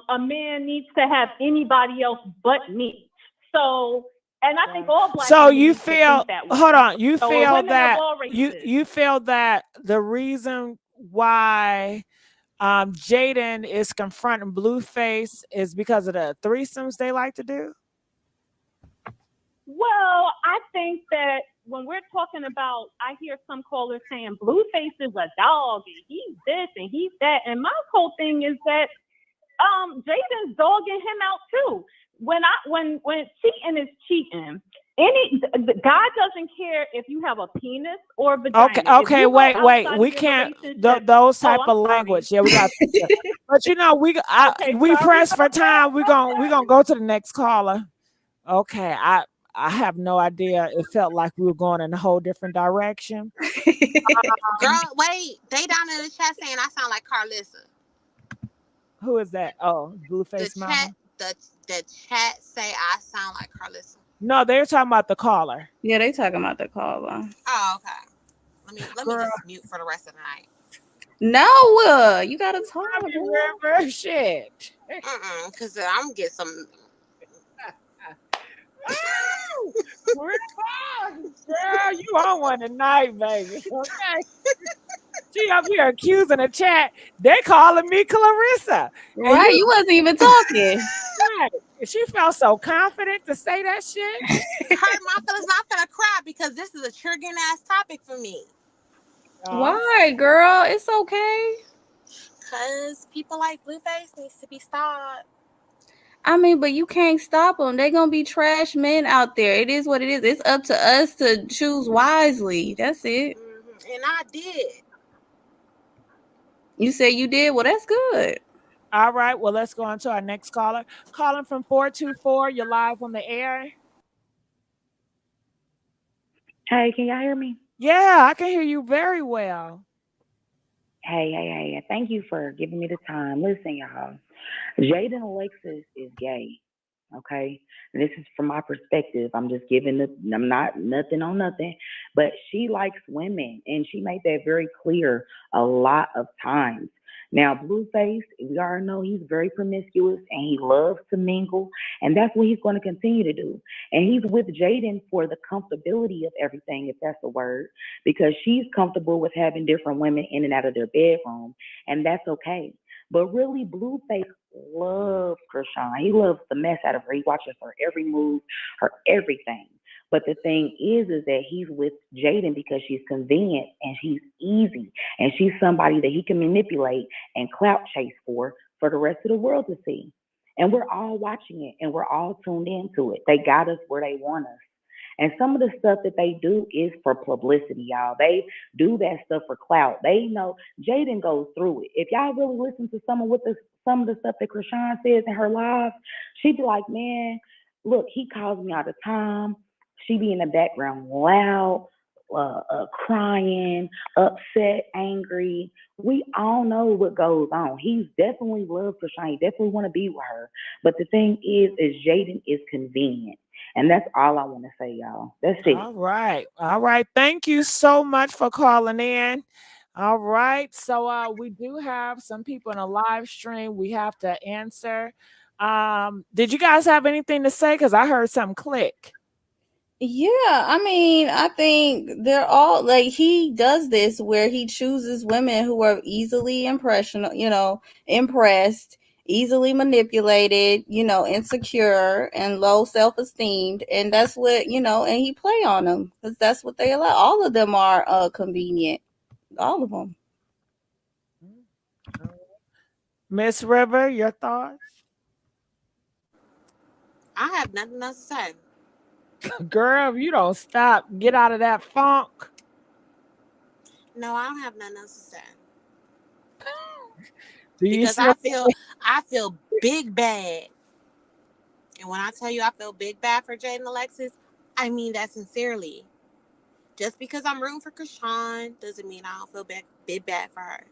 Speaker 18: a man needs to have anybody else but me. So And I think all black
Speaker 1: So
Speaker 18: women
Speaker 1: you
Speaker 18: need to
Speaker 1: feel,
Speaker 18: think that way.
Speaker 1: hold on, you
Speaker 18: So
Speaker 1: feel
Speaker 18: women of
Speaker 1: that
Speaker 18: all races.
Speaker 1: you feel that the reason why Jaidyn is confronting Blueface is because of the threesomes they like to do?
Speaker 18: Well, I think that when we're talking about, I hear some callers saying Blueface is a dog and he's this and he's that. And my whole thing is that Jaidyn's dogging him out too. When cheating is cheating. God doesn't care if you have a penis or a vagina.
Speaker 1: Okay, wait. We can't those type of language. Yeah, we got. But you know, we press for time. We gonna go to the next caller. Okay, I have no idea. It felt like we were going in a whole different direction.
Speaker 2: Girl, wait. They down in the chat saying I sound like Carlissa.
Speaker 1: Who is that? Oh, Blueface mama.
Speaker 2: The chat say I sound like Carlissa.
Speaker 1: No, they're talking about the caller.
Speaker 13: Yeah, they talking about the caller.
Speaker 2: Oh, okay. Let me just mute for the rest of the night.
Speaker 13: No, you gotta talk.
Speaker 1: Shit.
Speaker 2: Because I'm gonna get some.
Speaker 1: Girl, you on one tonight, baby. Okay. She up here accusing the chat. They calling me Clarissa.
Speaker 13: Right, you wasn't even talking.
Speaker 1: Right. She felt so confident to say that shit.
Speaker 2: Hurt my feelings. Not gonna cry because this is a triggering ass topic for me.
Speaker 13: Why, girl? It's okay.
Speaker 2: Because people like Blueface needs to be stopped.
Speaker 13: I mean, but you can't stop them. They're going to be trash men out there. It is what it is. It's up to us to choose wisely. That's it.
Speaker 2: And I did.
Speaker 13: You said you did? Well, that's good.
Speaker 1: All right. Well, let's go on to our next caller. Calling from 424. You're live on the air.
Speaker 19: Hey, can y'all hear me?
Speaker 1: Yeah, I can hear you very well.
Speaker 19: Hey. Thank you for giving me the time. Listen, y'all. Jaidyn Alexis is gay. Okay. This is from my perspective. I'm just I'm not nothing on nothing, but she likes women and she made that very clear a lot of times. Now, Blueface, we already know he's very promiscuous and he loves to mingle, and that's what he's going to continue to do. And he's with Jaidyn for the comfortability of everything, if that's a word, because she's comfortable with having different women in and out of their bedroom, and that's okay. But really, Blueface loves Chrisean. He loves the mess out of her. He watches her every move, her everything. But the thing is that he's with Jaidyn because she's convenient and she's easy. And she's somebody that he can manipulate and clout chase for the rest of the world to see. And we're all watching it and we're all tuned into it. They got us where they want us. And some of the stuff that they do is for publicity, y'all. They do that stuff for clout. They know Jaidyn goes through it. If y'all really listen to some of the stuff that Chrisean says in her live, she'd be like, man, look, he calls me all the time. She be in the background loud, crying, upset, angry. We all know what goes on. He's definitely loved Chrisean. He definitely want to be with her. But the thing is Jaidyn is convenient. And that's all I want to say, y'all. That's it.
Speaker 1: All right. Thank you so much for calling in. All right. So we do have some people in a live stream we have to answer. Did you guys have anything to say? Because I heard something click.
Speaker 13: Yeah, I mean, I think they're all like, he does this where he chooses women who are easily impressed, easily manipulated, insecure and low self-esteem. And that's what, and he play on them because that's what they allow. All of them are convenient. All of them.
Speaker 1: Miss River, your thoughts?
Speaker 2: I have nothing else to say.
Speaker 1: Girl, if you don't stop, get out of that funk.
Speaker 2: No, I don't have nothing else to say.
Speaker 1: Because
Speaker 2: I feel big bad. And when I tell you I feel big bad for Jaidyn Alexis, I mean that sincerely. Just because I'm rooting for Chrisean doesn't mean I don't feel big bad for her.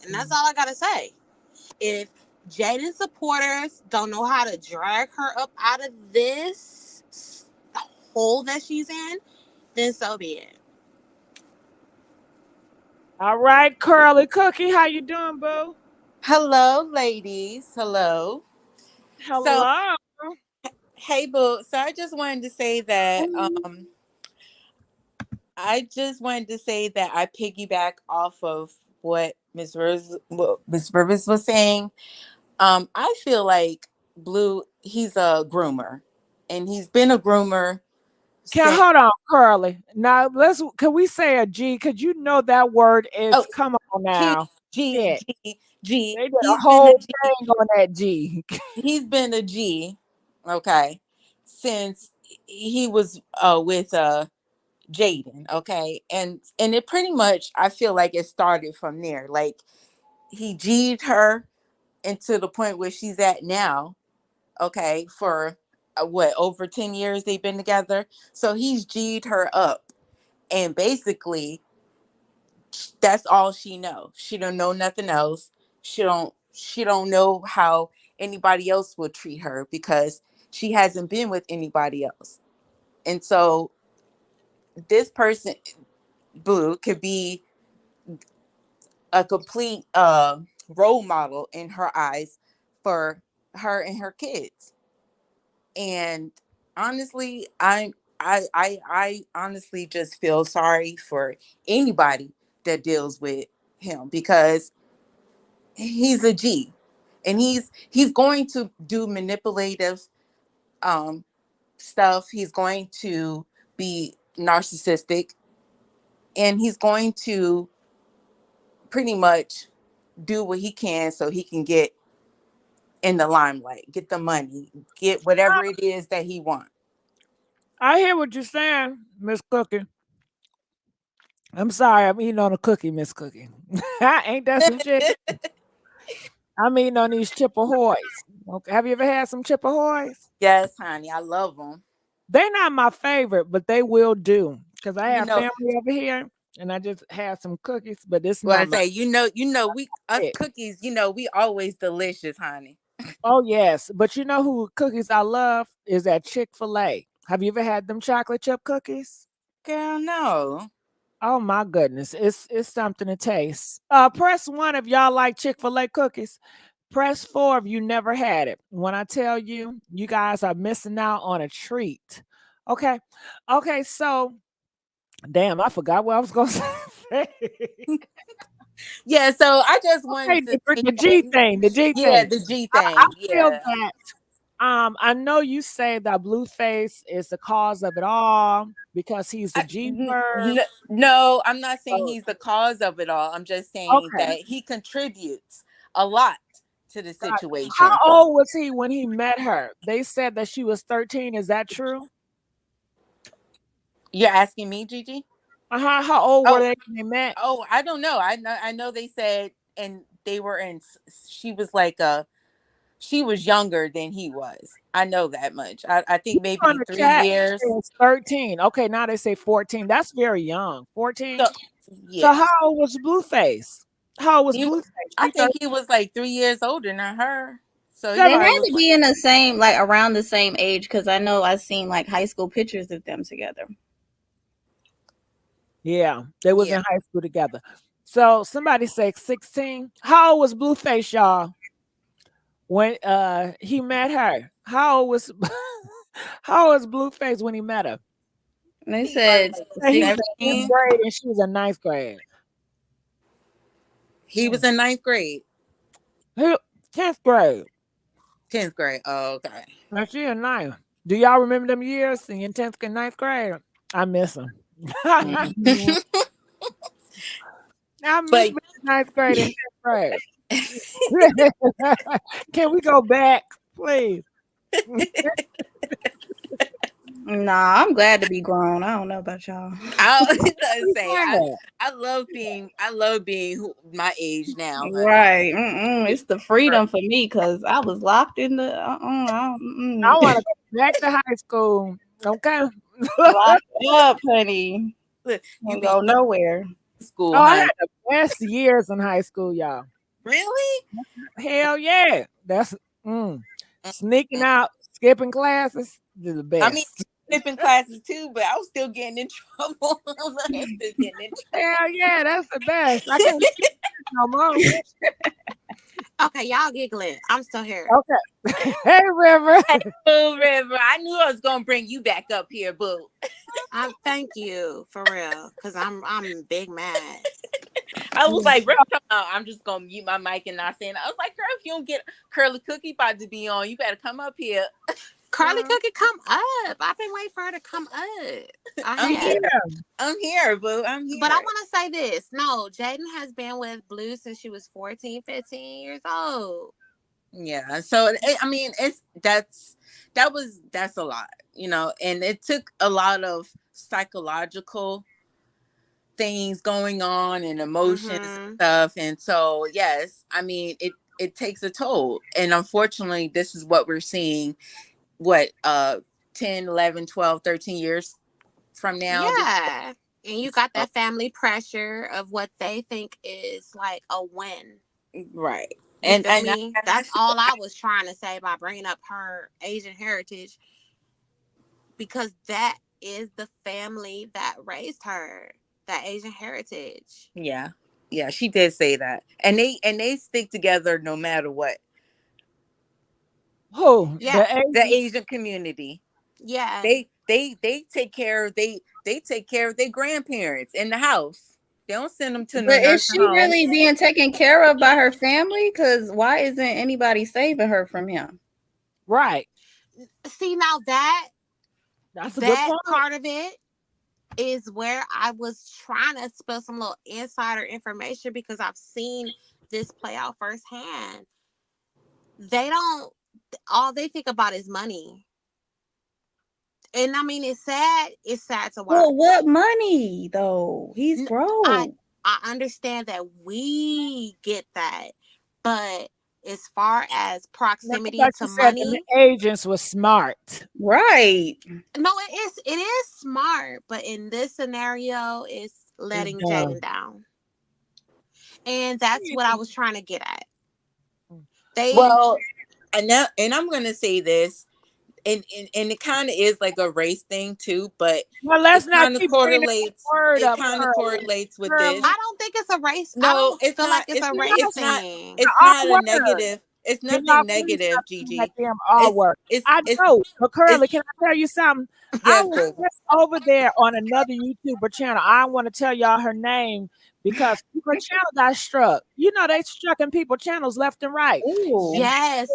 Speaker 2: And that's all I gotta say. If Jaidyn supporters don't know how to drag her up out of this hole that she's in, then so be it.
Speaker 1: All right, Curly Cookie, how you doing, boo?
Speaker 20: Hello, ladies. Hello.
Speaker 1: Hello.
Speaker 20: Hey, boo. So I just wanted to say that I piggyback off of what Miss Rivers was saying. I feel like Blue, he's a groomer, and he's been a groomer.
Speaker 1: Hold on, Curly. Now can we say a G? Cause you know that word is come on now.
Speaker 20: G.
Speaker 1: They did a
Speaker 20: He's been a
Speaker 1: whole
Speaker 20: G.
Speaker 1: thing on that G.
Speaker 20: He's been a G, okay, since he was with Jaidyn, okay, and it pretty much, I feel like it started from there. Like, he G'd her into the point where she's at now, okay, for over 10 years they've been together. So he's G'd her up, and basically that's all she knows. She don't know nothing else. She don't know how anybody else would treat her, because she hasn't been with anybody else. And so this person, Blue, could be a complete role model in her eyes for her and her kids. And honestly, I honestly just feel sorry for anybody that deals with him, because he's a G, and he's going to do manipulative stuff. He's going to be narcissistic, and he's going to pretty much do what he can so he can get in the limelight, get the money, get whatever it is that he wants.
Speaker 1: I hear what you're saying, Miss Cookie. I'm sorry, I'm eating on a cookie, Miss Cookie. Ain't that some shit? I'm eating on these Chip Ahoys. Okay. Have you ever had some Chip Ahoys?
Speaker 20: Yes, honey, I love them.
Speaker 1: They're not my favorite, but they will do. Because I have
Speaker 20: You know,
Speaker 1: family over here, and I just had some cookies, but it's
Speaker 20: well, I
Speaker 1: not my
Speaker 20: say, we us cookies, we always delicious, honey.
Speaker 1: Oh, yes. But you know who cookies I love is at Chick-fil-A. Have you ever had them chocolate chip cookies?
Speaker 20: Girl, no.
Speaker 1: Oh my goodness. It's something to taste. Press 1 if y'all like Chick-fil-A cookies. Press 4 if you never had it. When I tell you, you guys are missing out on a treat. Okay. Okay, so damn, I forgot what I was gonna say.
Speaker 20: Yeah, so I just wanted to
Speaker 1: The G thing, the G
Speaker 20: yeah,
Speaker 1: thing.
Speaker 20: the G
Speaker 1: I
Speaker 20: thing.
Speaker 1: feel
Speaker 20: Yeah.
Speaker 1: that I know you say that Blueface is the cause of it all because he's a G-word.
Speaker 20: No, I'm not saying
Speaker 1: Oh.
Speaker 20: he's the cause of it all. I'm just saying
Speaker 1: Okay.
Speaker 20: that he contributes a lot to the
Speaker 1: How
Speaker 20: situation.
Speaker 1: old was he when he met her? They said that she was 13. Is that true?
Speaker 20: You're asking me, Gigi?
Speaker 1: How old were they when they met?
Speaker 20: Oh, I don't know. I know they said, and they were in. She was she was younger than he was. I know that much. I think maybe
Speaker 1: On the
Speaker 20: 3
Speaker 1: chat,
Speaker 20: years.
Speaker 1: it's 13. Okay, now they say 14. That's very young. 14.
Speaker 20: So,
Speaker 1: So
Speaker 20: yeah.
Speaker 1: how old was Blueface? How old was Blueface?
Speaker 20: I think he was like 3 years older than her. So he
Speaker 13: They
Speaker 20: probably
Speaker 13: had
Speaker 20: was
Speaker 13: to be in the same, like around the same age, because I know I've seen like high school pictures of them together.
Speaker 1: Yeah, they was in high school together. So somebody say 16. How old was Blueface, y'all? When he met her? How old was how old was Blueface when he met her?
Speaker 13: They said
Speaker 1: He was in
Speaker 20: 17.
Speaker 1: 8th grade and she was in 9th grade.
Speaker 20: He was in 9th grade.
Speaker 1: 10th grade.
Speaker 20: 10th grade. Oh, okay.
Speaker 1: Now she in 9th. Do y'all remember them years in 10th and 9th grade? I miss them.
Speaker 20: Mhm.
Speaker 1: I miss 9th grade and 10th grade. Can we go back, please?
Speaker 13: Nah, I'm glad to be grown. I don't know about y'all.
Speaker 20: I was say I love being my age now, honey.
Speaker 13: Right. It's the freedom for me because I was locked in the.
Speaker 1: I want to go back to high school. Okay.
Speaker 13: Locked up, honey.
Speaker 20: Look,
Speaker 13: you go nowhere.
Speaker 20: School,
Speaker 1: Oh, I
Speaker 20: honey.
Speaker 1: had the best years in high school, y'all.
Speaker 20: Really?
Speaker 1: Hell yeah. That's sneaking out, skipping classes. They're the best.
Speaker 20: I mean, skipping classes too, but I was still getting in trouble.
Speaker 1: Hell yeah, that's the best. I can't skip no more.
Speaker 2: Okay, y'all giggling. I'm still here.
Speaker 1: Okay. Hey, River.
Speaker 20: Hey, Boo River. I knew I was gonna bring you back up here, Boo.
Speaker 2: Thank you for real, cause I'm big mad.
Speaker 20: I was like, River, come on. I'm just gonna mute my mic and not saying. I was like, girl, if you don't get Curly Cookie about to be on, you better come up here.
Speaker 2: Carly Cookie, come up. I've been waiting for her to come up.
Speaker 20: I'm here. I'm here, Boo. I'm here.
Speaker 2: But I want to say this. No, Jaidyn has been with Blue since she was 14, 15 years old.
Speaker 20: Yeah. So I mean, that's a lot, and it took a lot of psychological things going on and emotions and stuff. And so, yes, I mean, it takes a toll. And unfortunately, this is what we're seeing, 10, 11, 12, 13 years from now.
Speaker 2: Yeah. And you got that family pressure of what they think is like a win.
Speaker 20: Right.
Speaker 2: You feel me? That's all I was trying to say by bringing up her Asian heritage, because that is the family that raised her, that Asian heritage.
Speaker 20: Yeah. Yeah, she did say that. And they stick together no matter what.
Speaker 1: Who?
Speaker 2: Yeah.
Speaker 20: The Asian community.
Speaker 2: Yeah.
Speaker 20: They take care of their grandparents in the house. They don't send them to no
Speaker 13: But is
Speaker 20: nursing
Speaker 13: she
Speaker 20: home.
Speaker 13: really being taken care of by her family? Because why isn't anybody saving her from him?
Speaker 1: Right.
Speaker 2: See, now
Speaker 1: that's a good point.
Speaker 2: Part of it is where I was trying to spill some little insider information, because I've seen this play out firsthand. All they think about is money. And I mean, it's sad to watch.
Speaker 13: Well, what money though? He's broke.
Speaker 2: I understand that we get that, but as far as proximity to money,
Speaker 1: the agents were smart.
Speaker 13: Right.
Speaker 2: No, it is smart, but in this scenario, it's letting Jaidyn down. And that's what I was trying to get at.
Speaker 20: And I'm gonna say this, and it kind of is like a race thing too, but
Speaker 1: let's not
Speaker 20: kind of correlates. It kind of correlates with this.
Speaker 2: I don't think it's a race.
Speaker 20: No,
Speaker 2: I don't
Speaker 20: it's
Speaker 2: feel
Speaker 20: not.
Speaker 2: like it's a race thing.
Speaker 20: It's not a negative. It's nothing negative, Gigi.
Speaker 1: I know, but Curly, can I tell you something? I
Speaker 20: Yes,
Speaker 1: was just over there on another YouTuber channel. I want to tell y'all her name because her channel got struck. You know, they strucking people channels left and right.
Speaker 13: Ooh.
Speaker 2: Yes.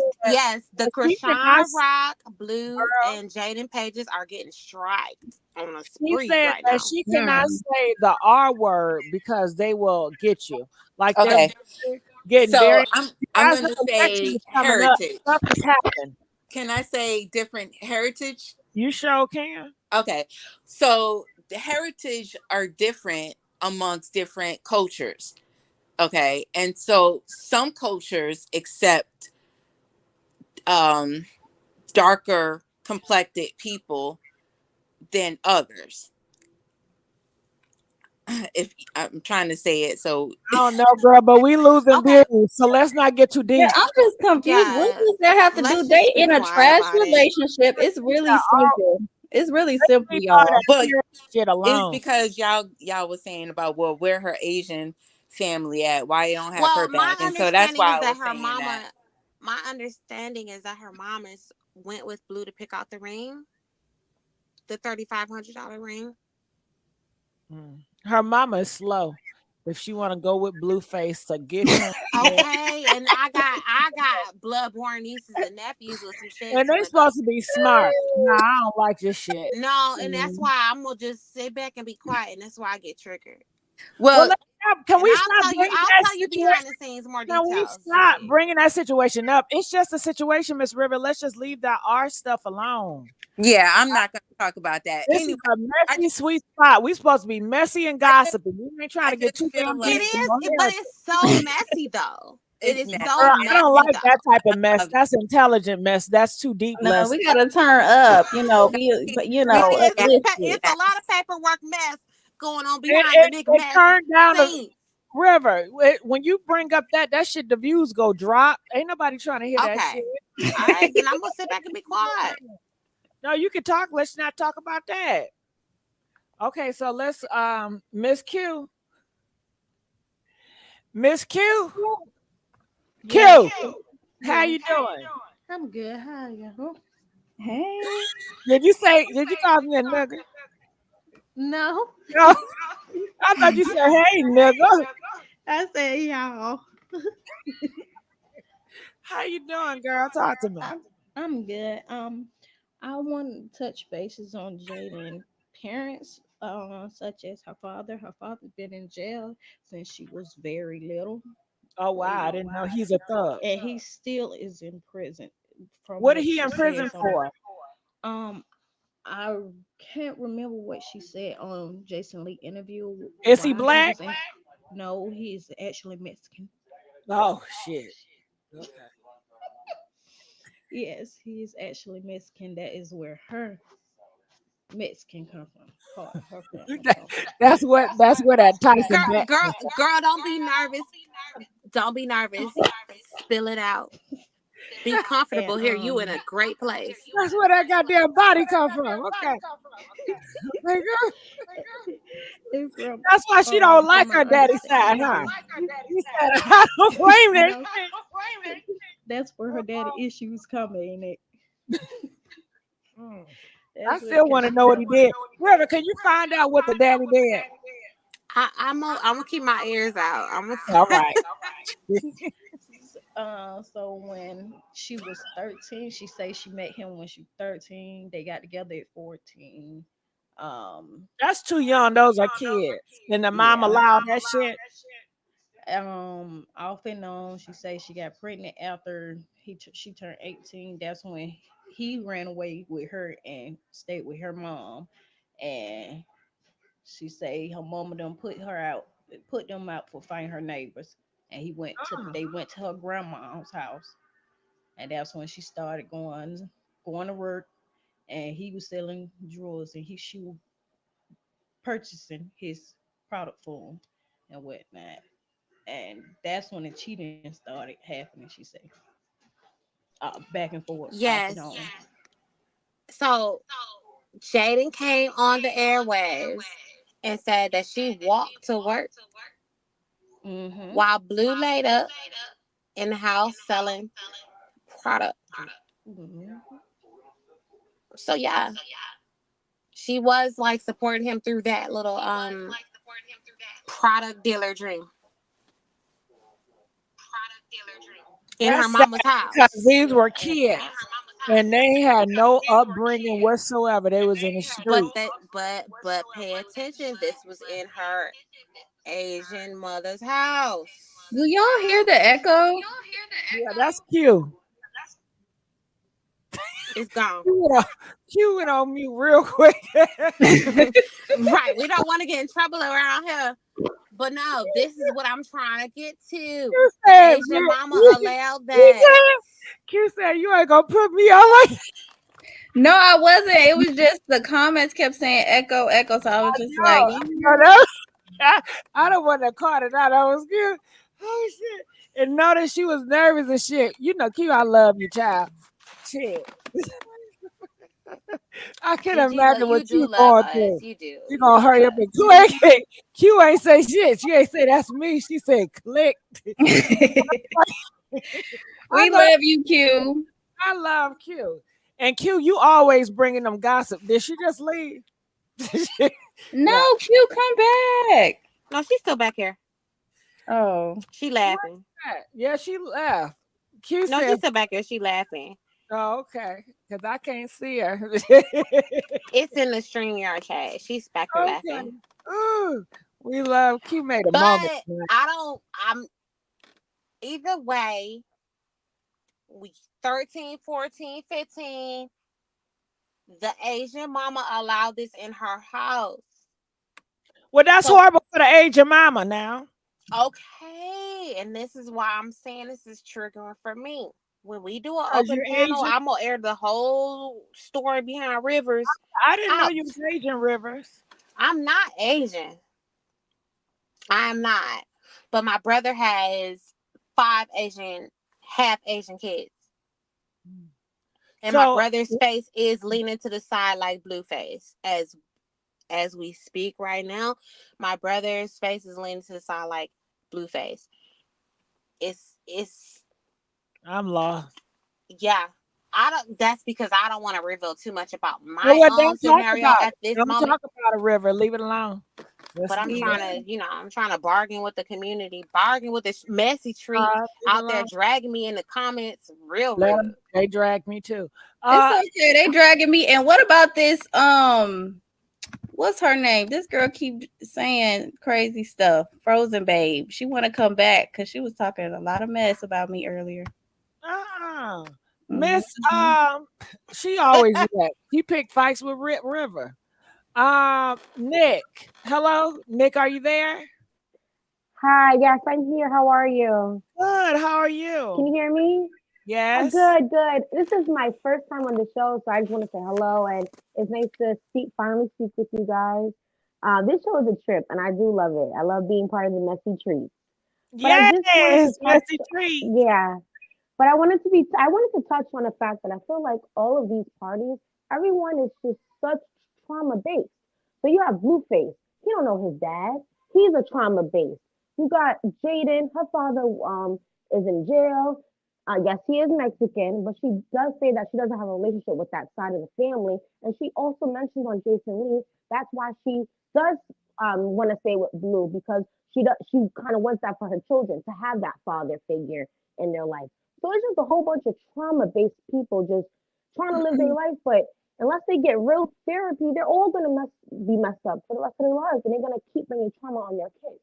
Speaker 2: The Chrisean Rock, Blue, and Jaidyn pages are getting striked on a spree right now.
Speaker 1: She cannot say the R word because they will get you. Like,
Speaker 20: okay.
Speaker 1: Getting
Speaker 20: so
Speaker 1: very.
Speaker 20: I'm going to say heritage.
Speaker 1: Stuff is happening.
Speaker 20: Can I say different heritage?
Speaker 1: You sure can.
Speaker 20: Okay. So the heritage are different amongst different cultures. Okay. And so some cultures accept darker complected people than others. If I'm trying to say it, so
Speaker 1: I don't know, girl, but we losing views, so let's not get too deep.
Speaker 13: Yeah, I'm just confused. What does that have to do? They in a trash relationship. It's really simple. It's really simple, y'all.
Speaker 20: But it's because y'all was saying about where her Asian family at, why you don't have her back, and so that's why I was saying that.
Speaker 2: My understanding is that her mom went with Blue to pick out the ring, the $3,500 ring.
Speaker 1: Her mama is slow. If she want to go with Blueface to get him,
Speaker 2: okay, and I got blood-born nieces and nephews with some shit,
Speaker 1: and they supposed to be smart. No, I don't like this shit.
Speaker 2: No, and that's why I'm gonna just sit back and be quiet, and that's why I get triggered.
Speaker 20: Well,
Speaker 1: can we
Speaker 2: stop?
Speaker 1: I'll
Speaker 2: tell you behind the scenes more details.
Speaker 1: Can we stop bringing that situation up? It's just a situation, Miss River. Let's just leave that R stuff alone.
Speaker 20: Yeah, I'm not going to talk about that.
Speaker 1: This is a messy sweet spot. We supposed to be messy and gossipy. We ain't trying to get too damn deep.
Speaker 2: It is, but it's so messy though. It is so messy.
Speaker 1: I don't like that type of mess. That's intelligent mess. That's too deep.
Speaker 13: No, we gotta turn up. It's
Speaker 2: a lot of paperwork mess going on behind the big mess.
Speaker 1: Turn down the River. When you bring up that shit, the views go drop. Ain't nobody trying to hear that shit.
Speaker 2: All right, then I'm gonna sit back and be quiet.
Speaker 1: No, you can talk. Let's not talk about that. Okay, so let's Miss Q. Miss Q. Q, how you doing?
Speaker 21: I'm good. How are you?
Speaker 13: Hey.
Speaker 1: Did you call me a nigga?
Speaker 21: No.
Speaker 1: No. I thought you said, hey, nigga.
Speaker 21: I said y'all.
Speaker 1: How you doing, girl? Talk to me.
Speaker 21: I'm good. I want to touch bases on Jaden parents, such as her father. Her father's been in jail since she was very little.
Speaker 1: Oh, wow. I didn't know he's a thug.
Speaker 21: And he still is in prison from
Speaker 1: What
Speaker 21: what
Speaker 1: is he
Speaker 21: she
Speaker 1: in prison
Speaker 21: says on
Speaker 1: for?
Speaker 21: um I can't remember what she said on Jason Lee interview.
Speaker 1: Is he
Speaker 21: Why
Speaker 1: black?
Speaker 21: was in. No, he's actually Mexican.
Speaker 1: Oh, shit. Okay.
Speaker 21: Yes, he is actually Mexican. That is where her Mexican come from. Part of her family come from.
Speaker 1: That's where that Tyson
Speaker 2: Girl,
Speaker 1: bet.
Speaker 2: girl, don't be nervous. Don't be nervous. Spill it out. Be comfortable
Speaker 21: And
Speaker 2: here. You in a great place.
Speaker 1: That's where that goddamn body come from. Okay. That's why she don't like
Speaker 21: from
Speaker 1: her
Speaker 21: my
Speaker 1: daddy's side, huh?
Speaker 21: understanding.
Speaker 1: She said, I don't blame it.
Speaker 21: No, that's where her daddy issues come in.
Speaker 1: I
Speaker 21: That's what
Speaker 1: still want to know what he did. River, can you find out what the daddy did?
Speaker 2: I'm gonna keep my ears out.
Speaker 1: All right.
Speaker 21: So when she was 13, she say she met him when she was 13. They got together at 14.
Speaker 1: That's too young. Those are kids. And the mom
Speaker 21: Yeah.
Speaker 1: allowed that shit.
Speaker 21: Off and on, she say she got pregnant after she turned 18. That's when he ran away with her and stayed with her mom. And she say her mama done put them out for fighting her neighbors. And they went to her grandma's house. And that's when she started going to work, and he was selling drugs, and she was purchasing his product for him and whatnot. And that's when the cheating started happening. She said, back and forth, off and
Speaker 2: Yes.
Speaker 21: on.
Speaker 2: So Jaden came on the airwaves and said that she walked to work while Blue laid up in the house selling product. So yeah, she was like supporting him through that little product dealer dream in her
Speaker 1: That's sad
Speaker 2: mama's
Speaker 1: because
Speaker 2: house.
Speaker 1: these were kids and they had no upbringing whatsoever. They was in the street.
Speaker 2: But pay attention. This was in her Asian mother's house.
Speaker 13: Do y'all hear the echo?
Speaker 1: Yeah, that's cute.
Speaker 2: It's gone.
Speaker 1: Q went on mute real quick.
Speaker 2: Right. We don't want to get in trouble around here. But no, this is what I'm trying to get to. Asian mama allowed that.
Speaker 1: Q said, you ain't gonna put me on like.
Speaker 13: No, I wasn't. It was just the comments kept saying echo, echo. So I was just like,
Speaker 1: I don't want to call it out. I was good. Oh shit. And notice she was nervous and shit. You know, Q, I love you, child. Shit. I can't imagine
Speaker 2: You
Speaker 1: what
Speaker 2: do
Speaker 1: you
Speaker 2: love
Speaker 1: going
Speaker 2: us.
Speaker 1: through.
Speaker 2: You do.
Speaker 1: You gonna hurry up and Q ain't say shit. She ain't say that's me. She said click.
Speaker 13: we love you, Q.
Speaker 1: I love Q. And Q, you always bringing them gossip. Did she just leave?
Speaker 13: No, Q, come back.
Speaker 2: No, she's still back here.
Speaker 13: Oh,
Speaker 2: she laughing.
Speaker 1: Yeah, she left. Q
Speaker 2: No,
Speaker 1: said,
Speaker 2: she's still back here. She laughing.
Speaker 1: Oh, okay. Because I can't see her.
Speaker 2: It's in the StreamYard chat. She's back here laughing.
Speaker 1: Ooh, we love Q made a
Speaker 2: But
Speaker 1: moment.
Speaker 2: I'm either way, we 13, 14, 15, the Asian mama allowed this in her house.
Speaker 1: Well, that's horrible for the Asian mama now.
Speaker 2: Okay, and this is why I'm saying this is triggering for me. When we do an
Speaker 1: 'Cause
Speaker 2: open
Speaker 1: you're
Speaker 2: panel,
Speaker 1: Asian?
Speaker 2: I'm gonna air the whole story behind Rivers.
Speaker 1: I didn't know you was Asian, Rivers.
Speaker 2: I'm not Asian. I'm not. But my brother has 5 half Asian kids. And my brother's face is leaning to the side like Blueface. As we speak right now, my brother's face is leaning to the side like Blueface. It's
Speaker 1: I'm lost.
Speaker 2: Yeah. I don't. That's because I don't want to reveal too much about
Speaker 1: Well,
Speaker 2: my
Speaker 1: what
Speaker 2: own
Speaker 1: don't talk
Speaker 2: scenario
Speaker 1: about
Speaker 2: at
Speaker 1: it.
Speaker 2: this
Speaker 1: Don't
Speaker 2: moment.
Speaker 1: talk about a river. Leave it alone. Let's
Speaker 2: But I'm
Speaker 1: do
Speaker 2: trying
Speaker 1: that.
Speaker 2: to, I'm trying to bargain with the community, bargain with the messy treats
Speaker 1: Leave it
Speaker 2: out there
Speaker 1: alone.
Speaker 2: dragging me in the comments. Real
Speaker 1: Let
Speaker 2: rude.
Speaker 1: them. They drag me too.
Speaker 13: It's okay. They dragging me. And what about this? What's her name? This girl keep saying crazy stuff. Frozen Babe. She want to come back because she was talking a lot of mess about me earlier.
Speaker 1: Miss,
Speaker 13: Mhm.
Speaker 1: she always do that. She picked fights with River. Nick. Hello, Nick. Are you there?
Speaker 5: Hi, yes, I'm here. How are you?
Speaker 1: Good. How are
Speaker 5: Can
Speaker 1: you?
Speaker 5: you hear me?
Speaker 1: Yes.
Speaker 5: Good, good. This is my first time on the show, so I just want to say hello, and it's nice to finally speak with you guys. This show is a trip, and I do love it. I love being part of the messy treat. But I just wanted to
Speaker 1: Yes.
Speaker 5: touch,
Speaker 1: Messy treat.
Speaker 5: yeah. But I wanted to touch on the fact that I feel like all of these parties, everyone is just such trauma based. So you have Blueface. He don't know his dad. He's a trauma based. You got Jaidyn. Her father is in jail. Yes, he is Mexican, but she does say that she doesn't have a relationship with that side of the family. And she also mentions on Jason Lee that's why she does want to stay with Blue because she kind of wants that for her children to have that father figure in their life. So it's just a whole bunch of trauma based people just trying to live their life, but unless they get real therapy, they're all gonna be messed up for the rest of their lives, and they're gonna keep bringing trauma on their kids.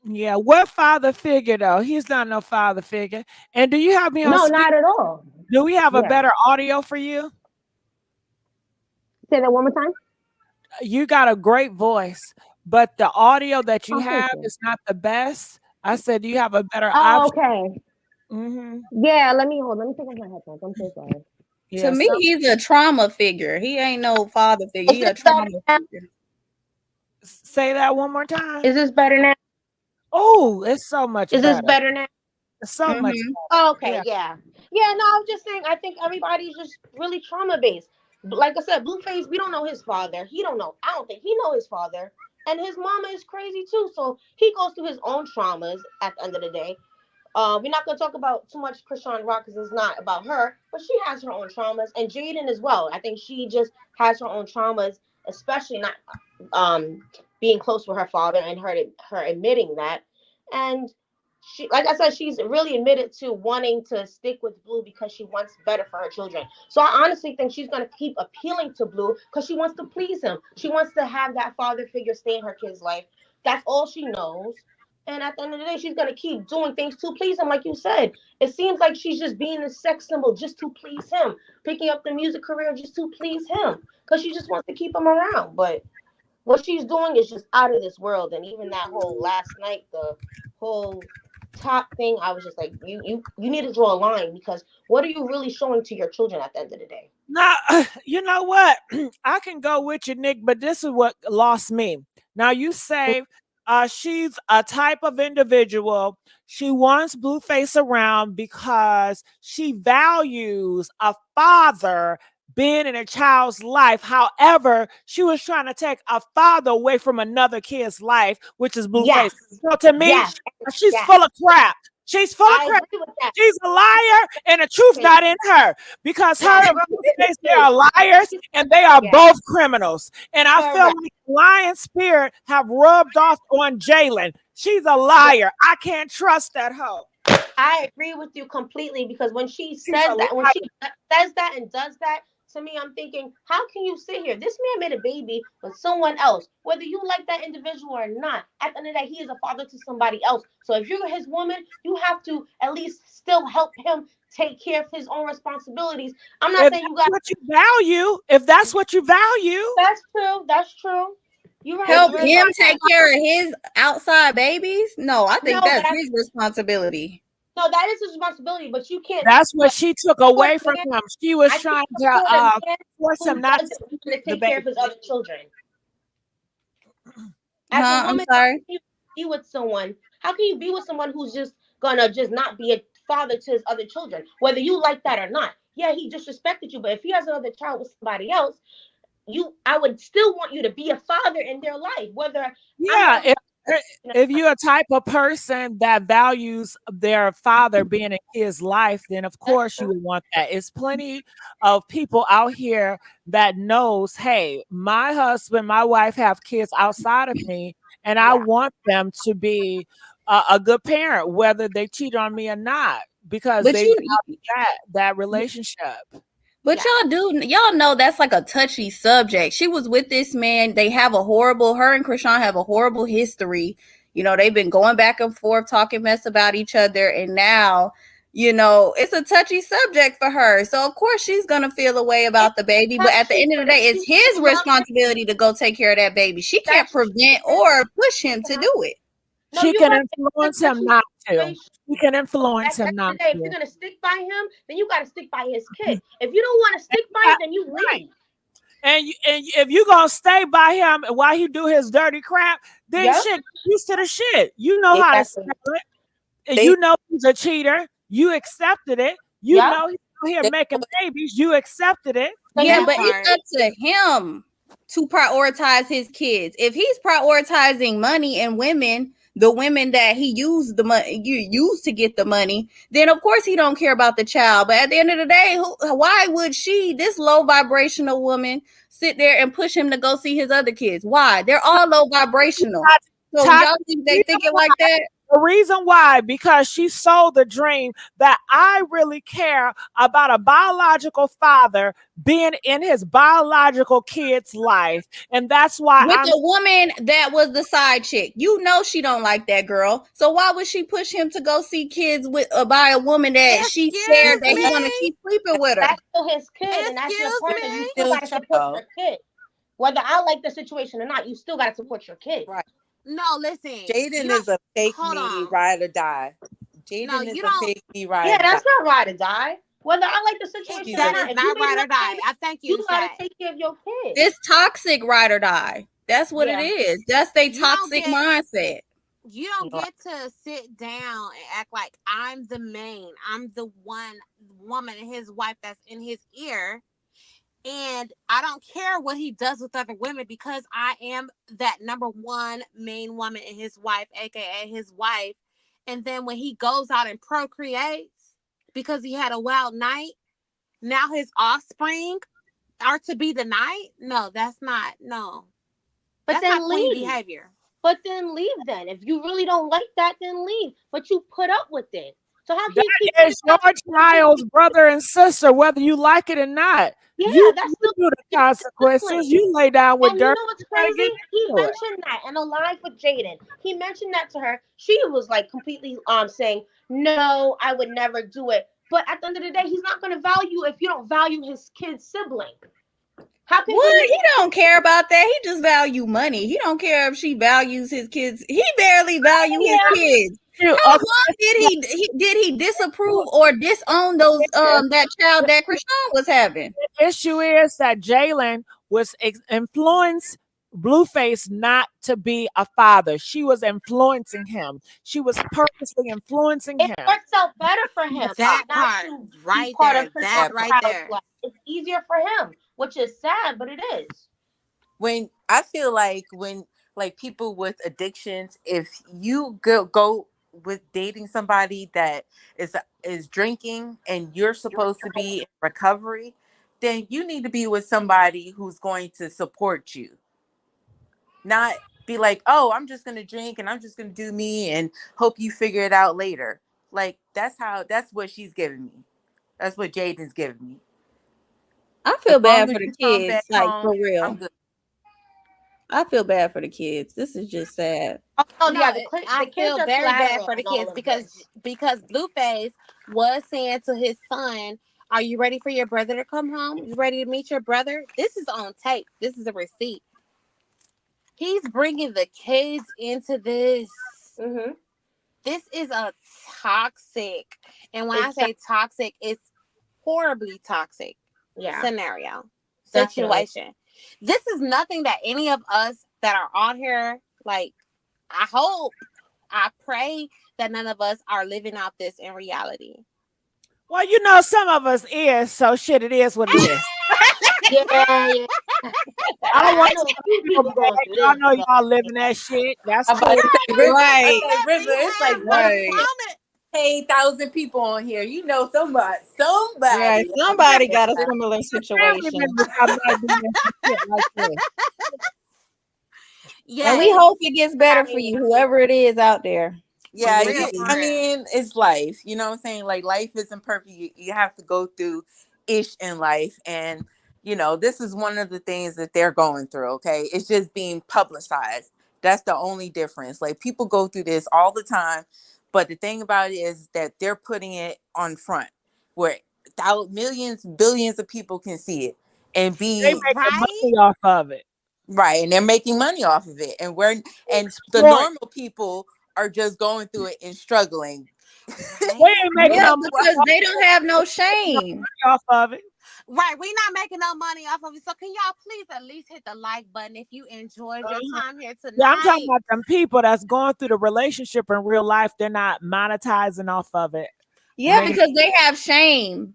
Speaker 1: Yeah. What father figure though? He's not no father figure. And do you have me on
Speaker 5: No,
Speaker 1: speak?
Speaker 5: not at all.
Speaker 1: Do we have a
Speaker 5: Yeah.
Speaker 1: better audio for you?
Speaker 5: Say that one more time.
Speaker 1: You got a great voice, but the audio that you
Speaker 5: Oh, thank
Speaker 1: have
Speaker 5: you.
Speaker 1: is not the best. I said, do you have a better
Speaker 5: Oh,
Speaker 1: option?
Speaker 5: okay.
Speaker 1: Mm-hmm.
Speaker 5: Yeah, let me hold. Let me take off my headphones. I'm so sorry.
Speaker 13: To
Speaker 1: Yeah.
Speaker 13: me, he's a trauma figure. He ain't no father figure.
Speaker 5: Is
Speaker 13: He
Speaker 5: this
Speaker 13: a
Speaker 5: better
Speaker 13: trauma
Speaker 5: now?
Speaker 13: figure.
Speaker 1: Say that one more time.
Speaker 5: Is this better now?
Speaker 1: Oh, it's so much
Speaker 5: Is this
Speaker 1: better.
Speaker 5: better now?
Speaker 1: It's so much
Speaker 13: Mm-hmm.
Speaker 5: Oh,
Speaker 1: better.
Speaker 5: okay,
Speaker 1: Yeah.
Speaker 5: yeah. Yeah, no, I'm just saying I think everybody's just really trauma based. Like I said, Blueface, we don't know his father. He don't know. I don't think he know his father. And his mama is crazy too. So he goes through his own traumas at the end of the day. We're not gonna talk about too much Chrisean Rock because it's not about her, but she has her own traumas, and Jaidyn as well. I think she just has her own traumas, especially not being close with her father and her admitting that. And she, like I said, she's really admitted to wanting to stick with Blue because she wants better for her children. So I honestly think she's gonna keep appealing to Blue because she wants to please him. She wants to have that father figure stay in her kid's life. That's all she knows. And at the end of the day, she's gonna keep doing things to please him, like you said. It seems like she's just being a sex symbol just to please him, picking up the music career just to please him, because she just wants to keep him around. But what she's doing is just out of this world. And even that whole last night, the whole top thing, I was just like, you need to draw a line because what are you really showing to your children at the end of the day?
Speaker 1: Now, you know what? I can go with you, Nick, but this is what lost me. Now, you say she's a type of individual. She wants Blueface around because she values a father being in a child's life. However, she was trying to take a father away from another kid's life, which is Blueface.
Speaker 5: Yes,
Speaker 1: So to me,
Speaker 5: yes,
Speaker 1: she's
Speaker 5: yes.
Speaker 1: full of crap. She's full of
Speaker 5: I
Speaker 1: crap.
Speaker 5: agree with that.
Speaker 1: She's a liar and the truth not in her because
Speaker 5: Yes,
Speaker 1: her and Blueface, they are liars and they are
Speaker 5: yes,
Speaker 1: both criminals. And I feel
Speaker 5: correct.
Speaker 1: like lion spirit have rubbed off on Jalen. She's a
Speaker 5: Yes.
Speaker 1: liar. I can't trust that hoe.
Speaker 5: I agree with you completely because when she
Speaker 1: She's a
Speaker 5: says that, when
Speaker 1: liar.
Speaker 5: she says that and does that, to me, I'm thinking, how can you sit here? This man made a baby with someone else, whether you like that individual or not. At the end of the day, he is a father to somebody else. So if you're his woman, you have to at least still help him take care of his own responsibilities. I'm not
Speaker 1: If
Speaker 5: saying you
Speaker 1: that's
Speaker 5: got.
Speaker 1: what you value, if that's what you value,
Speaker 5: That's true. That's true. You're right.
Speaker 13: Help
Speaker 5: You're right
Speaker 13: him
Speaker 5: about
Speaker 13: take
Speaker 5: that.
Speaker 13: care of his outside babies? No, I think
Speaker 5: No, but
Speaker 13: that's his responsibility.
Speaker 5: no, that is his responsibility. But you can't.
Speaker 1: that's what
Speaker 5: But
Speaker 1: she took
Speaker 5: support
Speaker 1: away
Speaker 5: a
Speaker 1: from
Speaker 5: man.
Speaker 1: him. She was
Speaker 5: I can't
Speaker 1: trying to
Speaker 5: support a man
Speaker 1: force him
Speaker 5: who
Speaker 1: not to
Speaker 5: doesn't
Speaker 1: see
Speaker 5: want to
Speaker 1: the
Speaker 5: take care
Speaker 1: baby.
Speaker 5: of his other children. As a
Speaker 13: Huh? I'm
Speaker 5: woman, how
Speaker 13: sorry.
Speaker 5: can you be with someone? How can you be with someone who's just gonna just not be a father to his other children, whether you like that or not? Yeah, he disrespected you, but if he has another child with somebody else, I would still want you to be a father in their life. Whether I'm
Speaker 1: Yeah,
Speaker 5: not
Speaker 1: if If you're a type of person that values their father being in his life, then of course you would want that. It's plenty of people out here that knows, hey, my husband, my wife have kids outside of me, and I want them to be a good parent, whether they cheat on me or not, because
Speaker 13: But
Speaker 1: they value that relationship.
Speaker 13: But y'all know that's like a touchy subject. She was with this man. They have her and Chrisean have a horrible history. You know, they've been going back and forth talking mess about each other. And now, you know, it's a touchy subject for her. So of course she's gonna feel a way about the baby. But at the end of the day, it's his responsibility to go take care of that baby. She can't prevent or push him to do it.
Speaker 1: She can influence him not to. She can influence him not
Speaker 5: If you're
Speaker 1: to.
Speaker 5: gonna stick by him, then you gotta stick by his kid. If you don't want to stick by him, then you leave.
Speaker 1: And if you gonna stay by him while he do his dirty crap, then shit, get used to the shit. You know how to sell it. And you know he's a cheater. You accepted it. You know he's out here making babies. You accepted it.
Speaker 13: Yeah, but it's up to him to prioritize his kids. If he's prioritizing money and women, the women that he used to get the money, then of course he don't care about the child. But at the end of the day, why would this low vibrational woman, sit there and push him to go see his other kids? Why? They're all low vibrational. So y'all think they thinking like that?
Speaker 1: The reason why, because she sold the dream that I really care about a biological father being in his biological kid's life. And that's why
Speaker 13: with a woman that was the side chick. You know she don't like that girl. So why would she push him to go see kids by a woman that she shared that he want to keep sleeping with her?
Speaker 5: That's still his kid, and that's your partner. You still gotta support your kid. Whether I like the situation or not, you still gotta support your kid.
Speaker 20: Right.
Speaker 2: No, listen.
Speaker 20: Jaidyn is a fake me ride or die. Jaidyn is a fake me ride.
Speaker 5: Yeah, that's not ride or die. Whether I like the situation or not,
Speaker 2: that is not ride or die. I thank you.
Speaker 5: You gotta take care of your kid.
Speaker 13: It's toxic ride or die. That's what it is. That's their toxic mindset.
Speaker 2: You don't get to sit down and act like I'm the main. I'm the one woman and his wife that's in his ear. And I don't care what he does with other women because I am that number one main woman in his wife, aka his wife. And then when he goes out and procreates because he had a wild night, now his offspring are to be the night? No, that's not. No.
Speaker 5: But
Speaker 2: that's
Speaker 5: then
Speaker 2: not queen
Speaker 5: leave.
Speaker 2: behavior.
Speaker 5: But then leave then. If you really don't like that, then leave. But you put up with it. So how can you keep
Speaker 1: that is your child's brother and sister, whether you like it or not.
Speaker 5: Yeah,
Speaker 1: you
Speaker 5: that's still
Speaker 1: do the consequences. You lay down with
Speaker 5: and
Speaker 1: dirt.
Speaker 5: You know what's crazy? He mentioned that in a live with Jaidyn. He mentioned that to her. She was like completely saying, no, I would never do it. But at the end of the day, he's not going to value if you don't value his kid's sibling. How can
Speaker 13: he don't care about that. He just value money. He don't care if she values his kids. He barely value his kids. How long did he disapprove or disown those that child that Chrisean was having?
Speaker 1: The issue is that Jalen was influenced Blueface not to be a father. She was influencing him. She was purposely influencing him.
Speaker 5: It works out better for him.
Speaker 2: That part right there. That right there.
Speaker 5: It's easier for him, which is sad, but it is.
Speaker 20: When I feel like people with addictions, if you go with dating somebody that is drinking and you're supposed to be in recovery, then you need to be with somebody who's going to support you. Not be like, oh, I'm just gonna drink and I'm just gonna do me and hope you figure it out later. Like that's what she's giving me. That's what Jaidyn's giving me.
Speaker 13: I feel bad for the kids, like for real.
Speaker 20: I'm good.
Speaker 13: I feel bad for the kids. This is just sad.
Speaker 2: Oh no, I feel very bad for the kids because Blueface was saying to his son, "Are you ready for your brother to come home? You ready to meet your brother?" This is on tape. This is a receipt. He's bringing the kids into this.
Speaker 5: Mm-hmm.
Speaker 2: This is a toxic, and when I say toxic, it's horribly toxic scenario, situation. This is nothing that any of us that are on here, like, I pray that none of us are living out this in reality.
Speaker 1: Well, some of us is, so shit, it is what it is.
Speaker 5: Yeah.
Speaker 1: I don't want
Speaker 5: I know
Speaker 1: to
Speaker 5: a few
Speaker 1: feel
Speaker 5: people
Speaker 1: bad.
Speaker 5: going through
Speaker 1: Y'all
Speaker 5: this.
Speaker 1: know
Speaker 5: So.
Speaker 1: y'all living that shit. That's
Speaker 20: I'm about
Speaker 1: cool.
Speaker 20: to say River. I
Speaker 13: Right.
Speaker 20: say River. It's like
Speaker 13: Right.
Speaker 20: 8,000 people on here. You know somebody.
Speaker 13: Right.
Speaker 20: Somebody.
Speaker 13: Somebody got a
Speaker 1: Yeah.
Speaker 13: similar
Speaker 1: Family
Speaker 13: situation.
Speaker 1: members I might be in some shit like this.
Speaker 13: And we
Speaker 2: Yes.
Speaker 13: hope it gets better for you, whoever it is out there.
Speaker 2: For
Speaker 20: Yeah,
Speaker 2: real, for
Speaker 20: I
Speaker 2: real.
Speaker 20: mean, it's life. You know what I'm saying? Like, life isn't perfect. You have to go through ish in life. And, this is one of the things that they're going through, okay? It's just being publicized. That's the only difference. Like, people go through this all the time. But the thing about it is that they're putting it on front where millions, billions of people can see it and
Speaker 1: They
Speaker 20: be
Speaker 1: making
Speaker 2: Right?
Speaker 1: money off of it.
Speaker 20: right. And they're making money off of it. And the
Speaker 1: Short.
Speaker 20: normal people are just going through it and struggling.
Speaker 1: They
Speaker 2: Right?
Speaker 1: ain't making
Speaker 13: Yeah,
Speaker 1: no
Speaker 13: because
Speaker 1: money
Speaker 13: they don't have no shame.
Speaker 1: off of it.
Speaker 2: Right. We're not making no money off of it. So can y'all please at least hit the like button if you enjoyed your time here
Speaker 1: Yeah, I'm talking
Speaker 2: tonight?
Speaker 1: about them people that's going through the relationship in real life. They're not monetizing off of it.
Speaker 13: Yeah, because they have shame.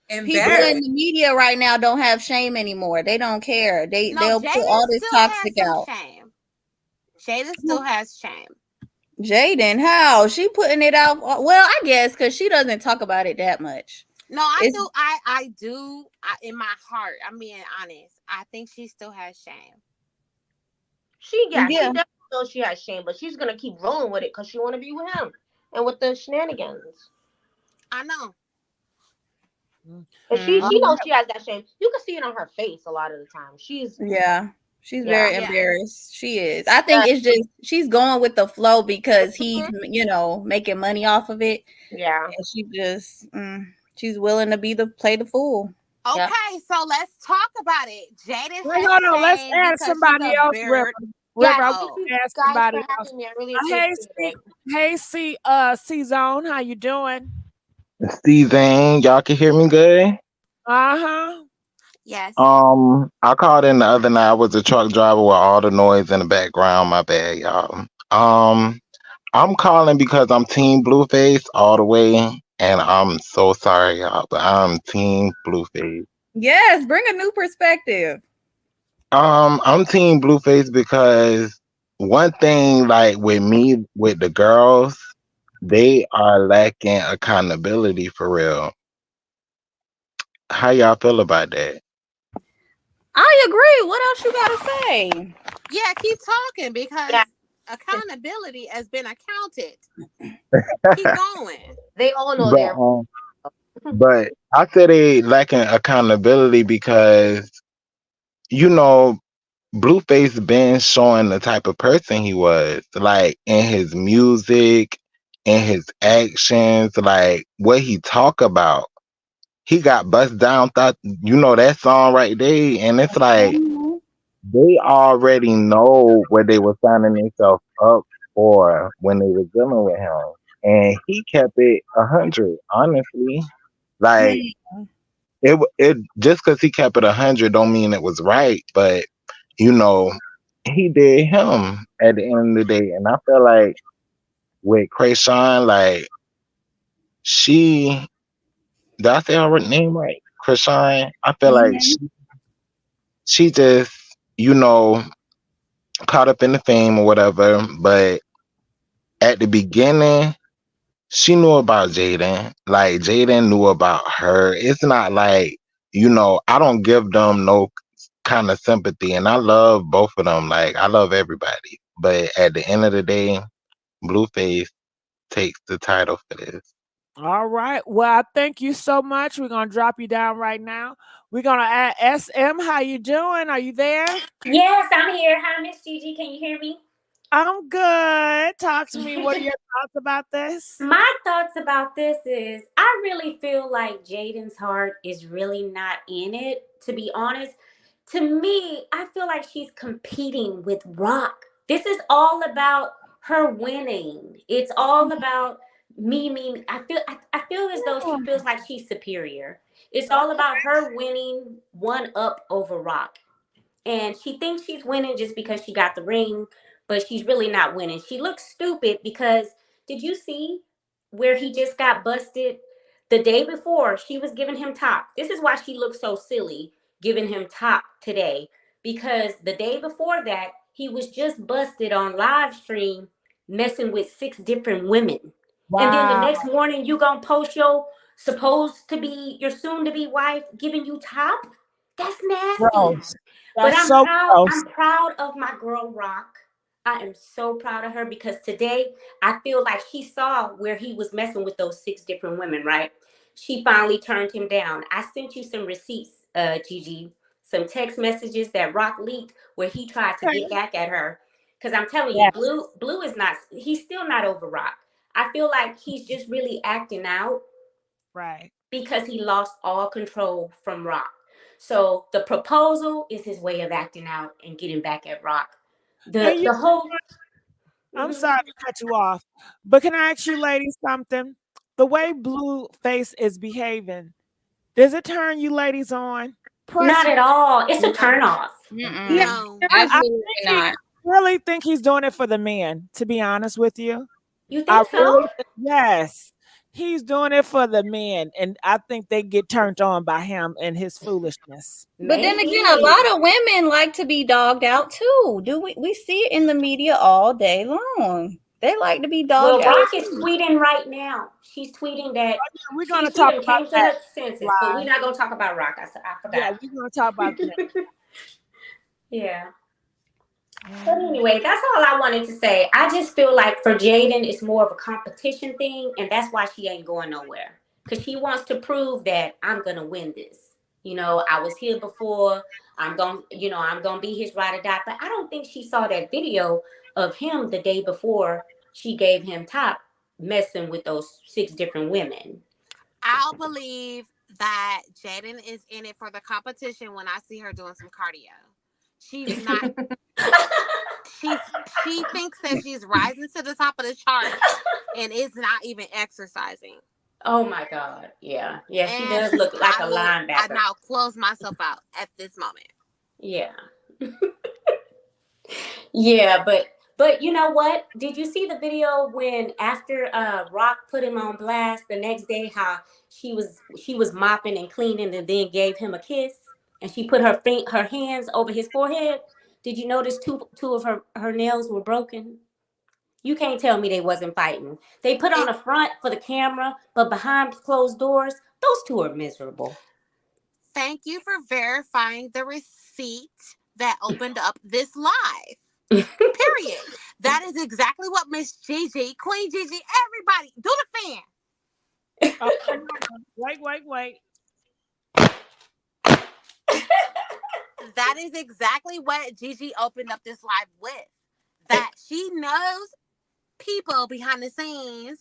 Speaker 13: People in
Speaker 20: Embarrassed.
Speaker 13: the media right now don't have shame anymore. They don't care.
Speaker 2: No,
Speaker 13: They'll put all
Speaker 2: Jaden
Speaker 13: this
Speaker 2: still has
Speaker 13: toxic
Speaker 2: some
Speaker 13: out.
Speaker 2: shame. Jaden still has shame.
Speaker 13: Jaidyn, how she putting it out? Well, I guess because she doesn't talk about it that much.
Speaker 2: No, I
Speaker 13: It's
Speaker 2: do. I do. In my heart, I'm being honest. I think she still has shame.
Speaker 5: She
Speaker 13: yeah,
Speaker 5: definitely knows she has shame, but she's gonna keep rolling with it because she want to be with him and with the shenanigans.
Speaker 2: I know.
Speaker 5: And she
Speaker 13: Mhm.
Speaker 5: knows she has that shame. You can see it on her face a lot of the time. She's
Speaker 13: she's
Speaker 5: yeah.
Speaker 13: very embarrassed. She is. I think it's just she's going with the flow because he's making money off of it.
Speaker 5: Yeah.
Speaker 13: And she just she's willing to play the fool.
Speaker 2: Okay, so let's talk about it. Jaden
Speaker 1: Wait,
Speaker 2: has
Speaker 1: hold on. Let's
Speaker 2: shame
Speaker 1: add
Speaker 2: because she's
Speaker 1: somebody
Speaker 2: a
Speaker 1: else, River.
Speaker 2: bird.
Speaker 1: River, I
Speaker 5: Yes,
Speaker 1: want
Speaker 2: Oh,
Speaker 5: thank
Speaker 1: to
Speaker 5: you
Speaker 1: add
Speaker 5: guys
Speaker 1: somebody
Speaker 5: for
Speaker 1: else.
Speaker 5: having me. I really
Speaker 1: Hey,
Speaker 5: appreciate it.
Speaker 1: C Zone, how you doing?
Speaker 7: Steven, y'all can hear me good?
Speaker 1: Uh-huh.
Speaker 2: yes.
Speaker 7: I called in the other night. I was a truck driver with all the noise in the background. My bad, y'all. I'm calling because I'm Team Blueface all the way, and I'm so sorry, y'all, but I'm Team Blueface.
Speaker 13: Yes, bring a new perspective.
Speaker 7: I'm Team Blueface because one thing, like with me, with the girls, they are lacking accountability for real. How y'all feel about that?
Speaker 13: I agree. What else you gotta say?
Speaker 2: Yeah, keep talking because
Speaker 5: Yeah,
Speaker 2: accountability has been accounted. Keep going.
Speaker 5: they all know
Speaker 7: But
Speaker 5: their.
Speaker 7: but I say they lacking accountability because you know Blueface been showing the type of person he was, like in his music, in his actions, like what he talk about. He got bust down, thought that song right there, and it's like
Speaker 13: Mhm.
Speaker 7: they already know what they were signing themselves up for when they were dealing with him, and he kept it 100. Honestly,
Speaker 13: Yeah.
Speaker 7: like it just because he kept it 100 don't mean it was right, but you know he did him at the end of the day, and I feel like with Chrisean, like she, did I say her name right? Chrisean, I feel like
Speaker 13: Mhm.
Speaker 7: she just you know caught up in the fame or whatever, but at the beginning she knew about Jaidyn. Like Jaidyn knew about her. It's not like, I don't give them no kind of sympathy, and I love both of them. Like I love everybody. But at the end of the day, Blueface takes the title for this.
Speaker 1: All right. Well, thank you so much. We're gonna drop you down right now. We're gonna add SM. How you doing? Are you there?
Speaker 6: Yes, I'm here. Hi, Miss Gigi. Can you hear me?
Speaker 1: I'm good. Talk to me. What are your thoughts about this?
Speaker 6: My thoughts about this is I really feel like Jaden's heart is really not in it, to be honest. To me, I feel like she's competing with Rock. This is all about her winning. It's all about me. I feel as though she feels like she's superior. It's all about her winning one up over Rock. And she thinks she's winning just because she got the ring, but she's really not winning. She looks stupid because did you see where he just got busted the day before? She was giving him top. This is why she looks so silly, giving him top today, because the day before that, he was just busted on live stream messing with 6 different women.
Speaker 1: Wow.
Speaker 6: And then the next morning, you gonna post your soon to be wife giving you top? That's nasty.
Speaker 1: Gross.
Speaker 6: But
Speaker 1: That's
Speaker 6: I'm
Speaker 1: so
Speaker 6: proud.
Speaker 1: gross.
Speaker 6: I'm proud of my girl Rock. I am so proud of her, because today I feel like she saw where he was messing with those 6 different women, right? She finally turned him down. I sent you some receipts, Gigi, some text messages that Rock leaked where he tried to get back at her. Because I'm telling you, Blue is not, he's still not over Rock. I feel like he's just really acting out.
Speaker 1: Right.
Speaker 6: Because he lost all control from Rock. So the proposal is his way of acting out and getting back at Rock. The whole
Speaker 1: I'm sorry to cut you off, but can I ask you ladies something? The way Blueface is behaving, does it turn you ladies on?
Speaker 6: Not at all. It's a turn off.
Speaker 13: No,
Speaker 1: I
Speaker 13: absolutely not.
Speaker 1: really think he's doing it for the men, to be honest with you.
Speaker 6: You think so?
Speaker 1: Yes. He's doing it for the men, and I think they get turned on by him and his foolishness.
Speaker 13: But then again, a lot of women like to be dogged out too. We see it in the media all day long. They like to be dogged out.
Speaker 6: Well, Rock is tweeting right now. She's tweeting that
Speaker 1: we're gonna
Speaker 6: talk about came to
Speaker 1: that
Speaker 6: her senses, but we're not gonna talk about Rock. I forgot.
Speaker 1: Yeah, we're gonna talk about that.
Speaker 6: Yeah. But anyway, that's all I wanted to say. I just feel like for Jaidyn, it's more of a competition thing, and that's why she ain't going nowhere. Because she wants to prove that I'm gonna win this. You know, I was here before. I'm gonna be his ride or die. But I don't think she saw that video of him the day before she gave him top messing with those 6 different women.
Speaker 2: I'll believe that Jaidyn is in it for the competition when I see her doing some cardio. She's not. She thinks that she's rising to the top of the chart and is not even exercising.
Speaker 6: Oh my God! Yeah, she does look like a linebacker.
Speaker 2: I now close myself out at this moment.
Speaker 6: Yeah. Yeah, but you know what? Did you see the video when after Rock put him on blast the next day, how she was mopping and cleaning and then gave him a kiss, and she put her hands over his forehead? Did you notice two of her nails were broken? You can't tell me they wasn't fighting. They put on a front for the camera, but behind closed doors, those two are miserable.
Speaker 2: Thank you for verifying the receipt that opened up this live. Period. That is exactly what Miss Gigi, Queen Gigi, everybody, do the fan.
Speaker 1: Wait.
Speaker 2: That is exactly what Gigi opened up this live with. That she knows people behind the scenes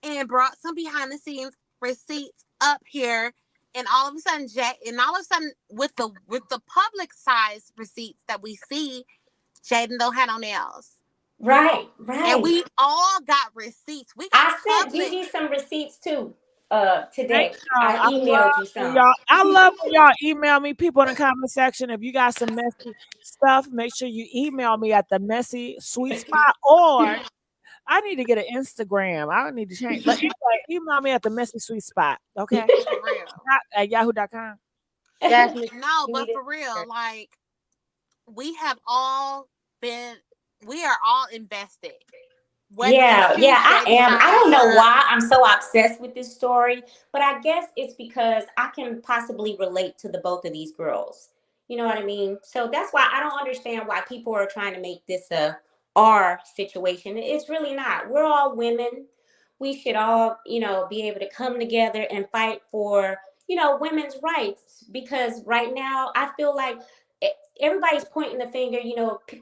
Speaker 2: and brought some behind the scenes receipts up here, and all of a sudden with the public size receipts that we see, Jaidyn don't have no nails.
Speaker 6: Right.
Speaker 2: And we all got receipts.
Speaker 6: I sent Gigi some receipts too. Today I emailed you some.
Speaker 1: I love when y'all email me, people in the comment section. If you got some messy stuff, make sure you email me at the Messy Sweet Spot, or I need to get an Instagram. I don't need to change. But anyway, email me at the Messy Sweet Spot. Okay. At yahoo.com.
Speaker 2: No, but for real, like we are all invested.
Speaker 6: Yeah, I am. I don't know why I'm so obsessed with this story, but I guess it's because I can possibly relate to the both of these girls. You know what I mean? So that's why I don't understand why people are trying to make this our situation. It's really not. We're all women. We should all, be able to come together and fight for, women's rights, because right now I feel like everybody's pointing the finger.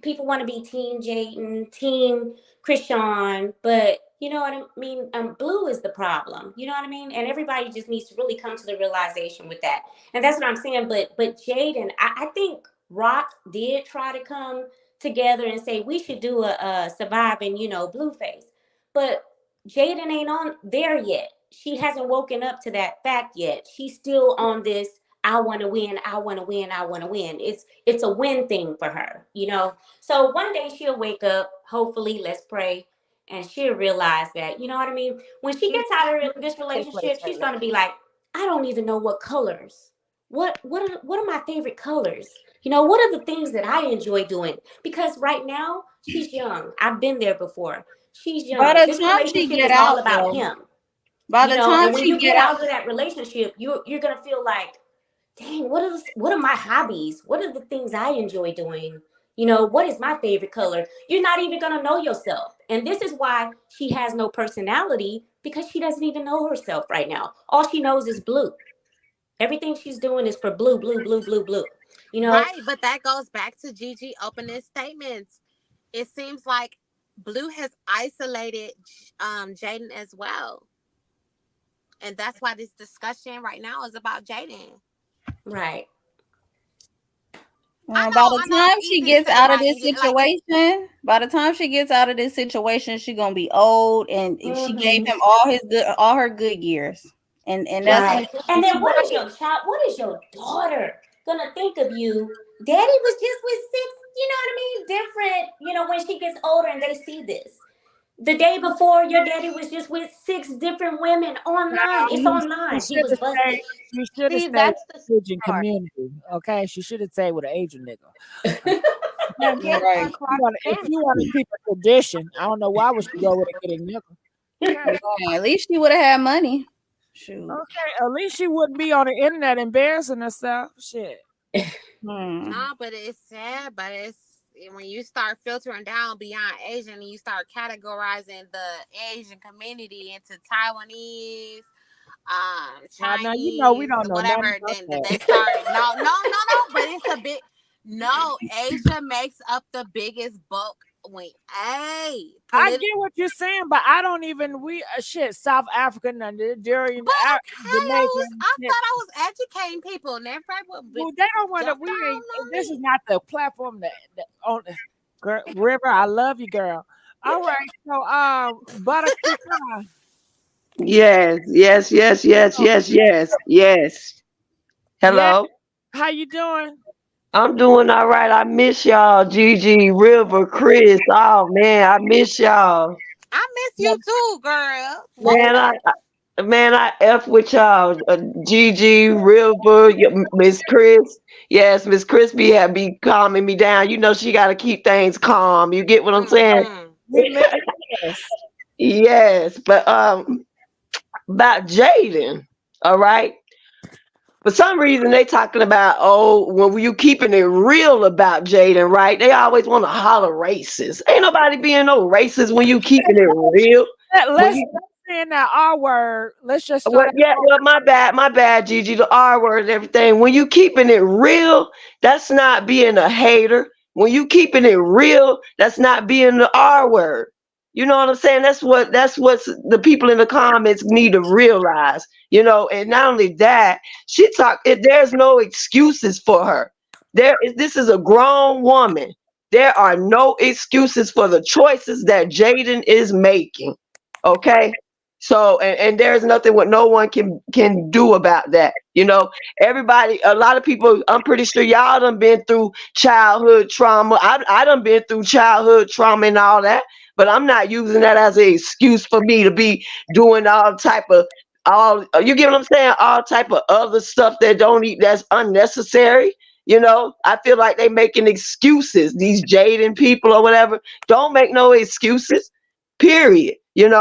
Speaker 6: People want to be Team Jaidyn, Team Chrisean, but you know what I mean? Blue is the problem. You know what I mean? And everybody just needs to really come to the realization with that. And that's what I'm saying. But Jaidyn, I think Rock did try to come together and say we should do a surviving, Blueface. But Jaidyn ain't on there yet. She hasn't woken up to that fact yet. She's still on this I want to win, I want to win, I want to win. It's a win thing for her, So one day she'll wake up, hopefully, let's pray, and she'll realize that, you know what I mean? When she gets out of this relationship, she's going to be like, I don't even know what colors what are my favorite colors? What are the things that I enjoy doing? Because right now she's young. I've been there before. She's
Speaker 13: By
Speaker 6: young.
Speaker 13: the
Speaker 6: This
Speaker 13: time she
Speaker 6: relationship
Speaker 13: get
Speaker 6: is all
Speaker 13: out,
Speaker 6: about
Speaker 13: though,
Speaker 6: him.
Speaker 13: by the time
Speaker 6: And when
Speaker 13: she
Speaker 6: you get
Speaker 13: get out,
Speaker 6: out of that relationship, you're gonna feel like, dang, what are my hobbies? What are the things I enjoy doing? What is my favorite color? You're not even gonna know yourself. And this is why she has no personality, because she doesn't even know herself right now. All she knows is blue. Everything she's doing is for blue, blue, blue, blue, blue.
Speaker 2: Right, but that goes back to Gigi opening statements. It seems like Blue has isolated Jaidyn as well. And that's why this discussion right now is about Jaidyn.
Speaker 6: Right.
Speaker 2: I
Speaker 13: by the
Speaker 2: know
Speaker 13: time
Speaker 2: it's
Speaker 13: she
Speaker 2: easy to
Speaker 13: gets
Speaker 2: say,
Speaker 13: out of
Speaker 2: not
Speaker 13: this
Speaker 2: easy. Like it,
Speaker 13: situation, she gonna be old, and she gave him all her good years, and that's
Speaker 6: Right. And then
Speaker 13: unfortunate.
Speaker 6: what is your child? What is your daughter gonna think of you? Daddy was just with six, you know what I mean? Different, when she gets older and they see this. The day before, your daddy was just with six different women online. It's
Speaker 1: She
Speaker 6: online. He
Speaker 1: should
Speaker 6: was
Speaker 1: have
Speaker 6: busted.
Speaker 1: stayed. She should have
Speaker 5: See,
Speaker 1: stayed
Speaker 5: that's the
Speaker 1: with Asian
Speaker 5: part.
Speaker 1: community. Okay, she should have stayed with an Asian nigga. Okay?
Speaker 5: You can't
Speaker 13: Right.
Speaker 5: cross
Speaker 1: If
Speaker 5: family.
Speaker 1: you want to keep a tradition, I don't know why would she go with a getting nigga. Okay.
Speaker 13: Yeah, at least she would have had money. Shoot.
Speaker 1: Okay, at least she wouldn't be on the internet embarrassing herself. Shit.
Speaker 2: no, but it's sad. But it's when you start filtering down beyond Asian and you start categorizing the Asian community into Taiwanese,
Speaker 1: Now you know we
Speaker 2: Chinese,
Speaker 1: don't know nothing
Speaker 2: whatever,
Speaker 1: about
Speaker 2: then
Speaker 1: that.
Speaker 2: they start but it's a bit no, Asia makes up the biggest bulk when
Speaker 1: I get what you're saying, but I don't even shit South Africa, Nigerian, Jamaican.
Speaker 2: I thought I was educating people and everybody
Speaker 1: Well, they don't want to. We ain't. This is not the platform that on girl, River. I love you, girl. All right, so Butter Pecan.
Speaker 16: Yes, yes, yes, yes, yes, yes, yes.
Speaker 1: Yeah,
Speaker 16: Hello.
Speaker 1: how you doing?
Speaker 16: I'm doing all right. I miss y'all, Gigi, River, Chris. Oh man, I miss y'all.
Speaker 2: I miss you too, girl.
Speaker 16: Man, I F with y'all. Gigi, River, Miss Chris. Yes, Miss Chris be calming me down. You know she got to keep things calm. You get what I'm saying?
Speaker 1: We miss this.
Speaker 16: Yes, but about Jaidyn. All right. For some reason, they talking about, when you keeping it real about Jaidyn, right? They always want to holler racist. Ain't nobody being no racist when you keeping it real. When
Speaker 1: Let's
Speaker 16: you,
Speaker 1: say that R word. Let's just
Speaker 16: well,
Speaker 1: start.
Speaker 16: yeah, well, my bad, Gigi. The R word and everything. When you keeping it real, that's not being a hater. When you keeping it real, that's not being the R word. You know what I'm saying? That's what the people in the comments need to realize. And not only that, there's no excuses for her. This is a grown woman. There are no excuses for the choices that Jaidyn is making. Okay? So and there's nothing what no one can do about that. Everybody, a lot of people, I'm pretty sure y'all done been through childhood trauma. I done been through childhood trauma and all that, but I'm not using that as an excuse for me to be doing all you get what I'm saying? All type of other stuff that's unnecessary. I feel like they making excuses. These Jaidyn people or whatever don't make no excuses. Period. And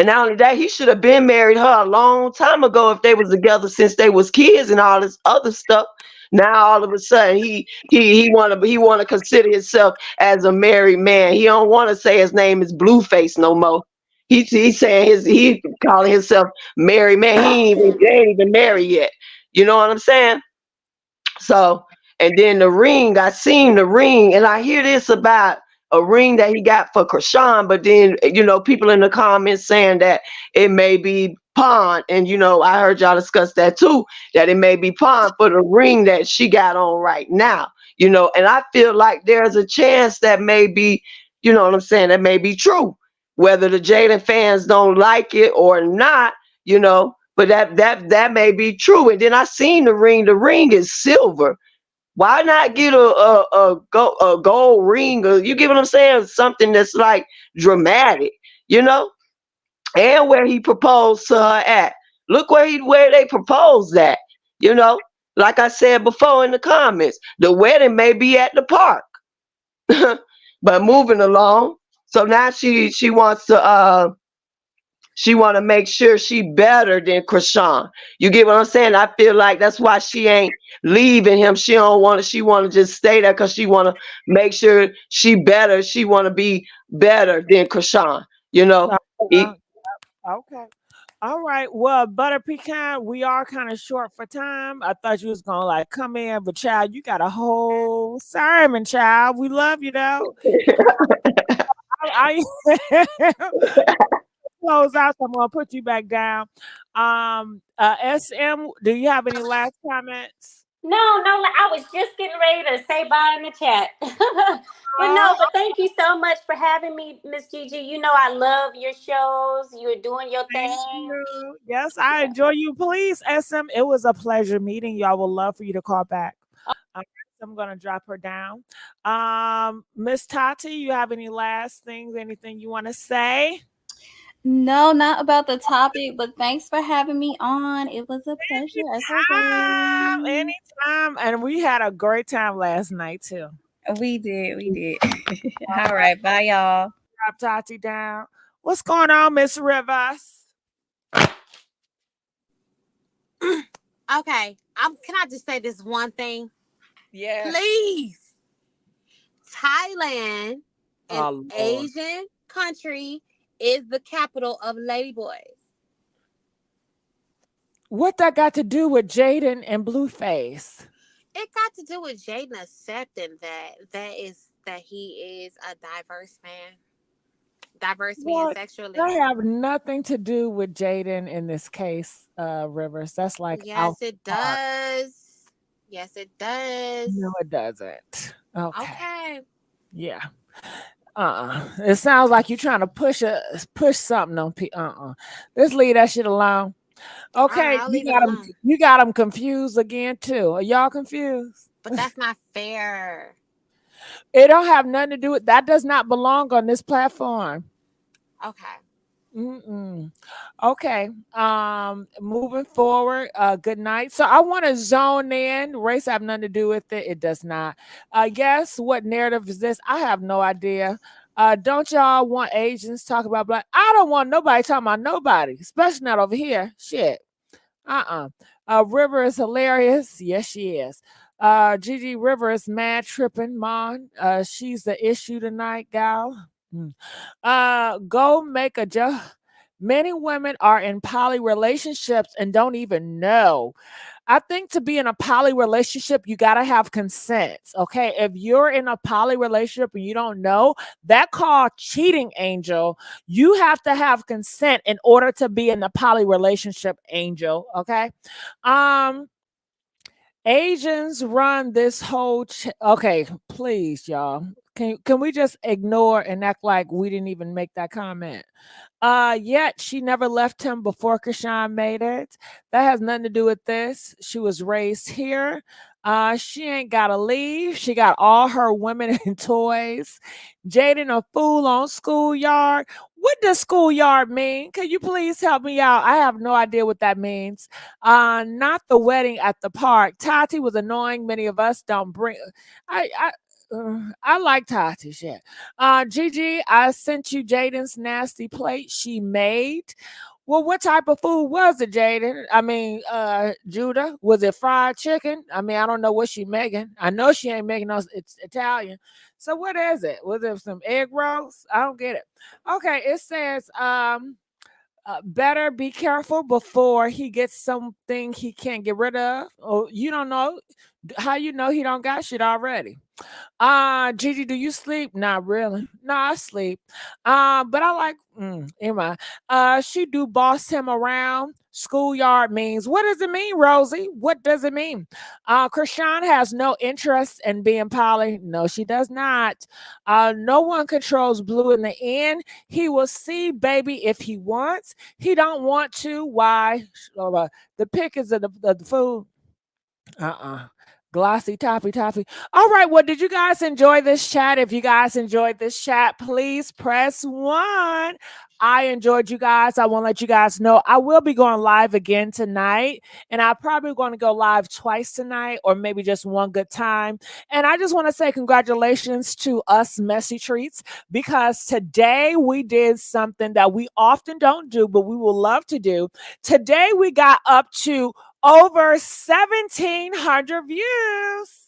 Speaker 16: not only that, he should have been married her a long time ago if they was together since they was kids and all this other stuff. Now all of a sudden he wanna consider himself as a married man. He don't want to say his name is Blueface no more. He's saying he calling himself married man. He ain't even married yet. You know what I'm saying? So, and then the ring, I seen the ring, and I hear this about a ring that he got for Chrisean, but then, people in the comments saying that it may be pawn. And, I heard y'all discuss that too, that it may be pawn for the ring that she got on right now, and I feel like there's a chance that may be, you know what I'm saying, that may be true, whether the Jaidyn fans don't like it or not, but that may be true. And then I seen the ring. The ring is silver. Why not get a gold ring? Or, you get what I'm saying? Something that's like dramatic, you know? And where he proposed to her at. Look where they proposed at, Like I said before in the comments, the wedding may be at the park. But moving along. So now she wants to make sure she better than Chrisean. You get what I'm saying? I feel like that's why she ain't leaving him. She want to just stay there because she want to make sure she better. She want to be better than Chrisean. You know.
Speaker 1: Okay. All right. Well, Butter Pecan, we are kind of short for time. I thought you was gonna like come in, but child, you got a whole sermon, child. We love you though. I close out, so I'm gonna put you back down. SM, do you have any last comments?
Speaker 6: No, I was just getting ready to say bye in the chat. But thank you so much for having me, Miss Gigi. You know I love your shows. You're doing your thing.
Speaker 1: Thank you. Yes, I enjoy you. Please, SM, it was a pleasure meeting you. I would love for you to call back. I'm gonna drop her down. Miss Tati, you have any last things, anything you want to say?
Speaker 13: No, not about the topic, but thanks for having me on. It was a pleasure as always.
Speaker 1: Anytime. And we had a great time last night too.
Speaker 13: We did. All right, bye y'all.
Speaker 1: Drop Tati down. What's going on, Miss Rivers?
Speaker 2: Okay. Can I just say this one thing?
Speaker 1: Yeah.
Speaker 2: Please. Thailand, an Asian country, is the capital of ladyboys.
Speaker 1: What that got to do with Jaidyn and Blueface?
Speaker 2: It got to do with Jaidyn accepting that he is a diverse man. Diverse man sexually.
Speaker 1: That have nothing to do with Jaidyn in this case, Rivers. That's like
Speaker 2: yes, it does. Yes, it does.
Speaker 1: No, it doesn't.
Speaker 2: Okay.
Speaker 1: Yeah. It sounds like you're trying to push something on people. Let's leave that shit alone. Okay,
Speaker 2: right,
Speaker 1: you got them confused again too. Are y'all confused?
Speaker 2: But that's not fair.
Speaker 1: It don't have nothing to do with that. Does not belong on this platform.
Speaker 2: Okay.
Speaker 1: Okay. Moving forward. Good night. So I want to zone in. Race have nothing to do with it. It does not. Yes. What narrative is this? I have no idea. Don't y'all want Asians talk about black? I don't want nobody talking about nobody, especially not over here. Shit. River is hilarious. Yes, she is. Gigi River is mad tripping, Mon. She's the issue tonight, gal. Go make a joke. Many women are in poly relationships and don't even know. I think to be in a poly relationship, you got to have consent. Okay. If you're in a poly relationship and you don't know, that called cheating, Angel. You have to have consent in order to be in the poly relationship, Angel. Okay. Asians run this whole okay, please, y'all. Can we just ignore and act like we didn't even make that comment? Yet she never left him before Chrisean made it. That has nothing to do with this. She was raised here. She ain't gotta leave. She got all her women and toys. Jaidyn a fool on schoolyard. What does schoolyard mean? Can you please help me out? I have no idea what that means. Not the wedding at the park. Tati was annoying. Many of us don't bring. I like Tati shit. Gigi, I sent you Jaidyn's nasty plate she made. Well, what type of food was it, Jaidyn? I mean, Judah, was it fried chicken? I mean, I don't know what she making. I know she ain't making no. It's Italian. So what is it? Was it some egg rolls? I don't get it. Okay, it says better be careful before he gets something he can't get rid of. Oh, you don't know how you know he don't got shit already. Gigi, do you sleep? Not really. No, I sleep. But I like anyway. She do boss him around. Schoolyard means what does it mean, Rosie? What does it mean? Chrisean has no interest in being poly. No, she does not. No one controls Blue in the end. He will see baby if he wants. He don't want to. Why? The pick is of the food. Glossy toppy toppy. All right. Well, did you guys enjoy this chat? If you guys enjoyed this chat, please press 1. I enjoyed you guys. I want to let you guys know I will be going live again tonight. And I'm probably going to go live twice tonight, or maybe just one good time. And I just want to say congratulations to us Messy Treats, because today we did something that we often don't do, but we will love to do. Today we got up to over 1,700 views.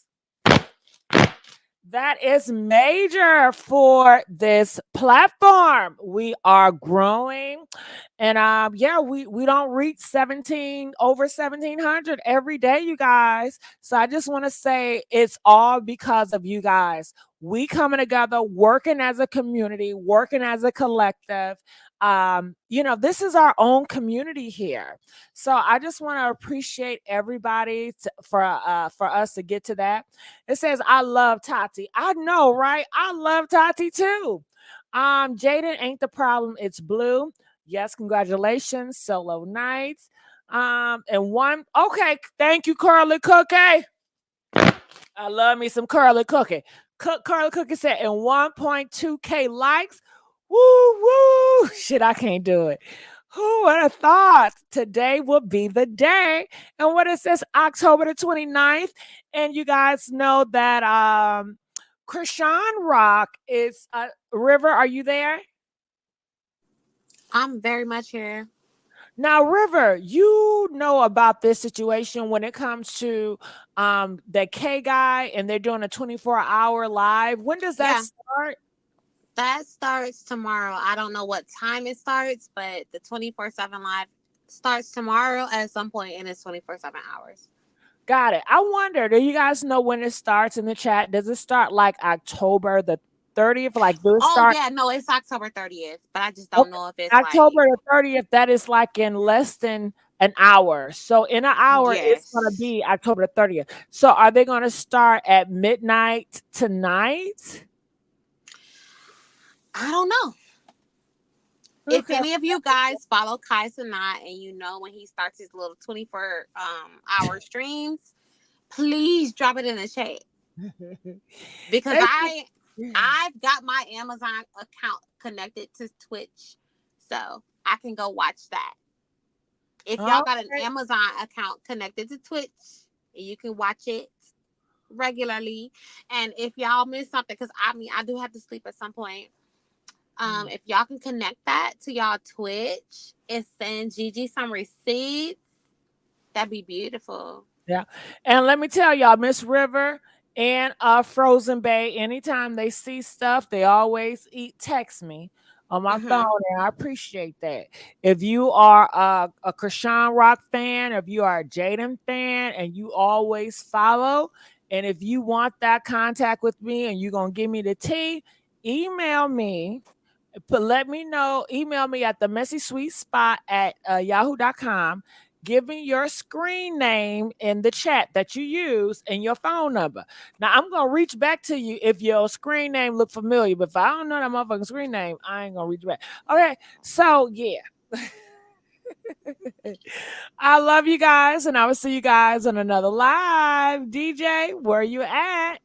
Speaker 1: That is major for this platform. We are growing. And yeah, we don't reach over 1,700 every day, you guys. So I just want to say it's all because of you guys. We coming together, working as a community, working as a collective. This is our own community here. So I just want to appreciate everybody for us to get to that. It says, I love Tati. I know, right? I love Tati too. Jaidyn ain't the problem. It's Blue. Yes, congratulations. Solo nights. And one, okay, thank you, Curly Cookie. I love me some Curly Cookie. Curly Cookie said, and 1.2K likes. Woo, woo. Shit, I can't do it. Who would have thought today would be the day? And what it says, October the 29th. And you guys know that Chrisean Rock is River. Are you there?
Speaker 2: I'm very much here.
Speaker 1: Now, River, you know about this situation when it comes to the K guy, and they're doing a 24-hour live. When does that start?
Speaker 2: That starts tomorrow. I don't know what time it starts, but the 24/7 live starts tomorrow at some point, and it's 24/7 hours.
Speaker 1: Got it. I wonder, do you guys know when it starts in the chat? Does it start like October the 30th? Like, do it start?
Speaker 2: Yeah, no, it's October 30th, but I just don't know if it's
Speaker 1: October the 30th. That is like in less than an hour. So in an hour, it's going to be October the 30th. So are they going to start at midnight tonight?
Speaker 2: I don't know. Okay. If any of you guys follow Kai Sanat and you know when he starts his little 24-hour streams, please drop it in the chat. Because I've got my Amazon account connected to Twitch, so I can go watch that. If y'all got an Amazon account connected to Twitch, you can watch it regularly. And if y'all miss something, because I do have to sleep at some point. If y'all can connect that to y'all Twitch and send Gigi some receipts, that'd be beautiful.
Speaker 1: Yeah. And let me tell y'all, Miss River and Frozen Bay, anytime they see stuff, they always text me on my phone, and I appreciate that. If you are a Chrisean Rock fan, if you are a Jaidyn fan, and you always follow, and if you want that contact with me and you're going to give me the tea, email me. But let me know. Email me at TheMessySweetSpot at yahoo.com. Give me your screen name in the chat that you use and your phone number. Now, I'm going to reach back to you if your screen name look familiar. But if I don't know that motherfucking screen name, I ain't going to reach back. Okay, so yeah. I love you guys, and I will see you guys on another live. DJ, where you at?